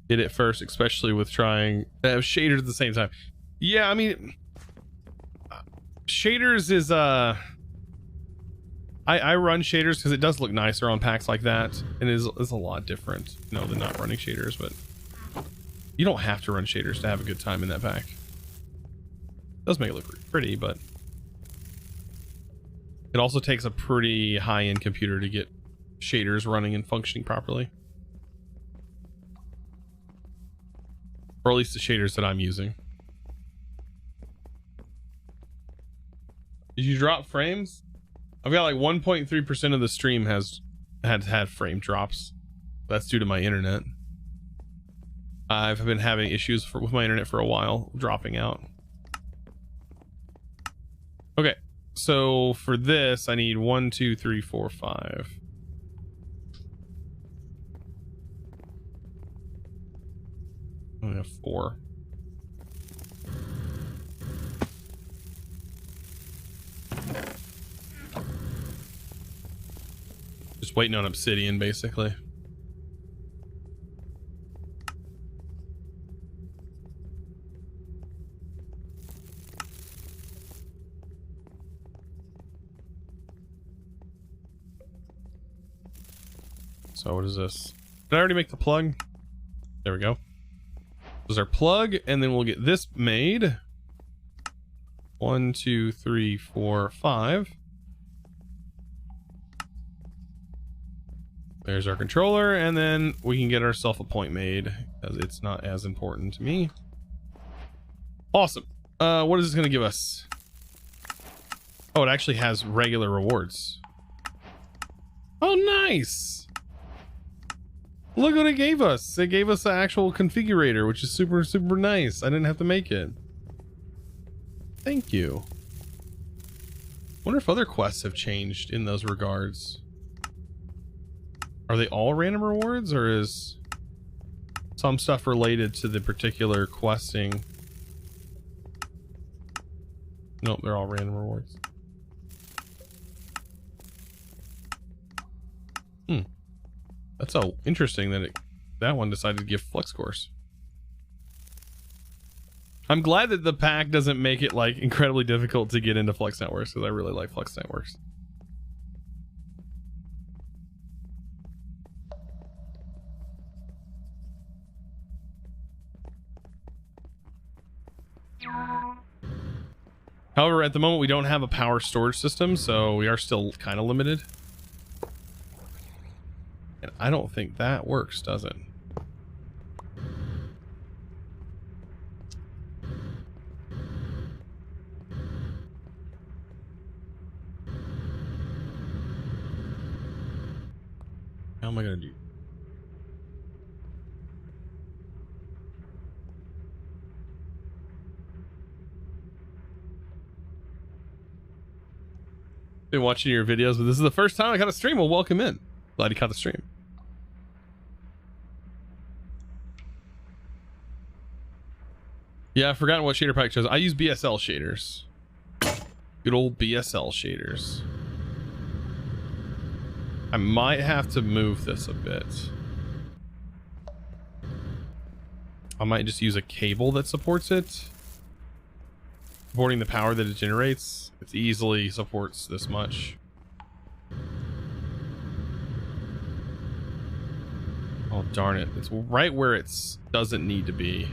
it at first, especially with trying to have shaders at the same time. Yeah, I mean, shaders is I run shaders because it does look nicer on packs like that, and is a lot different, you know, than not running shaders. But you don't have to run shaders to have a good time in that pack. It does make it look pretty, but it also takes a pretty high-end computer to get shaders running and functioning properly. Or at least the shaders that I'm using. Did you drop frames? I've got like 1.3% of the stream has had frame drops. That's due to my internet. I've been having issues with my internet for a while, dropping out. Okay. So for this, I need 1, 2, 3, 4, 5. I only have 4. Just waiting on obsidian, basically. So what is this? Did I already make the plug? There we go. There's our plug, and then we'll get this made. 1, 2, 3, 4, 5. There's our controller, and then we can get ourselves a point made, because it's not as important to me. Awesome. What is this going to give us? Oh, it actually has regular rewards. Oh, nice. Look what it gave us. It gave us the actual configurator, which is super, super nice. I didn't have to make it. Thank you. Wonder if other quests have changed in those regards. Are they all random rewards, or is some stuff related to the particular questing? Nope, they're all random rewards. That's so interesting that that one decided to give flex course. I'm glad that the pack doesn't make it like incredibly difficult to get into flex networks, because I really like flex networks. However, at the moment we don't have a power storage system, so we are still kind of limited. And I don't think that works, does it? How am I gonna do? Been watching your videos, but this is the first time I got a stream. Well, welcome in. Glad you caught the stream. Yeah, I've forgotten what shader pack chose. I use BSL shaders. Good old BSL shaders. I might have to move this a bit. I might just use a cable that supports it. Supporting the power that it generates. It easily supports this much. Oh, darn it. It's right where it doesn't need to be.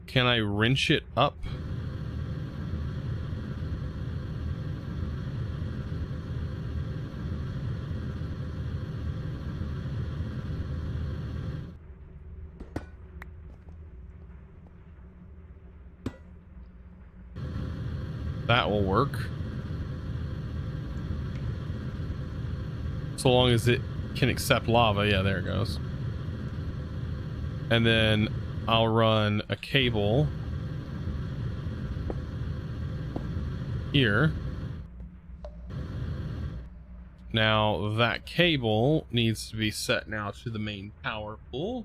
Can I wrench it up? That will work. So long as it can accept lava. Yeah, there it goes. And then I'll run a cable here. Now that cable needs to be set now to the main power pool.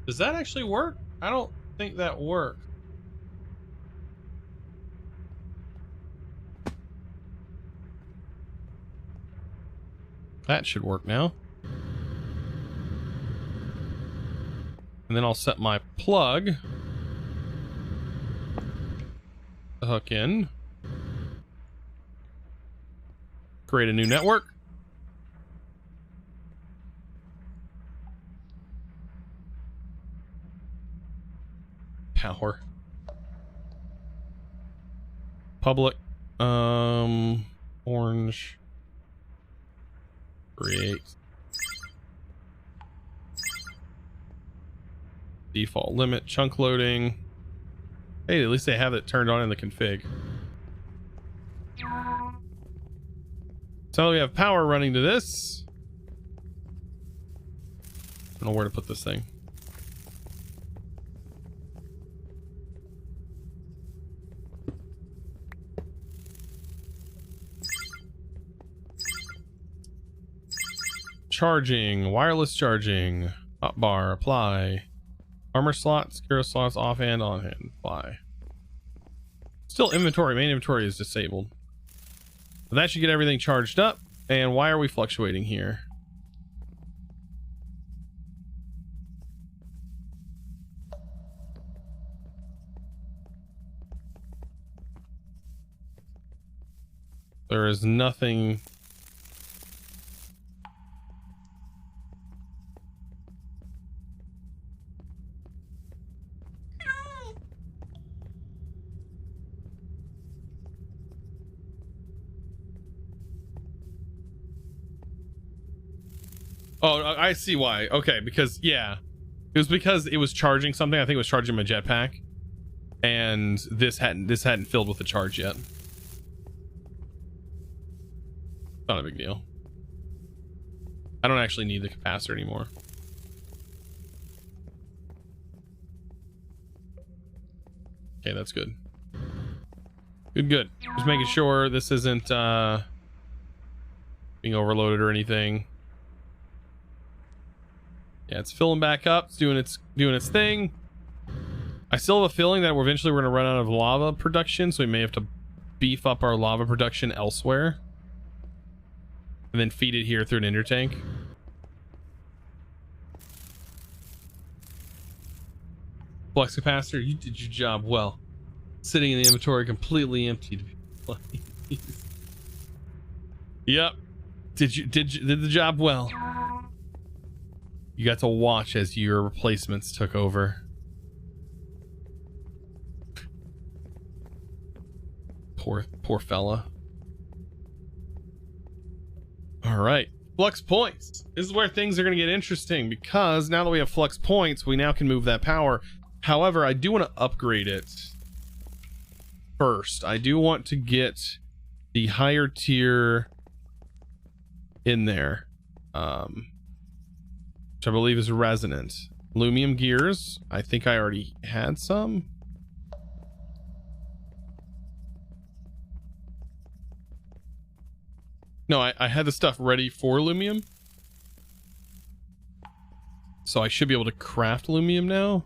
Does that actually work? I don't think that works. That should work now. And then I'll set my plug to hook in. Create a new network. Power. Public. Orange. Create. Default limit, chunk loading. Hey, at least they have it turned on in the config. So we have power running to this. I don't know where to put this thing. charging, wireless charging, hotbar, apply, armor slots, hero slots, offhand, on-hand, apply. Still inventory, main inventory is disabled. So that should get everything charged up. And why are we fluctuating here? There is nothing. Oh, I see why. Okay, because yeah, it was because it was charging something. I think it was charging my jetpack, and this hadn't filled with the charge yet. Not a big deal. I don't actually need the capacitor anymore. Okay, that's good. Good. Just making sure this isn't being overloaded or anything. Yeah, it's filling back up. It's doing its thing. I still have a feeling that we're going to run out of lava production, so we may have to beef up our lava production elsewhere. And then feed it here through an intertank. Flux capacitor, you did your job well. Sitting in the inventory completely empty. Yep. Did the job well. You got to watch as your replacements took over. Poor fella. All right, flux points. This is where things are going to get interesting, because now that we have flux points, we now can move that power. However, I do want to upgrade it first. I do want to get the higher tier in there, which I believe is resonant. Aluminum gears. I think I already had some. No, I had the stuff ready for aluminum. So I should be able to craft aluminum now.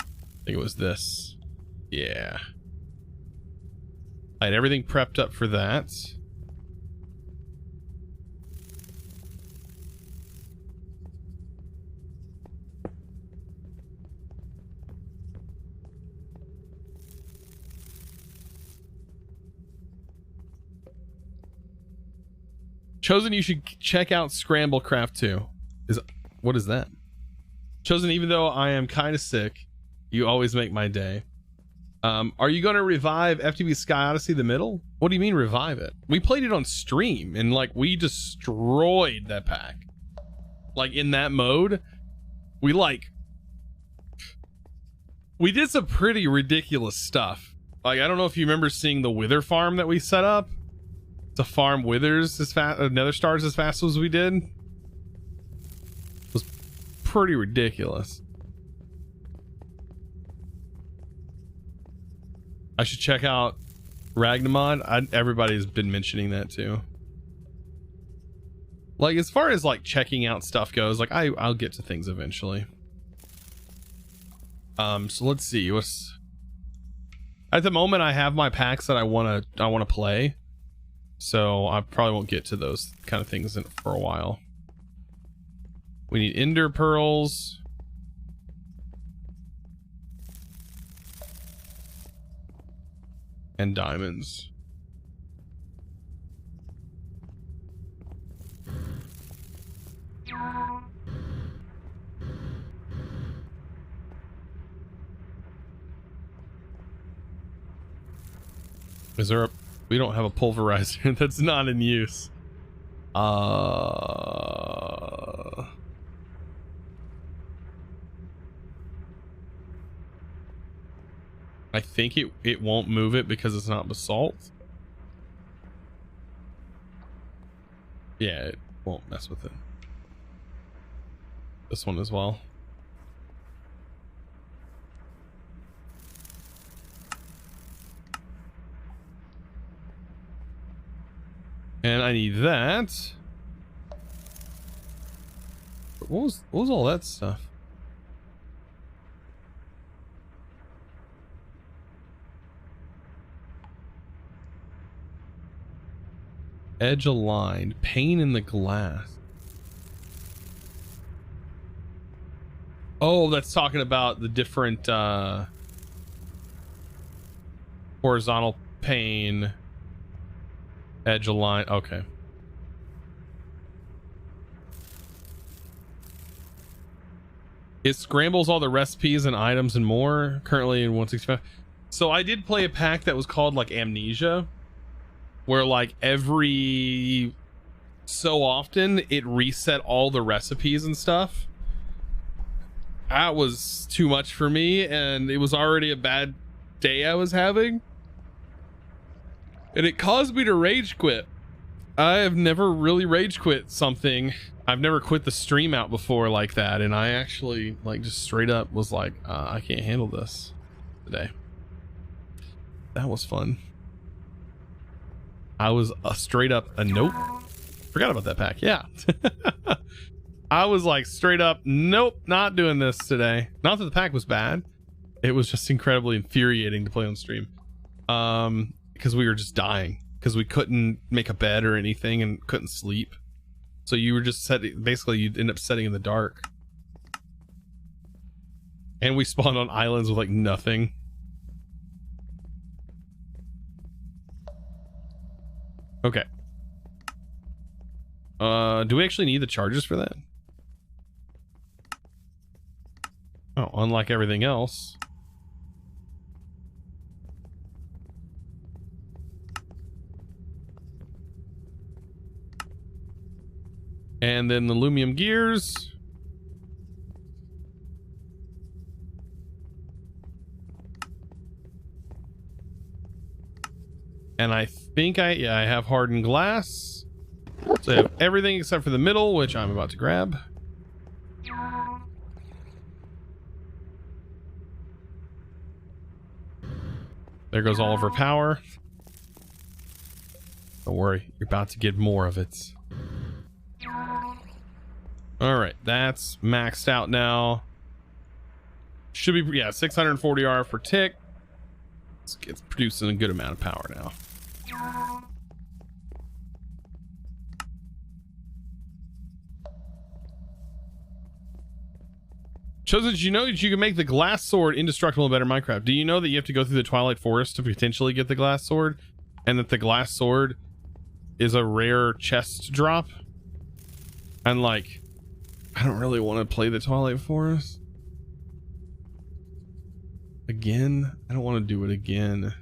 I think it was this. Yeah. I had everything prepped up for that. Chosen, you should check out Scramble Craft 2. What is that? Chosen, even though I am kind of sick, you always make my day. Are you going to revive FTB Sky Odyssey the Middle? What do you mean revive it? We played it on stream and like we destroyed that pack. Like in that mode, we did some pretty ridiculous stuff. Like, I don't know if you remember seeing the wither farm that we set up to farm withers as fast, nether stars as fast as we did. It was pretty ridiculous. I should check out Ragnamod. Everybody's been mentioning that too. Like, as far as like checking out stuff goes, like I'll get to things eventually. So let's see. At the moment I have my packs that I want to play. So I probably won't get to those kind of things for a while. We need ender pearls. And diamonds. Is there a... We don't have a pulverizer. That's not in use. I think it won't move it because it's not basalt. Yeah, it won't mess with it. This one as well. And I need that. What was all that stuff? Edge aligned, pane in the glass. Oh, that's talking about the different horizontal pane, edge align. Okay. It scrambles all the recipes and items and more, currently in 165. So I did play a pack that was called like Amnesia, where like every so often it reset all the recipes and stuff. That was too much for me, and it was already a bad day I was having, and it caused me to rage quit. I have never really rage quit something. I've never quit the stream out before like that, and I actually like just straight up was like, I can't handle this today. That was fun. I was straight up a nope. Forgot about that pack. Yeah. I was like straight up, nope, not doing this today. Not that the pack was bad. It was just incredibly infuriating to play on stream. Because we were just dying. Because we couldn't make a bed or anything and couldn't sleep. So you were just setting, basically you'd end up setting in the dark. And we spawned on islands with like nothing. Okay. Do we actually need the charges for that? Oh, unlike everything else. And then the aluminum gears. And I think I have hardened glass. So I have everything except for the middle, which I'm about to grab. There goes all of her power. Don't worry, you're about to get more of it. All right, that's maxed out now. Should be, yeah, 640 RF per tick. It's producing a good amount of power now. Chosen, did you know that you can make the glass sword indestructible in Better Minecraft? Do you know that you have to go through the Twilight Forest to potentially get the glass sword? And that the glass sword is a rare chest drop? And like, I don't really want to play the Twilight Forest. Again? I don't want to do it again.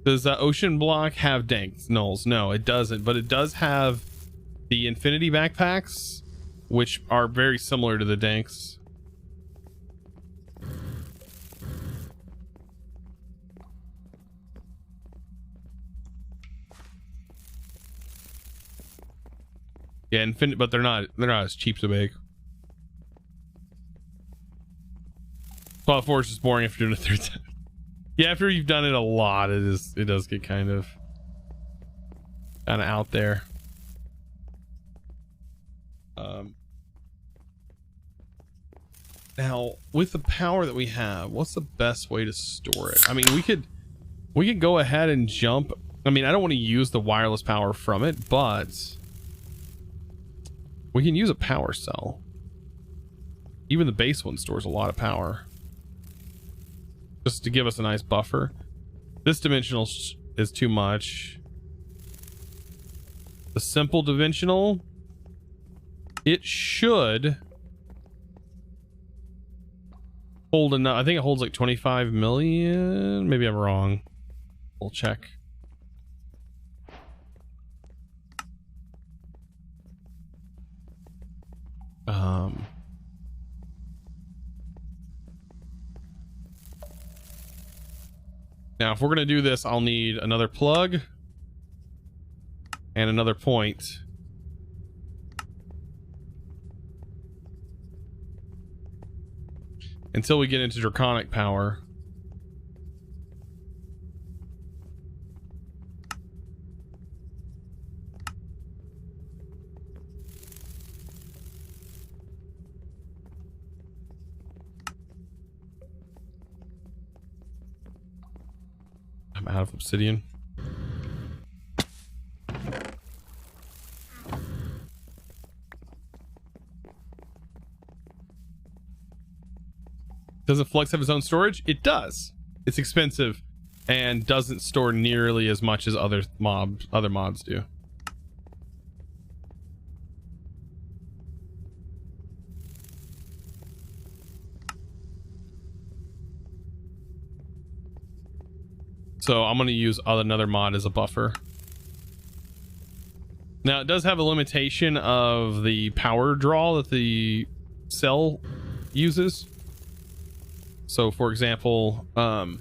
Does OceanBlock have dank nulls? No, it doesn't, but it does have the infinity backpacks, which are very similar to the danks. Yeah, infinite, but they're not as cheap to make. Twilight Forest is boring after doing it 3 times. Yeah, after you've done it a lot, it does get kind of out there. Now with the power that we have, what's the best way to store it? I mean, we could go ahead and jump. I mean, I don't want to use the wireless power from it, but we can use a power cell. Even the base one stores a lot of power, just to give us a nice buffer. This dimensional is too much. The simple dimensional, it should hold enough. I think it holds like 25 million. Maybe I'm wrong. We'll check. Now, if we're going to do this, I'll need another plug and another point. Until we get into draconic power. out of obsidian. Doesn't Flux have his own storage? It does. It's expensive and doesn't store nearly as much as other mods do. So I'm going to use another mod as a buffer. Now it does have a limitation of the power draw that the cell uses. So for example, we'll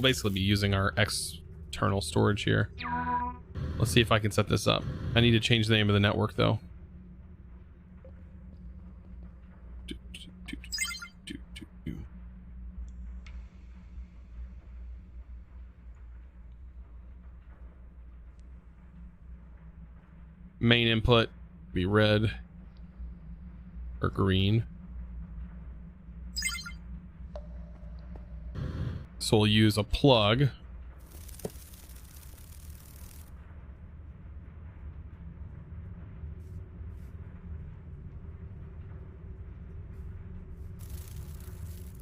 basically be using our external storage here. Let's see if I can set this up. I need to change the name of the network though. Main input be red or green. So we'll use a plug.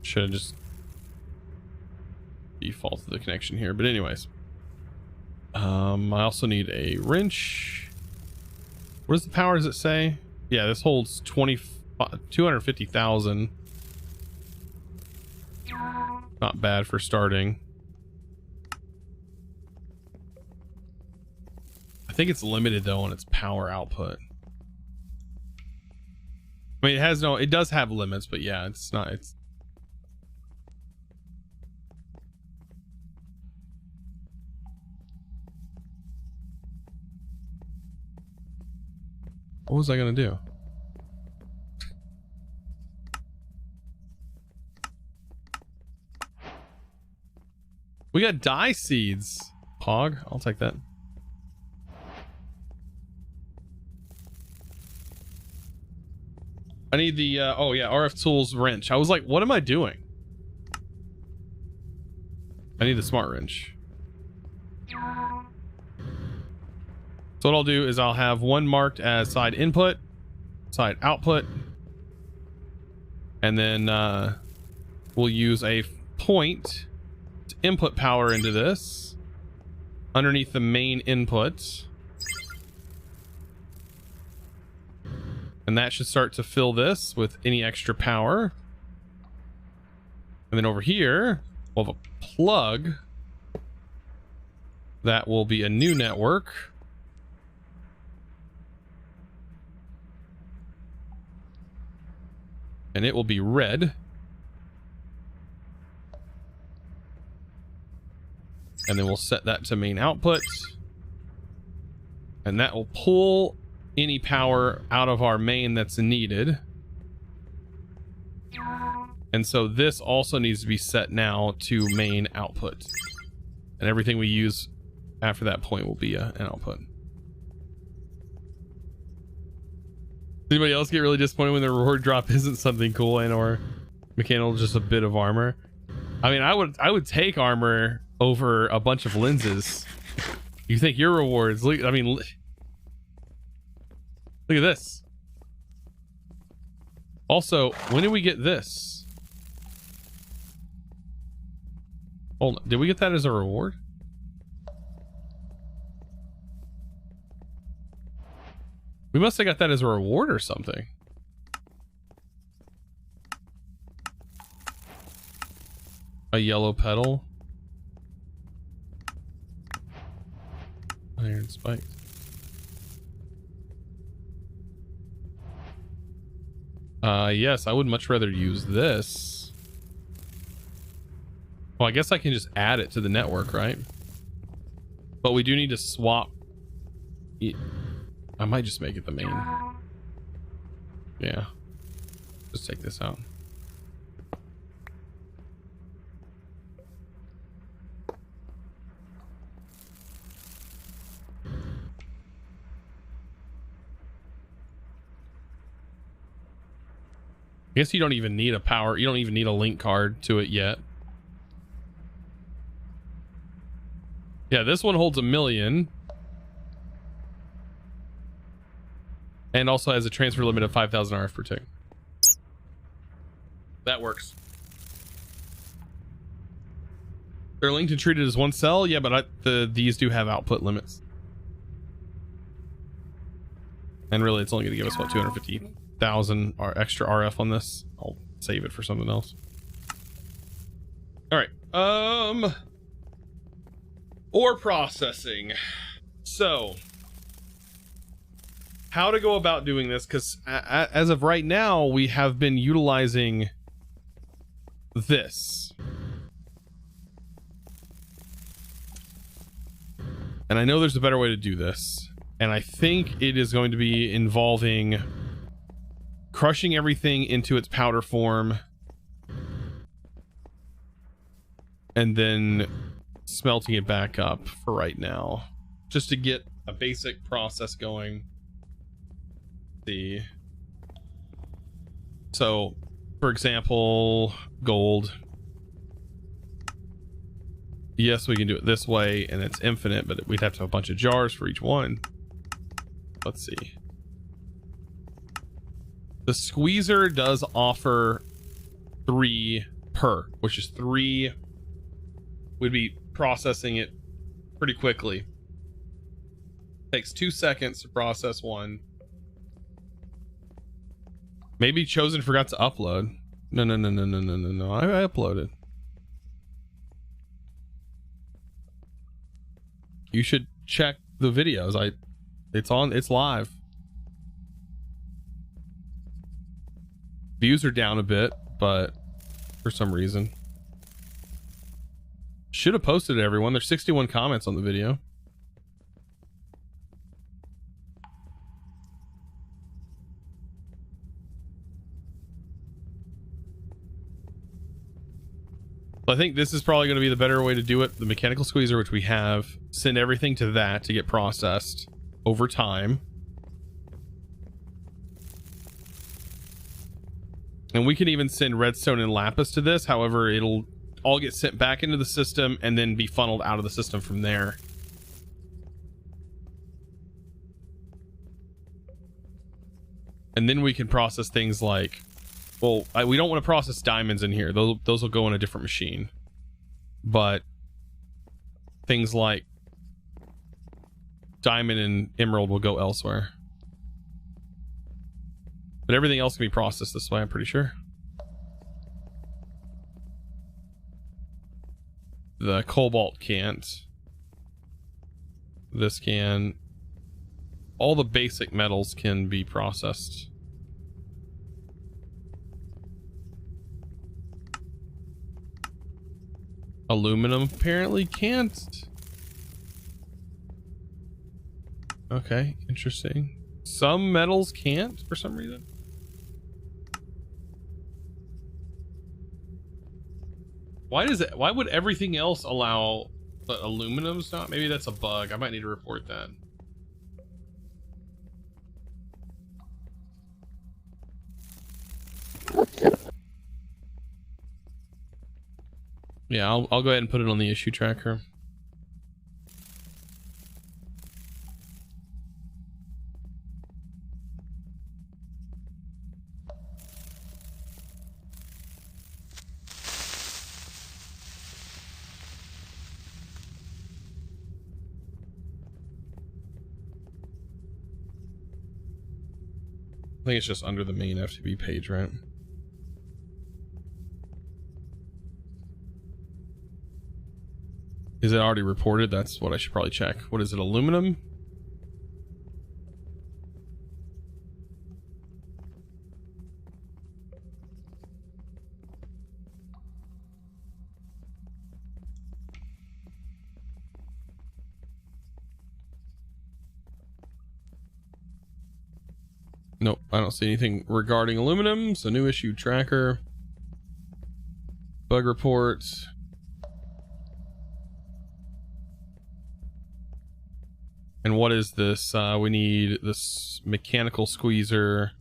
Should have just defaulted the connection here, but anyways. I also need a wrench. What is the power, does it say? Yeah, this holds 250,000. Not bad for starting. I think it's limited though on its power output. I mean, it does have limits, but yeah, it's not, what was I gonna do? We got dye seeds. Pog, I'll take that. I need the oh yeah, RF tools wrench. I was like, what am I doing? I need the smart wrench. So what I'll do is I'll have one marked as side input, side output, and then we'll use a point to input power into this underneath the main input. And that should start to fill this with any extra power. And then over here, we'll have a plug. That will be a new network. And it will be red. And then we'll set that to main output. And that will pull any power out of our main that's needed. And so this also needs to be set now to main output. And everything we use after that point will be an output. Anybody else get really disappointed when the reward drop isn't something cool and or mechanical, just a bit of armor? I mean, I would take armor over a bunch of lenses. You think your rewards? Look, I mean, look at this. Also, when did we get this? Hold on, did we get that as a reward? We must have got that as a reward or something. A yellow petal. Iron spike. Yes, I would much rather use this. Well, I guess I can just add it to the network, right? But we do need to swap. I might just make it the main. Yeah. Just take this out. I guess you don't even need a power. You don't even need a link card to it yet. Yeah, this one holds 1 million. And also has a transfer limit of 5,000 RF per tick. That works. They're linked and treated as one cell. Yeah, but these do have output limits. And really, it's only going to give us, what, 250,000 extra RF on this. I'll save it for something else. All right. Ore processing. So, how to go about doing this? Because as of right now, we have been utilizing this. And I know there's a better way to do this. And I think it is going to be involving crushing everything into its powder form. And then smelting it back up for right now. Just to get a basic process going. So, for example, gold. Yes, we can do it this way, and it's infinite, but we'd have to have a bunch of jars for each one. Let's see. The squeezer does offer 3 per, which is 3. We'd be processing it pretty quickly. Takes 2 seconds to process one. Maybe Chosen forgot to upload. No. I uploaded. You should check the videos. It's live. Views are down a bit, but for some reason. Should have posted it, everyone. There's 61 comments on the video. I think this is probably going to be the better way to do it. The mechanical squeezer, which we have, send everything to that to get processed over time. And we can even send redstone and lapis to this. However, it'll all get sent back into the system and then be funneled out of the system from there. And then we can process things like, well, we don't want to process diamonds in here. Those will go in a different machine. But things like diamond and emerald will go elsewhere. But everything else can be processed this way, I'm pretty sure. The cobalt can't. This can. All the basic metals can be processed. Aluminum apparently can't. Okay, interesting. Some metals can't for some reason. Why would everything else allow, but aluminum's not? Maybe that's a bug. I might need to report that. Yeah, I'll go ahead and put it on the issue tracker. I think it's just under the main FTB page, right? Is it already reported? That's what I should probably check. What is it, aluminum? Nope, I don't see anything regarding aluminum. So new issue tracker. Bug reports. And what is this? We need this mechanical squeezer.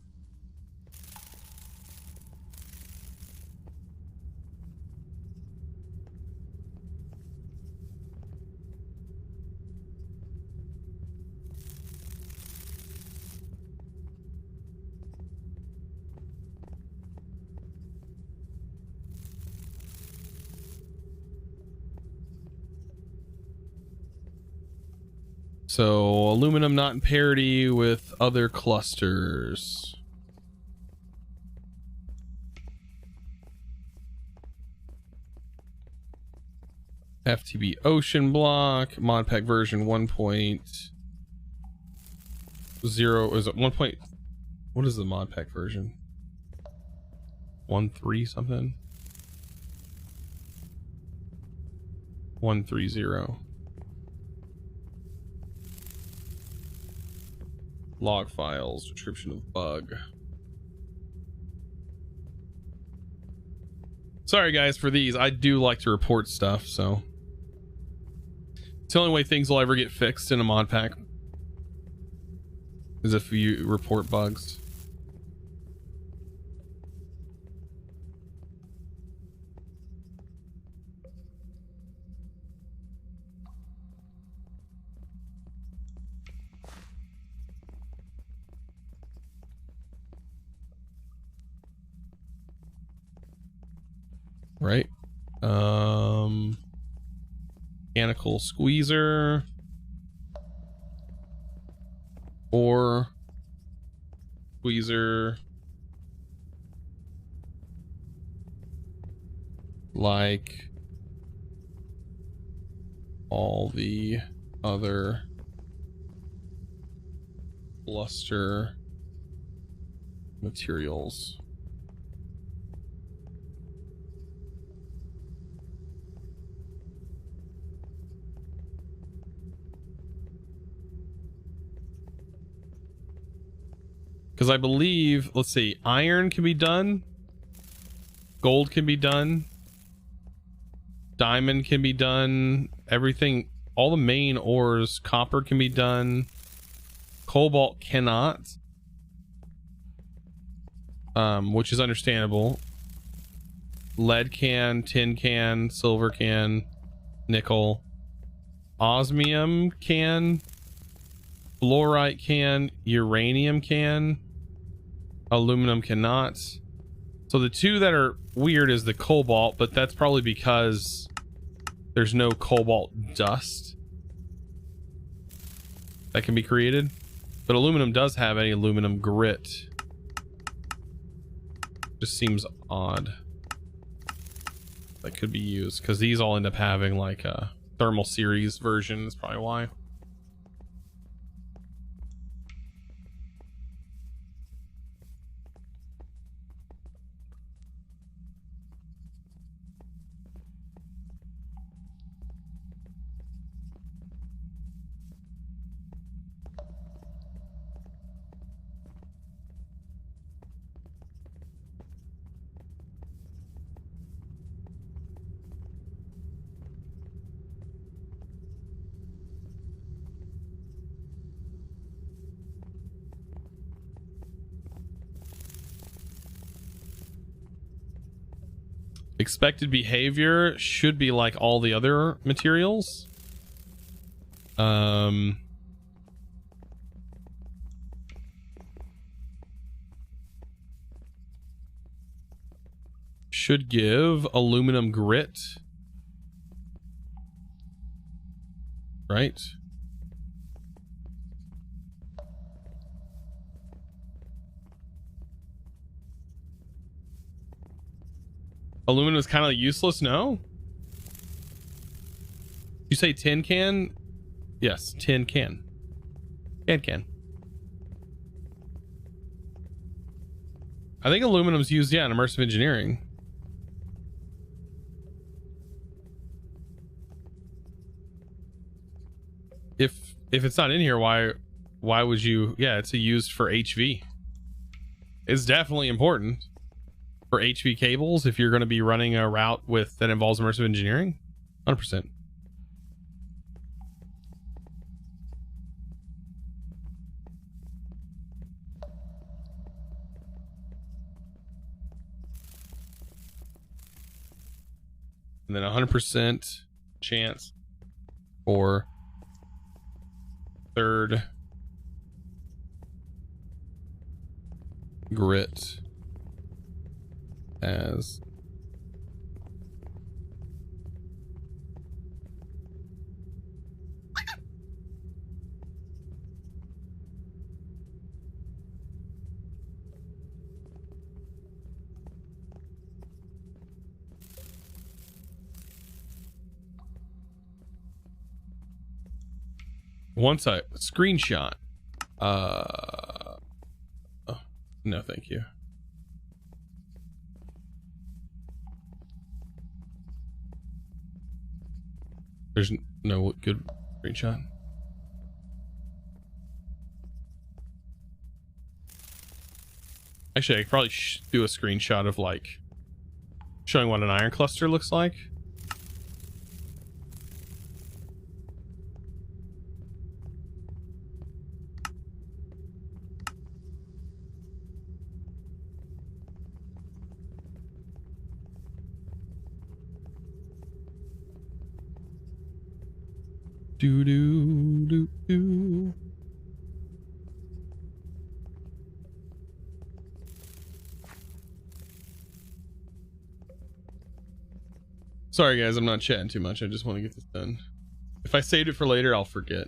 So aluminum not in parity with other clusters. FTB OceanBlock, modpack version 1.0. Is it 1. What is the modpack version? 1.3 something? 1.30. Log files, description of bug. Sorry guys for these. I do like to report stuff, so it's the only way things will ever get fixed in a mod pack is if you report bugs. Right. Mechanical squeezer or squeezer like all the other cluster materials. Because I believe, let's see, iron can be done, gold can be done, diamond can be done, everything, all the main ores, copper can be done, cobalt cannot, which is understandable. Lead can, tin can, silver can, nickel, osmium can, fluorite can, uranium can, aluminum cannot. So the two that are weird is the cobalt, but that's probably because there's no cobalt dust that can be created. But aluminum does have any aluminum grit. Just seems odd. That could be used because these all end up having like a thermal series version. That's probably why. Expected behavior should be like all the other materials. Should give aluminum grit. Right? Aluminum is kind of useless, no? You say tin can? Yes, tin can. Can. I think aluminum's used, yeah, in immersive engineering. If it's not in here, why would you? Yeah, it's used for HV. It's definitely important for HV cables if you're going to be running a route with that involves immersive engineering. 100%. And then 100% chance for third grit as Once I screenshot. Oh, no, thank you. There's no good screenshot. Actually, I could probably do a screenshot of like showing what an iron cluster looks like. Do do do do. Sorry guys, I'm not chatting too much. I just want to get this done. If I saved it for later, I'll forget.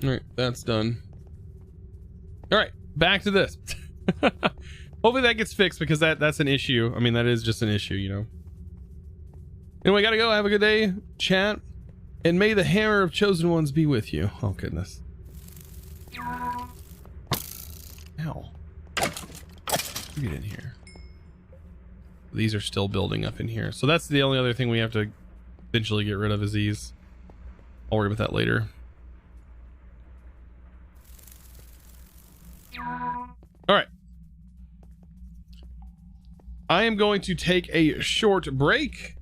All right, that's done. All right, back to this. Hopefully that gets fixed because that's an issue. I mean, that is just an issue, you know. Anyway, gotta go. Have a good day, chat. And may the hammer of chosen ones be with you. Oh, goodness. Ow. Get in here. These are still building up in here. So that's the only other thing we have to eventually get rid of is these. I'll worry about that later. All right. I am going to take a short break.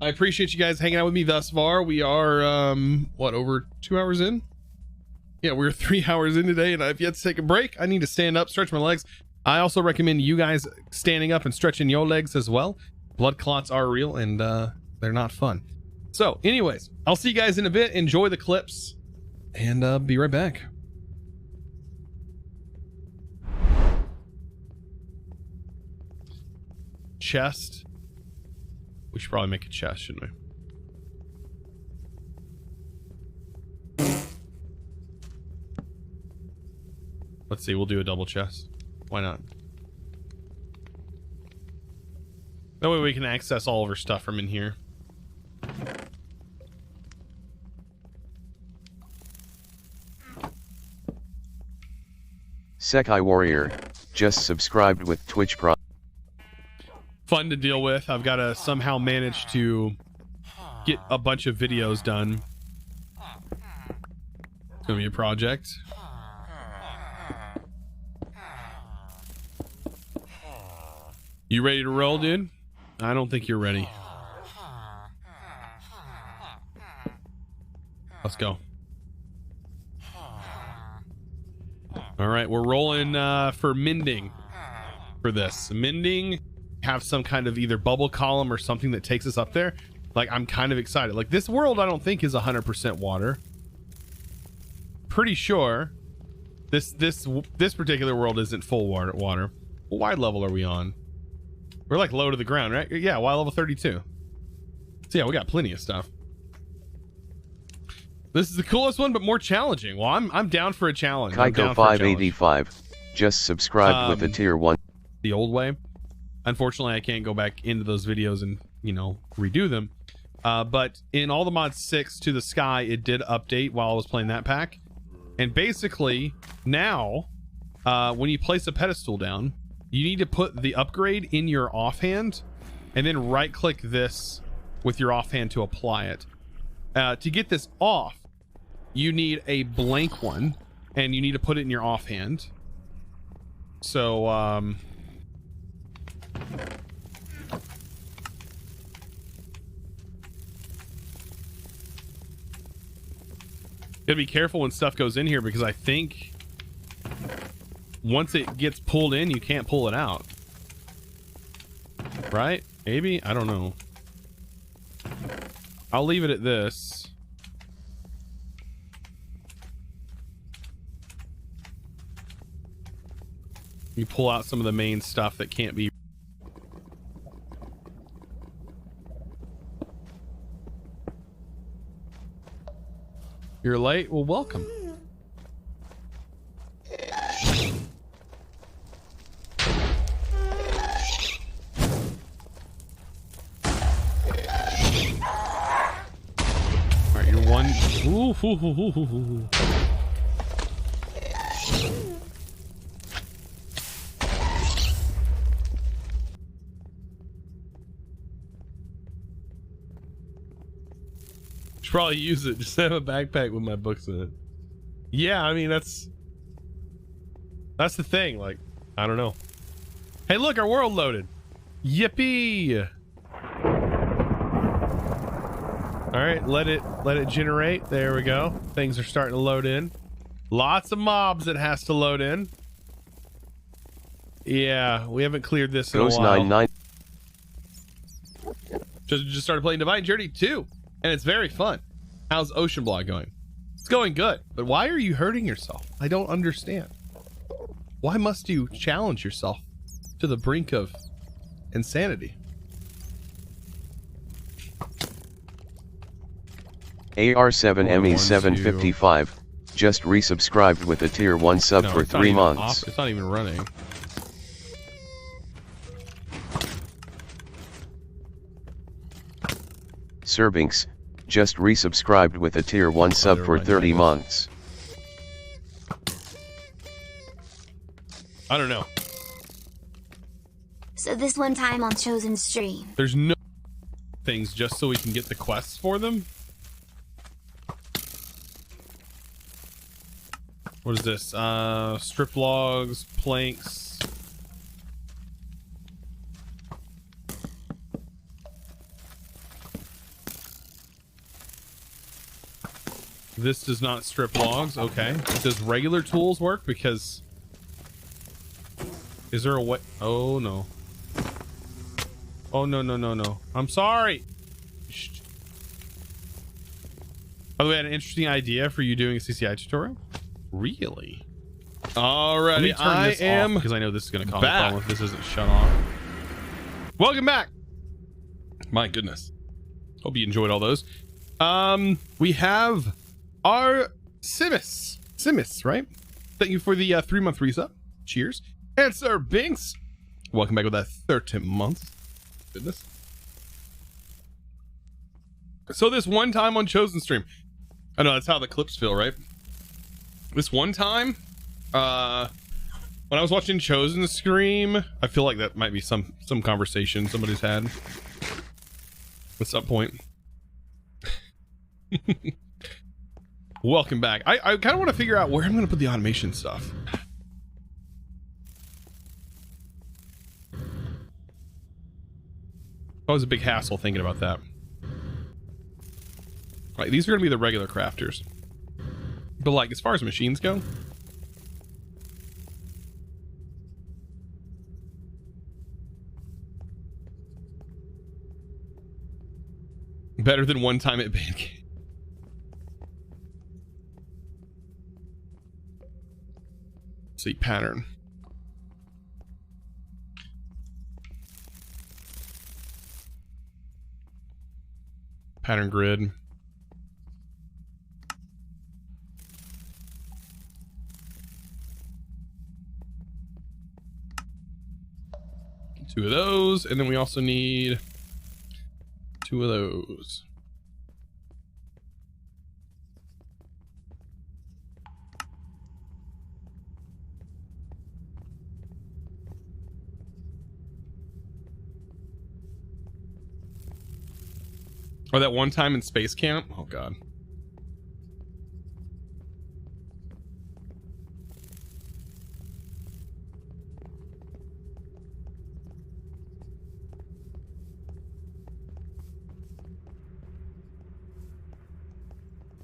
I appreciate you guys hanging out with me thus far. We are, what, over 2 hours in? Yeah, we're 3 hours in today and I've yet to take a break. I need to stand up, stretch my legs. I also recommend you guys standing up and stretching your legs as well. Blood clots are real and they're not fun. So anyways, I'll see you guys in a bit. Enjoy the clips and be right back. Chest. We should probably make a chest, shouldn't we? Let's see, we'll do a double chest. Why not? That way we can access all of our stuff from in here. Sekai Warrior just subscribed with Twitch Pro. Fun to deal with. I've got to somehow manage to get a bunch of videos done. It's gonna be a project. You ready to roll, dude? I don't think you're ready. Let's go. All right, we're rolling for mending for this. Mending, have some kind of either bubble column or something that takes us up there. Like, I'm kind of excited. Like, this world I don't think is 100% water. Pretty sure this particular world isn't full water. What wide level are we on? We're like low to the ground, right? Yeah, wide level 32. So yeah, we got plenty of stuff. This is the coolest one, but more challenging. Well, I'm down for a challenge. Kaiko 585 just subscribed with a tier 1. The old way. Unfortunately, I can't go back into those videos and, you know, redo them. But in all the mods 6 to the sky, it did update while I was playing that pack. And basically, now, when you place a pedestal down, you need to put the upgrade in your offhand and then right-click this with your offhand to apply it. To get this off, you need a blank one, and you need to put it in your offhand. So, gotta be careful when stuff goes in here because I think once it gets pulled in, you can't pull it out. Right? Maybe? I don't know. I'll leave it at this. You pull out some of the main stuff that can't be. You're late? Well, welcome. Alright, you're one. Ooh, hoo, hoo, hoo, hoo, hoo. Probably use it. Just have a backpack with my books in it. Yeah, I mean that's the thing. Like, I don't know. Hey, look, our world loaded. Yippee! All right, let it generate. There we go. Things are starting to load in. Lots of mobs it has to load in. Yeah, we haven't cleared this in a while. 99. Just started playing Divine Journey 2. And it's very fun. How's OceanBlock going? It's going good, but why are you hurting yourself? I don't understand. Why must you challenge yourself to the brink of insanity? AR7ME755 just resubscribed with a tier 1 sub for 3 months. It's not even running. Serbinks just resubscribed with a tier 1 sub for 30 months. I don't know. So this one time on Chosen stream. There's no things just so we can get the quests for them. What is this? Strip logs, planks. This does not strip logs. Okay. Does regular tools work? Because is there a way? Oh no. Oh no, no, no, no. I'm sorry. By the way, I had an interesting idea for you doing a CCI tutorial. Really? Alrighty, I am, because I know this is going to cause a problem if this isn't shut off. Welcome back. My goodness. Hope you enjoyed all those. We have our Simus, right? Thank you for the 3-month resub. Cheers. And Sir Binks, welcome back with that 13th month. Goodness. So this one time on Chosen stream, I know that's how the clips feel, right? This one time, when I was watching Chosen stream, I feel like that might be some conversation somebody's had at some point. Welcome back. I kind of want to figure out where I'm going to put the automation stuff. That was a big hassle thinking about that. Right, these are going to be the regular crafters. But like, as far as machines go, better than one time at Pancake. See, pattern. Pattern grid. Two of those, and then we also need 2 of those. Or that one time in space camp? Oh god.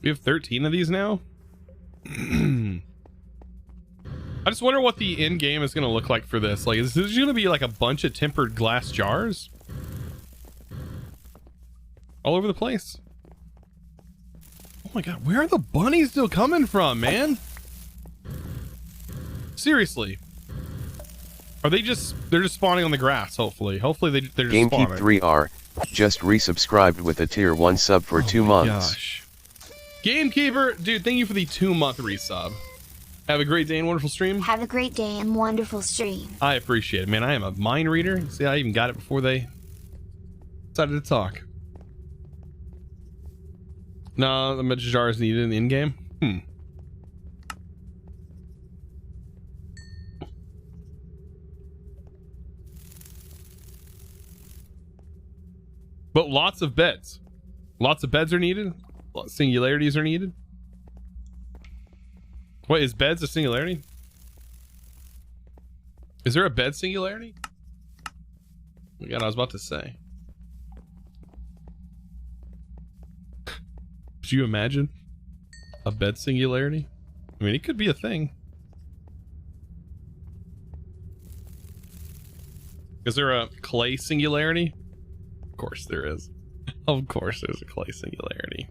We have 13 of these now? I just wonder what the end game is going to look like for this. Like, is this going to be like a bunch of tempered glass jars? All over the place. Oh my god, where are the bunnies still coming from, man? Seriously. Are they they're just spawning on the grass, hopefully. Hopefully they're just spawning. Gamekeep3R just resubscribed with a tier 1 sub for 2 months. Gosh. Gamekeeper, dude, thank you for the 2-month resub. Have a great day and wonderful stream. Have a great day and wonderful stream. I appreciate it, man. I am a mind reader. See, I even got it before they decided to talk. No, the magic jar is needed in the in-game. But lots of beds. Lots of beds are needed. Singularities are needed. Wait, is beds a singularity? Is there a bed singularity? Oh my God, I was about to say. Could you imagine a bed singularity? I mean, it could be a thing. Is there a clay singularity? Of course there is. Of course there's a clay singularity.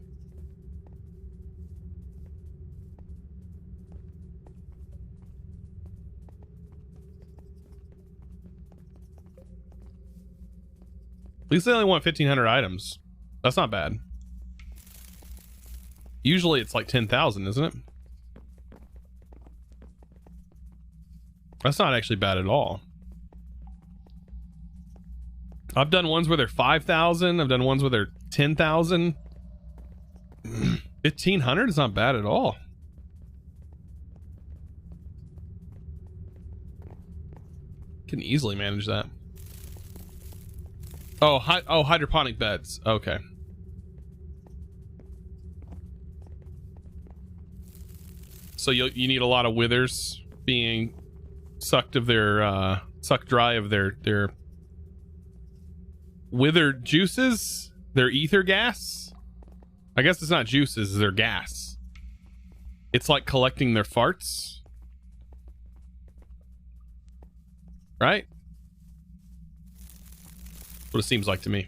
At least they only want 1,500 items. That's not bad. Usually it's like 10,000, isn't it? That's not actually bad at all. I've done ones where they're 5,000. I've done ones where they're 10,000. 1,500 is not bad at all. Can easily manage that. Oh, hydroponic beds. Okay. So you need a lot of withers being sucked dry of their withered juices, their ether gas. I guess it's not juices, it's their gas. It's like collecting their farts. Right? What it seems like to me.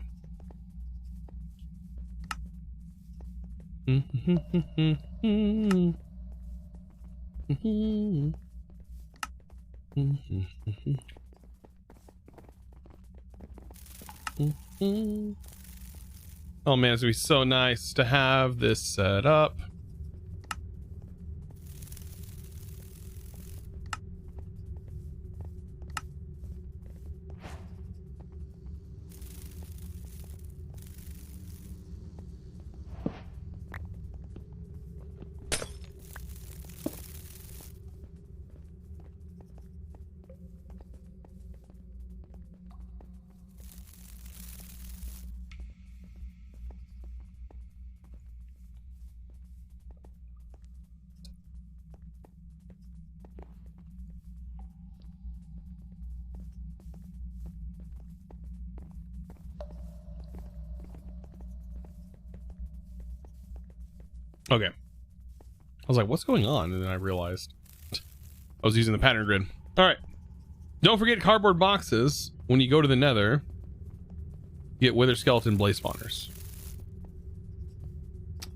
Oh man, it's gonna be so nice to have this set up. Okay. I was like, what's going on? And then I realized I was using the pattern grid. All right. Don't forget cardboard boxes when you go to the Nether. Get wither skeleton blaze spawners.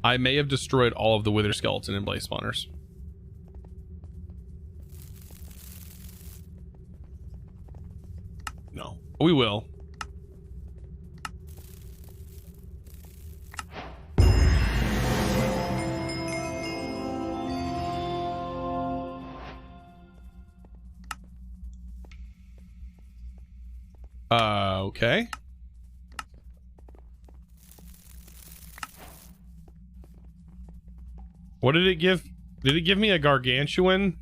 I may have destroyed all of the wither skeleton and blaze spawners. No, we will. Okay. What did it give? Did it give me a gargantuan?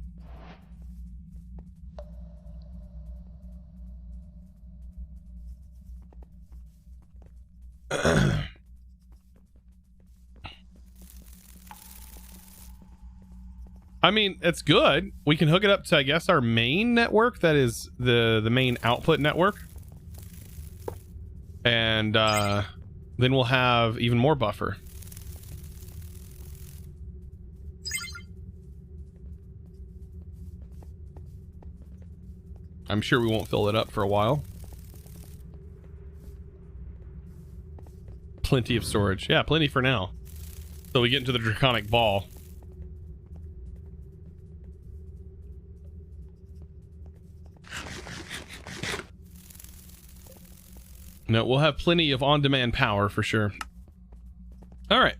I mean, it's good. We can hook it up to, I guess, our main network. That is the main output network. And then we'll have even more buffer. I'm sure we won't fill it up for a while. Plenty of storage. Yeah, plenty for now. So we get into the draconic ball. No, we'll have plenty of on-demand power for sure. All right.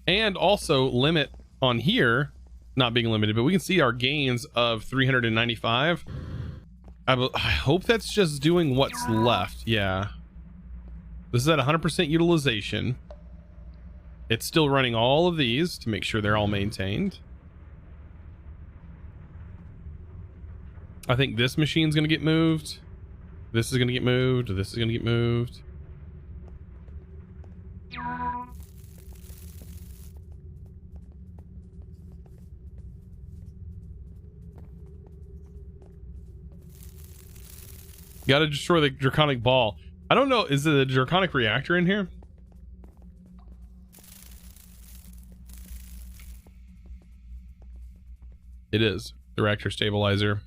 And also limit on here, not being limited, but we can see our gains of 395. I hope that's just doing what's left. Yeah. This is at 100% utilization. It's still running all of these to make sure they're all maintained. I think this machine's going to get moved. This is going to get moved. This is going to get moved. Got to destroy the draconic ball. I don't know. Is it a draconic reactor in here? It is. The reactor stabilizer.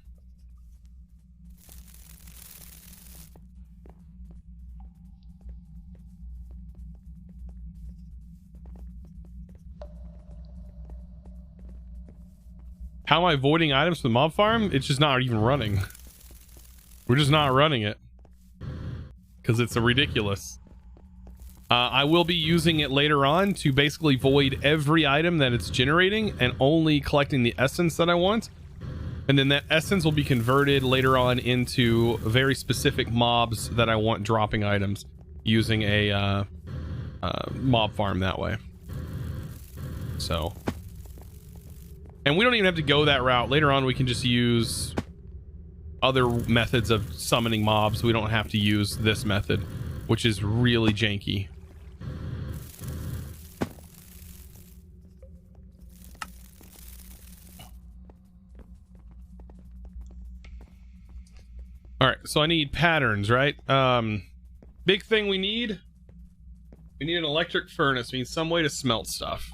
How am I avoiding items from the mob farm? It's just not even running. We're just not running it because it's ridiculous. I will be using it later on to basically void every item that it's generating and only collecting the essence that I want. And then that essence will be converted later on into very specific mobs that I want dropping items using a mob farm that way. So, and we don't even have to go that route. Later on, we can just use other methods of summoning mobs. We don't have to use this method, which is really janky. All right, so I need patterns, right? Big thing we need an electric furnace. We need some way to smelt stuff.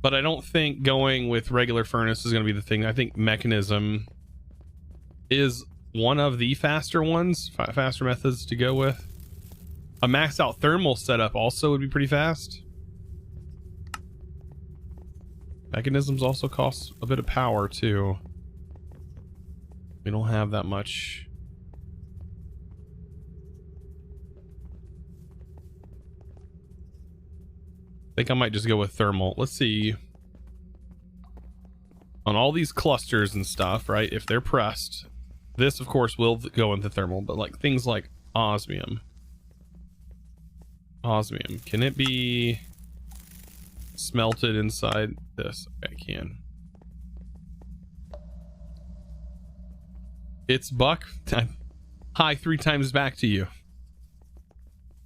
But I don't think going with regular furnace is going to be the thing. I think mechanism is one of the faster ones, faster methods to go with. A maxed out thermal setup also would be pretty fast. Mechanisms also cost a bit of power too. We don't have that much. I think I might just go with thermal. Let's see. On all these clusters and stuff, right? If they're pressed, this of course will go into thermal, but like things like osmium. Osmium, can it be smelted inside this? I can. It's Buck. Hi, 3 times back to you.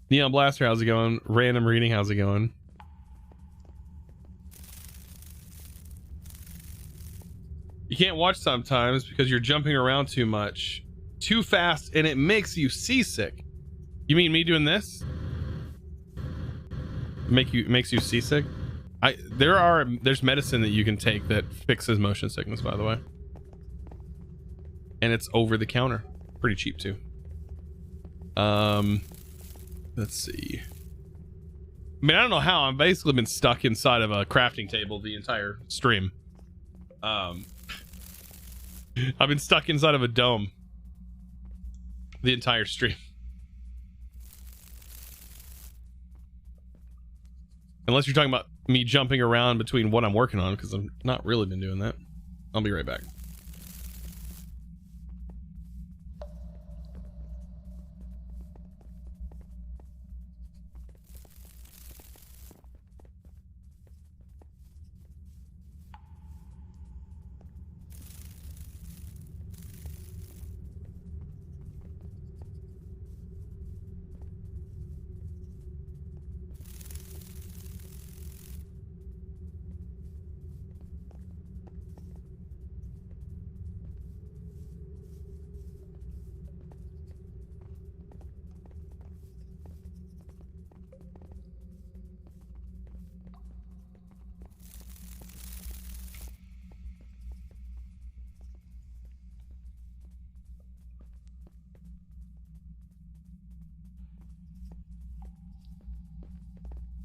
Neon Blaster, how's it going? Random Reading, how's it going? You can't watch sometimes because you're jumping around too much, too fast, and it makes you seasick. You mean me doing this? Makes you seasick? There's medicine that you can take that fixes motion sickness, by the way. And it's over the counter. Pretty cheap too. Let's see. I mean, I don't know how. I've basically been stuck inside of a crafting table the entire stream. I've been stuck inside of a dome the entire stream. Unless you're talking about me jumping around between what I'm working on, because I've not really been doing that. I'll be right back.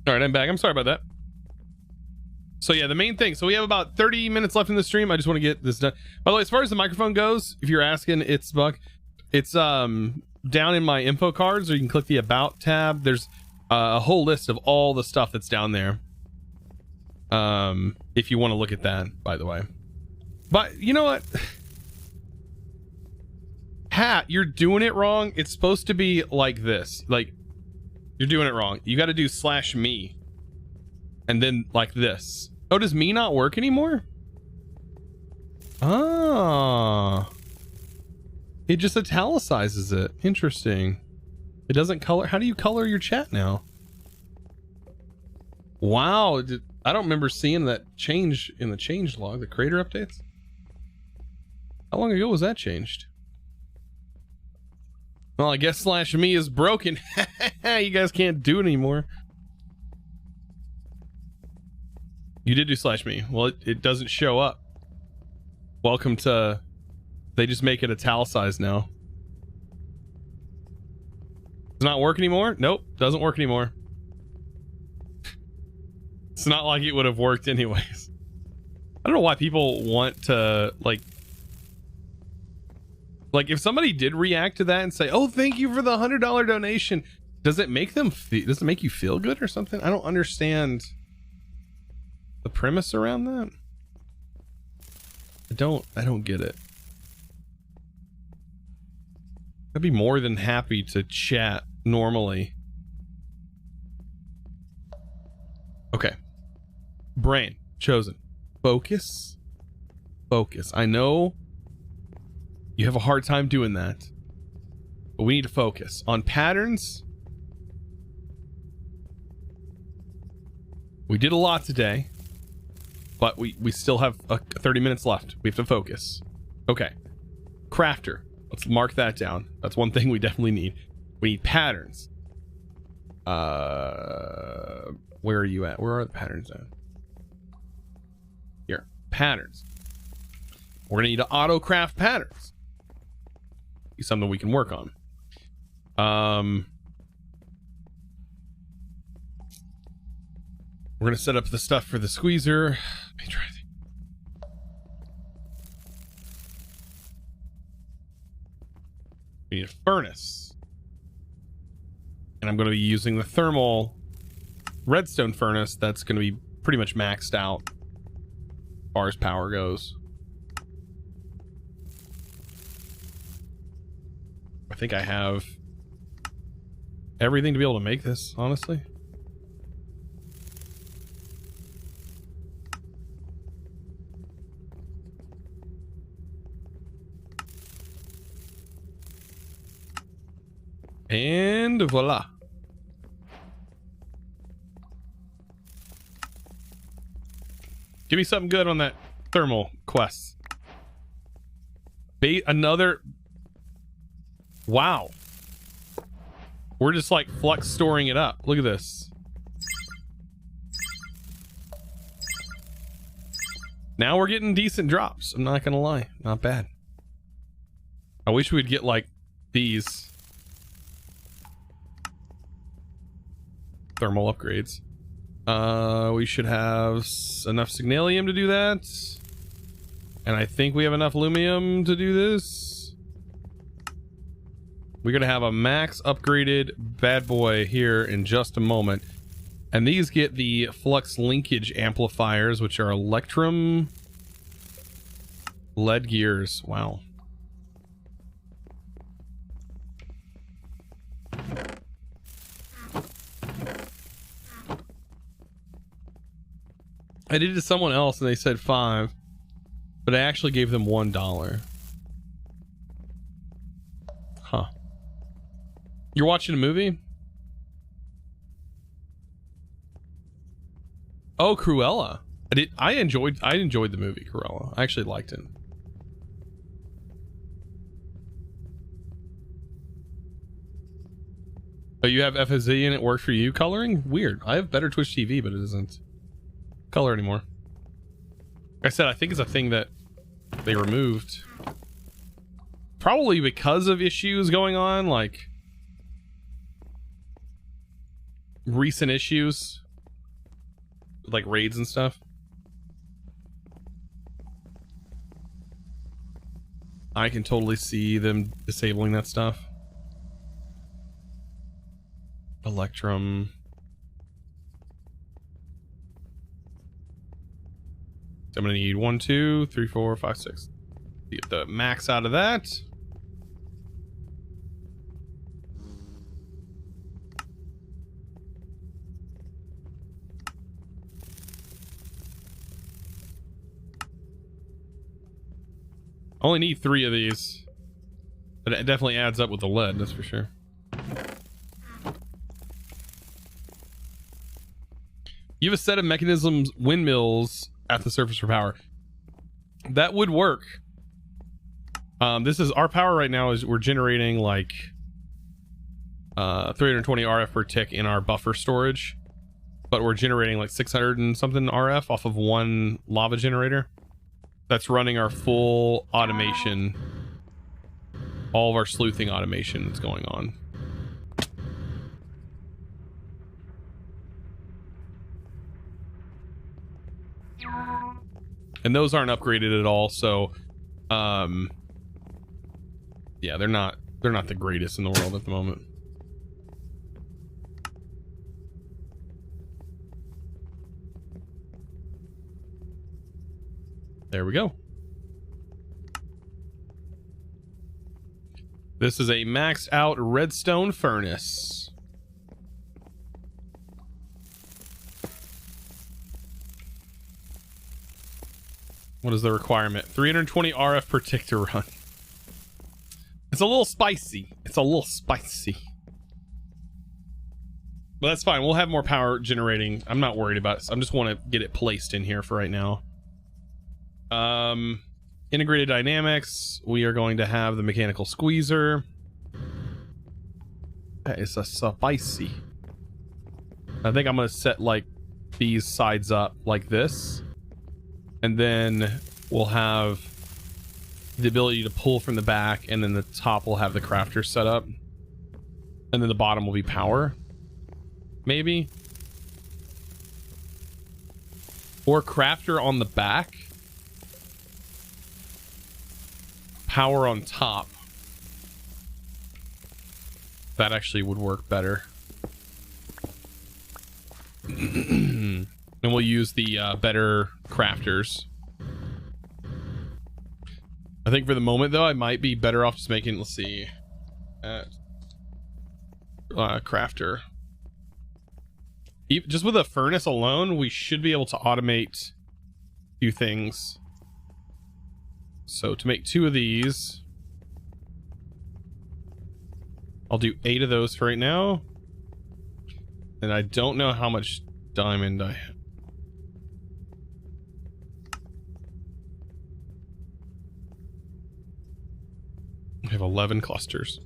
All right, I'm back. I'm sorry about that. So yeah, the main thing. So we have about 30 minutes left in the stream. I just want to get this done. By the way, as far as the microphone goes, if you're asking, it's Buck. It's down in my info cards, or you can click the About tab. There's a whole list of all the stuff that's down there. If you want to look at that, by the way. But you know what? Hat, you're doing it wrong. It's supposed to be like this. Like, you're doing it wrong. You got to do /me. And then like this. Oh, does me not work anymore? Ah. It just italicizes it. Interesting. It doesn't color. How do you color your chat now? Wow. I don't remember seeing that change in the change log, the creator updates. How long ago was that changed? Well, I guess /me is broken. You guys can't do it anymore. You did do /me. Well, it doesn't show up. Welcome to... They just make it italicized now. Does not work anymore? Nope, doesn't work anymore. It's not like it would have worked anyways. I don't know why people want to like if somebody did react to that and say, "Oh, thank you for the $100 donation," does it make them does it make you feel good or something? I don't understand the premise around that. I don't get it. I'd be more than happy to chat normally. Okay. Brain. Chosen. Focus. Focus. I know you have a hard time doing that, but we need to focus on patterns. We did a lot today, but we still have 30 minutes left. We have to focus. Okay. Crafter. Let's mark that down. That's one thing we definitely need. We need patterns. Where are you at? Where are the patterns at? Here. Patterns. We're gonna need to autocraft patterns. Be something we can work on. We're gonna set up the stuff for the squeezer. Let me try to think. We need a furnace. And I'm going to be using the thermal redstone furnace that's going to be pretty much maxed out as far as power goes. I think I have everything to be able to make this, honestly. And voila. Give me something good on that thermal quest. Another. Wow. We're just like flux storing it up. Look at this. Now we're getting decent drops. I'm not gonna lie. Not bad. I wish we'd get like these thermal upgrades. We should have enough signalium to do that, and I think we have enough lumium to do this. We're gonna have a max upgraded bad boy here in just a moment, and these get the flux linkage amplifiers, which are electrum lead gears. Wow. I did it to someone else and they said 5, but I actually gave them $1. Huh. You're watching a movie? Oh, Cruella. I enjoyed the movie Cruella. I actually liked it. Oh, you have FSZ and it worked for you coloring? Weird. I have better Twitch TV, but it doesn't color anymore. Like I said, I think it's a thing that they removed. Probably because of issues going on, like recent issues, like raids and stuff. I can totally see them disabling that stuff. Electrum. So I'm gonna need 1, 2, 3, 4, 5, 6. Get the max out of that. Only need 3 of these, but it definitely adds up with the lead, that's for sure. You have a set of mechanisms, windmills at the surface for power. That would work. This is our power right now is we're generating like 320 RF per tick in our buffer storage, but we're generating like 600 and something RF off of one lava generator. That's running our full automation. All of our sleuthing automation is going on. And those aren't upgraded at all, so yeah, they're not the greatest in the world at the moment. There we go. This is a maxed out redstone furnace. What is the requirement? 320 RF per tick to run. It's a little spicy. It's a little spicy. But that's fine. We'll have more power generating. I'm not worried about it. I just want to get it placed in here for right now. Integrated dynamics. We are going to have the mechanical squeezer. That is a spicy. I think I'm going to set like these sides up like this. And then we'll have the ability to pull from the back, and then the top will have the crafter set up. And then the bottom will be power. Maybe. Or crafter on the back. Power on top. That actually would work better. And we'll use the better crafters. I think for the moment though, I might be better off just making, let's see, crafter. Just with a furnace alone, we should be able to automate a few things. So to make 2 of these, I'll do 8 of those for right now. And I don't know how much diamond I have. I have 11 clusters.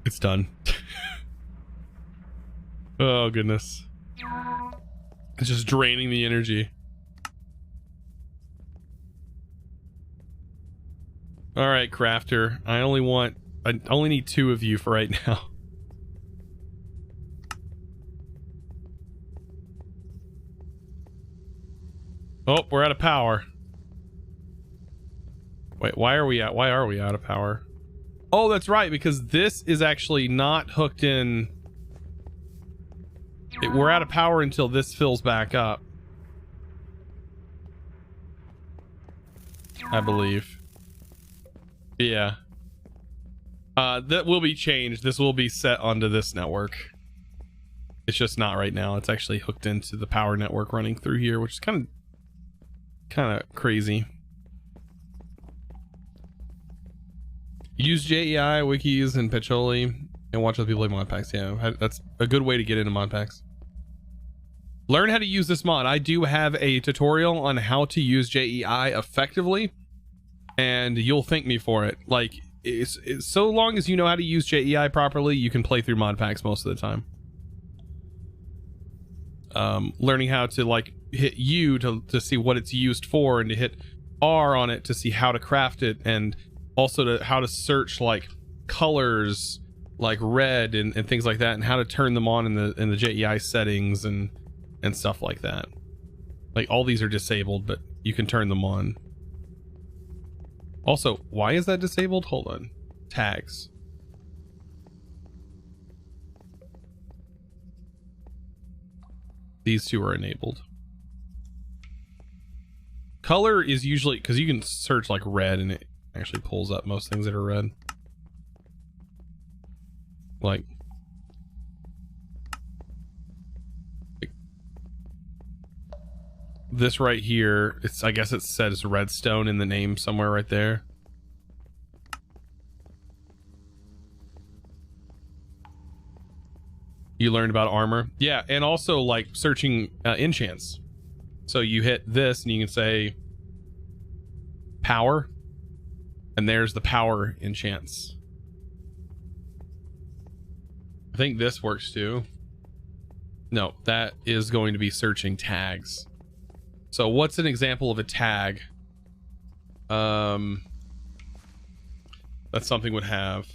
It's done. Oh goodness. It's just draining the energy. All right, crafter. I only need 2 of you for right now. Oh, we're out of power. Wait, why are we out of power? Oh, that's right, because this is actually not hooked in. We're out of power until this fills back up, I believe. Yeah. That will be changed. This will be set onto this network. It's just not right now. It's actually hooked into the power network running through here, which is kind of crazy. Use JEI, wikis, and Patchouli, and watch other people play modpacks. Yeah, that's a good way to get into modpacks. Learn how to use this mod. I do have a tutorial on how to use JEI effectively, and you'll thank me for it. Like, so long as you know how to use JEI properly, you can play through mod packs most of the time. Learning how to like hit U to see what it's used for, and to hit R on it to see how to craft it, and also how to search like colors like red and things like that, and how to turn them on in the JEI settings and stuff like that. Like all these are disabled, but you can turn them on. Also, why is that disabled? Hold on. Tags. These two are enabled. Color is usually, because you can search like red and it actually pulls up most things that are red. Like this right here, it's, I guess it says redstone in the name somewhere right there. You learned about armor. Yeah, and also like searching enchants. So you hit this and you can say power, and there's the power enchants. I think this works too. No, that is going to be searching tags. So what's an example of a tag? That something would have.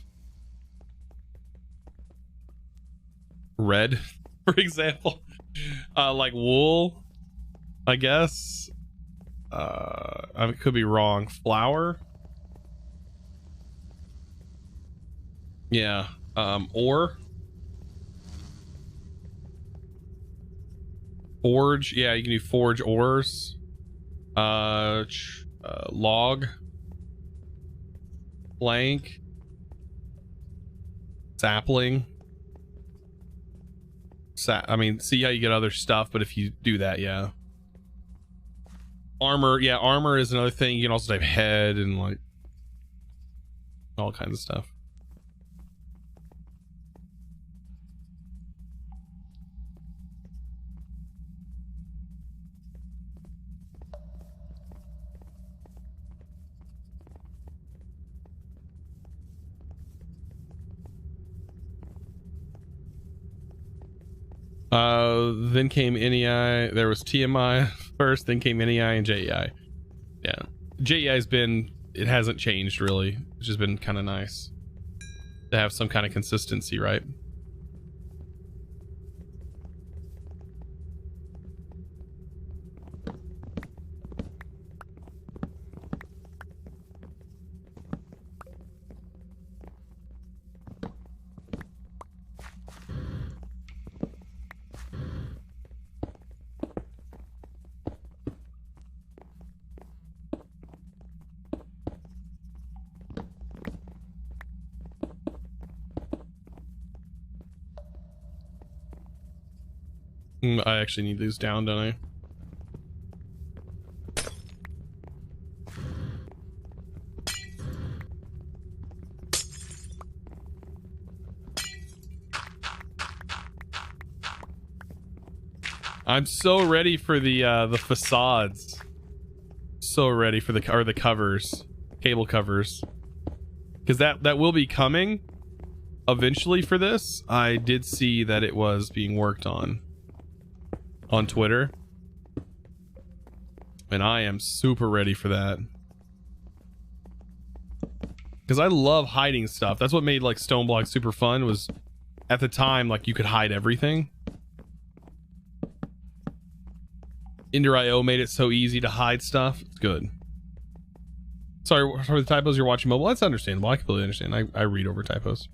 Red, for example. Like wool, I guess. I could be wrong. Flour. Yeah. Ore. Forge. Yeah, you can do forge ores. Log. Plank. Sapling. I mean, see how you get other stuff, but if you do that, yeah. Armor. Yeah, armor is another thing. You can also type head and like all kinds of stuff. Then came NEI. There was TMI first, then came NEI and JEI. Yeah, JEI's been, it hasn't changed really. It's just been kind of nice to have some kind of consistency, right? I actually need these down, don't I? I'm so ready for the facades. So ready for the covers, cable covers, because that will be coming eventually for this. I did see that it was being worked on Twitter, and I am super ready for that, because I love hiding stuff. That's what made like stone block super fun, was at the time like you could hide everything. Ender.io made it so easy to hide stuff. It's good. Sorry for the typos. You're watching mobile. That's understandable. I completely understand. I read over typos.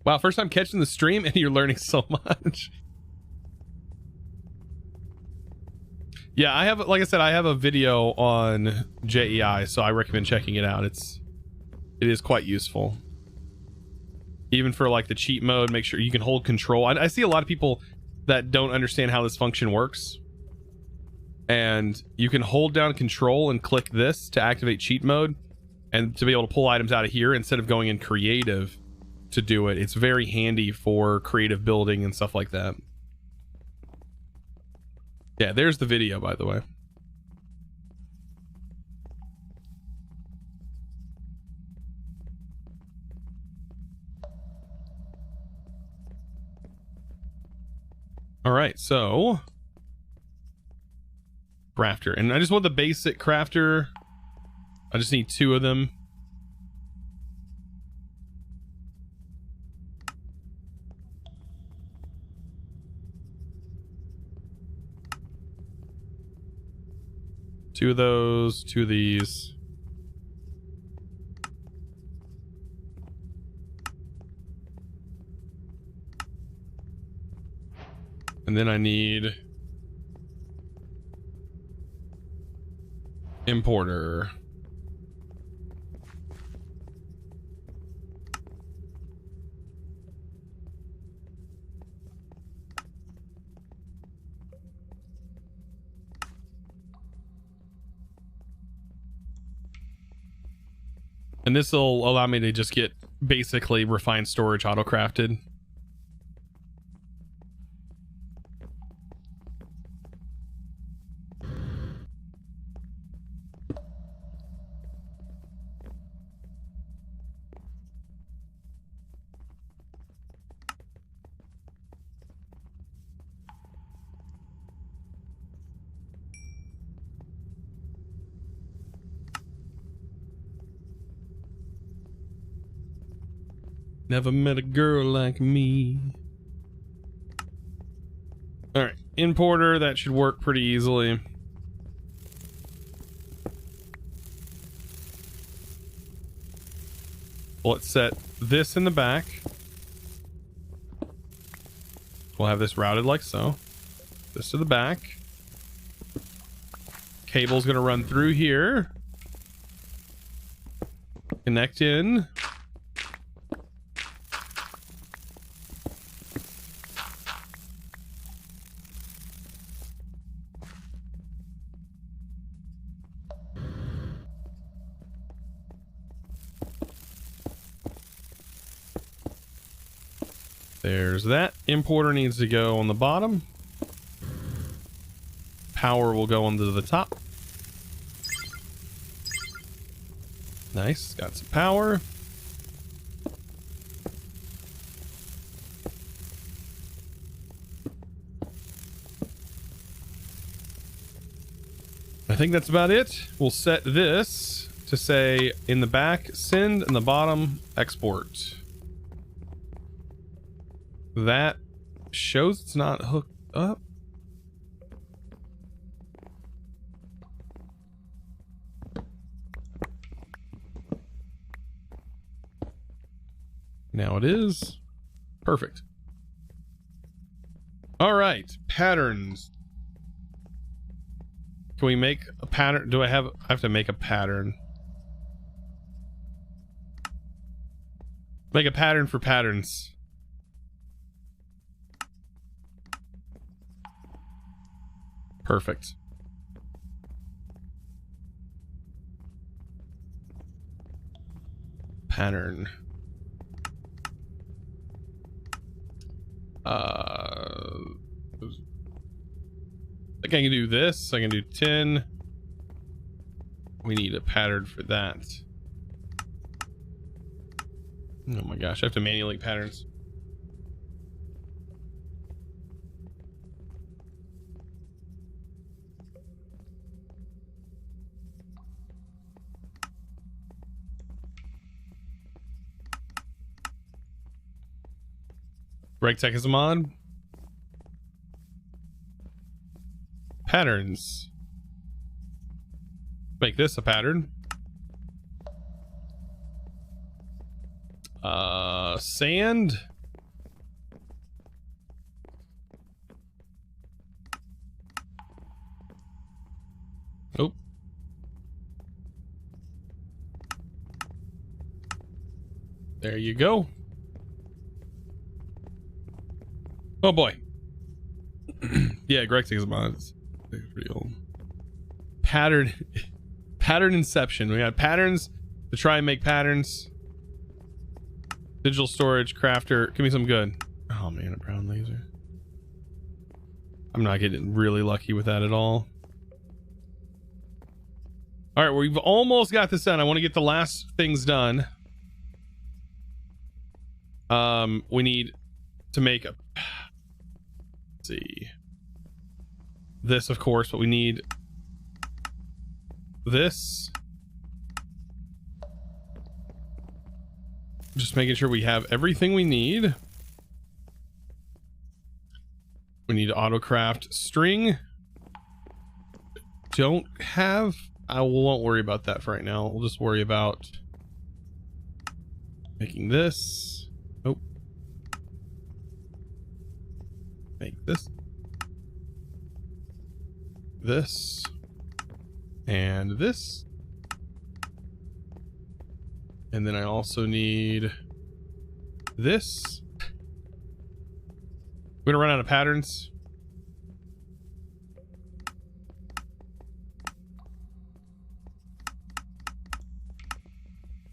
Wow, first time catching the stream and you're learning so much. Yeah, I have, like I said, I have a video on JEI, so I recommend checking it out. It is quite useful. Even for like the cheat mode, make sure you can hold control. I see a lot of people that don't understand how this function works. And you can hold down control and click this to activate cheat mode, and to be able to pull items out of here instead of going in creative to do it. It's very handy for creative building and stuff like that. Yeah, there's the video, by the way. All right, so crafter, and I just want the basic crafter. I just need 2 of them. Two of those, 2 of these. And then I need importer. And this will allow me to just get basically refined storage auto crafted. Never met a girl like me. All right, importer, that should work pretty easily. Let's set this in the back. We'll have this routed like so. This to the back. Cable's gonna run through here. Connect in. There's that. Importer needs to go on the bottom. Power will go onto the top. Nice, got some power. I think that's about it. We'll set this to say in the back, send, in the bottom, export. That shows it's not hooked up. Now it is. Perfect. All right, patterns. Can we make a pattern? Do I have to make a pattern? Make a pattern for patterns. Perfect. Pattern. I think I can do this. I can do 10. We need a pattern for that. Oh my gosh, I have to manually make patterns. Tech is a mod. Patterns. Make this a pattern. Sand. Oh. There you go. Oh boy. Yeah, Greg is mods. Pretty old. Pattern inception. We got patterns to try and make patterns. Digital storage, crafter. Give me some good. Oh man, a brown laser. I'm not getting really lucky with that at all. All right, we've almost got this done. I want to get the last things done. We need to make a... Let's see. This, of course, but we need this. Just making sure we have everything we need. We need autocraft string. Don't have... I won't worry about that for right now. We'll just worry about making this. Nope. Make this. This. And this. And then I also need this. We're gonna run out of patterns.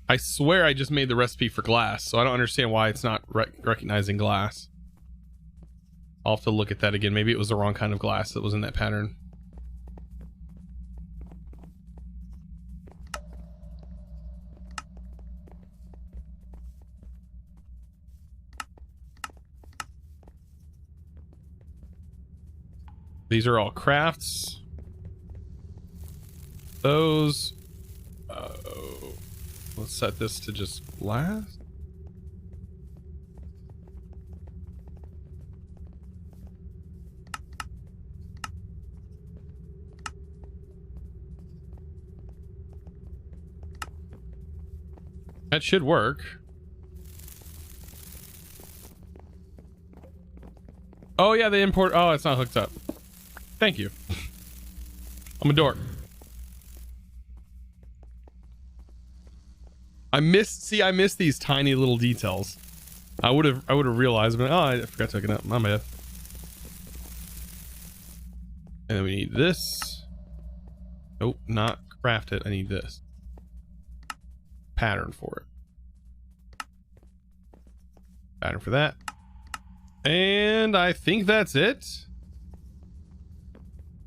I swear I just made the recipe for glass, so I don't understand why it's not recognizing glass. I'll have to look at that again. Maybe it was the wrong kind of glass that was in that pattern. These are all crafts. Those. Let's set this to just glass. That should work. Oh yeah, they import. Oh, it's not hooked up. Thank you. I'm a dork. I missed these tiny little details. I would have realized, but oh, I forgot to hook it up. My bad. And then we need this. Nope, not craft it. I need this pattern for it. Pattern for that. And I think that's it.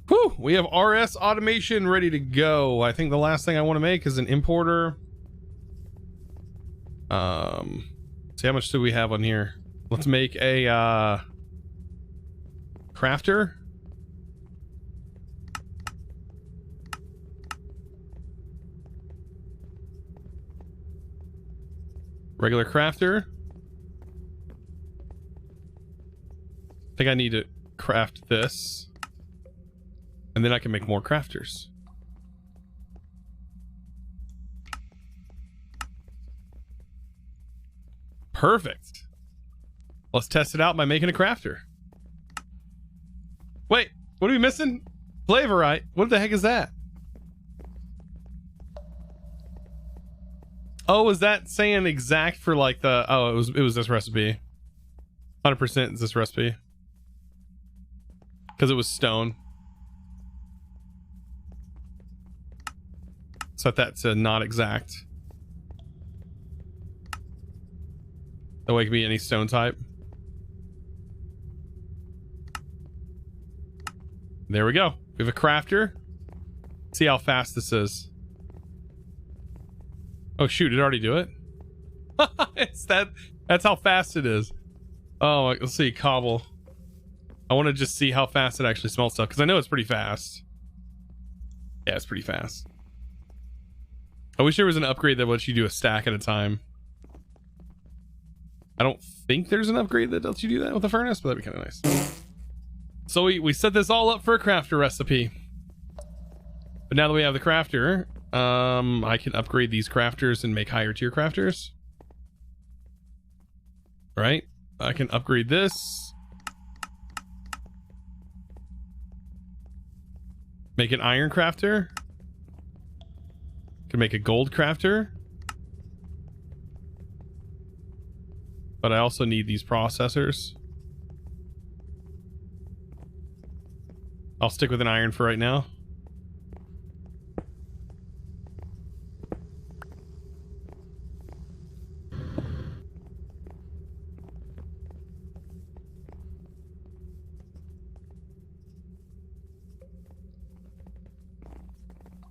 Whew, we have RS automation ready to go. I think the last thing I want to make is an importer. See how much do we have on here? Let's make a crafter. Regular crafter. I think I need to craft this. And then I can make more crafters. Perfect. Let's test it out by making a crafter. Wait, what are we missing? Flavorite. What the heck is that? Oh, is that saying exact for like the... Oh, it was this recipe. 100% is this recipe. Because it was stone. Set that to not exact. That way it can be any stone type. There we go. We have a crafter. Let's see how fast this is. Oh shoot, did it already do it? That's how fast it is. Oh, let's see, cobble. I want to just see how fast it actually smelts stuff, because I know it's pretty fast. Yeah, it's pretty fast. I wish there was an upgrade that lets you do a stack at a time. I don't think there's an upgrade that lets you do that with a furnace, but that'd be kind of nice. So we set this all up for a crafter recipe. But now that we have the crafter, I can upgrade these crafters and make higher tier crafters. Right? I can upgrade this. Make an iron crafter. Can make a gold crafter. But I also need these processors. I'll stick with an iron for right now.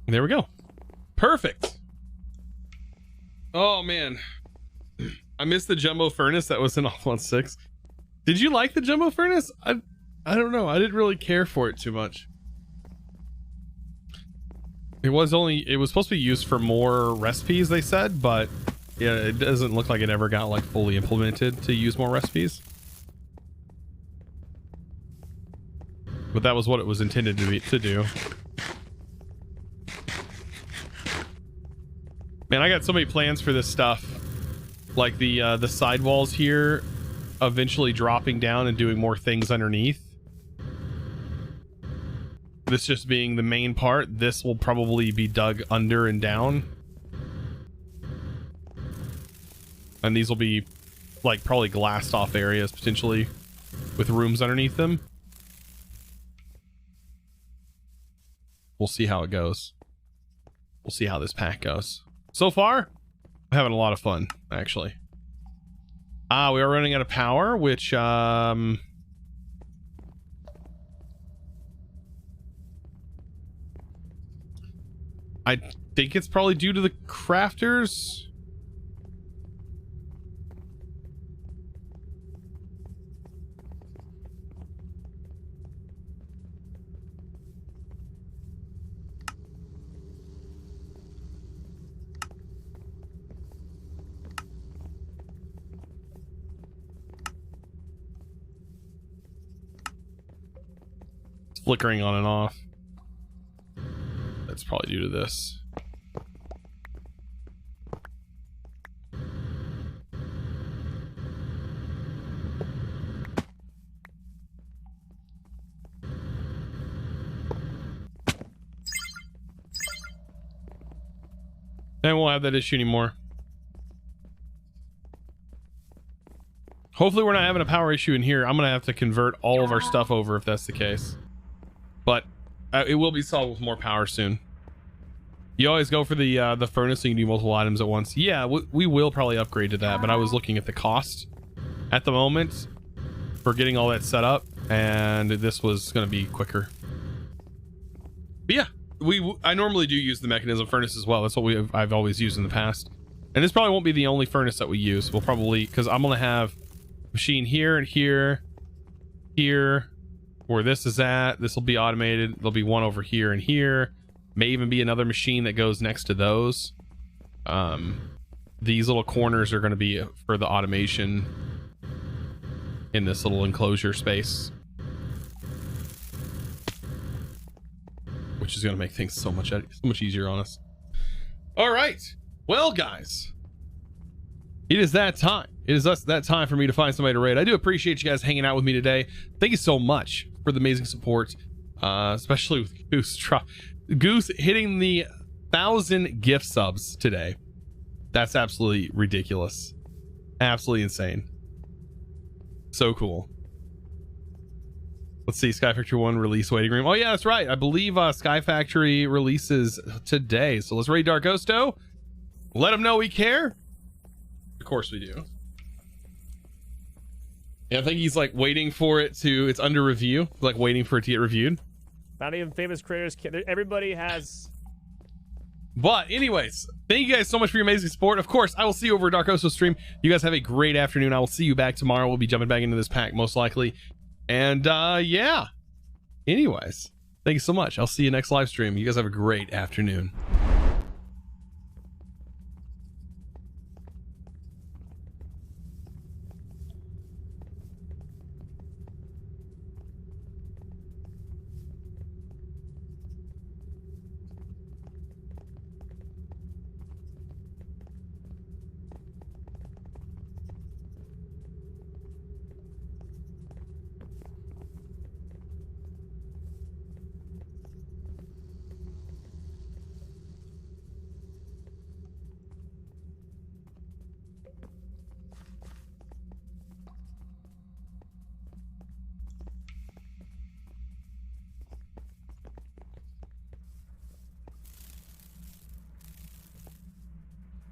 There we go. Perfect. Oh man, I missed the jumbo furnace that was in all 1.6. Did you like the jumbo furnace? I I don't know. I didn't really care for it too much. It was supposed to be used for more recipes, they said, but yeah, it doesn't look like it ever got like fully implemented to use more recipes. But that was what it was intended to do. Man, I got so many plans for this stuff. Like the sidewalls here eventually dropping down and doing more things underneath. This just being the main part, this will probably be dug under and down. And these will be like probably glassed off areas potentially with rooms underneath them. We'll see how it goes. We'll see how this pack goes. So far, I'm having a lot of fun, actually. We are running out of power, which I think it's probably due to the crafters. It's flickering on and off. That's probably due to this. And we'll have that issue anymore. Hopefully we're not having a power issue in here. I'm gonna have to convert all of our stuff over if that's the case. But it will be solved with more power soon. You always go for the furnace so you can do multiple items at once. Yeah, we will probably upgrade to that, but I was looking at the cost at the moment for getting all that set up, and this was going to be quicker. But yeah, I normally do use the mechanism furnace as well. That's what I've always used in the past. And this probably won't be the only furnace that we use. We'll probably, because I'm going to have machine here and here, here, where this is at. This will be automated. There'll be one over here and here. May even be another machine that goes next to those. These little corners are going to be for the automation in this little enclosure space, which is going to make things so much easier on us. All right, well guys, it is that time. It is that time for me to find somebody to raid. I do appreciate you guys hanging out with me today. Thank you so much for the amazing support, especially with Goose hitting the 1,000 gift subs today. That's absolutely ridiculous. Absolutely insane. So cool. Let's see, Sky Factory 1 release waiting room. Oh yeah, that's right. I believe Sky Factory releases today. So let's raid Dark Ghosto. Let them know we care. Of course we do. Yeah, I think he's like waiting for it to, it's under review, like waiting for it to get reviewed. Not even famous creators. Everybody has. But anyways, thank you guys so much for your amazing support. Of course, I will see you over at Dark Ghosto stream. You guys have a great afternoon. I will see you back tomorrow. We'll be jumping back into this pack most likely. And yeah. Anyways, thank you so much. I'll see you next live stream. You guys have a great afternoon.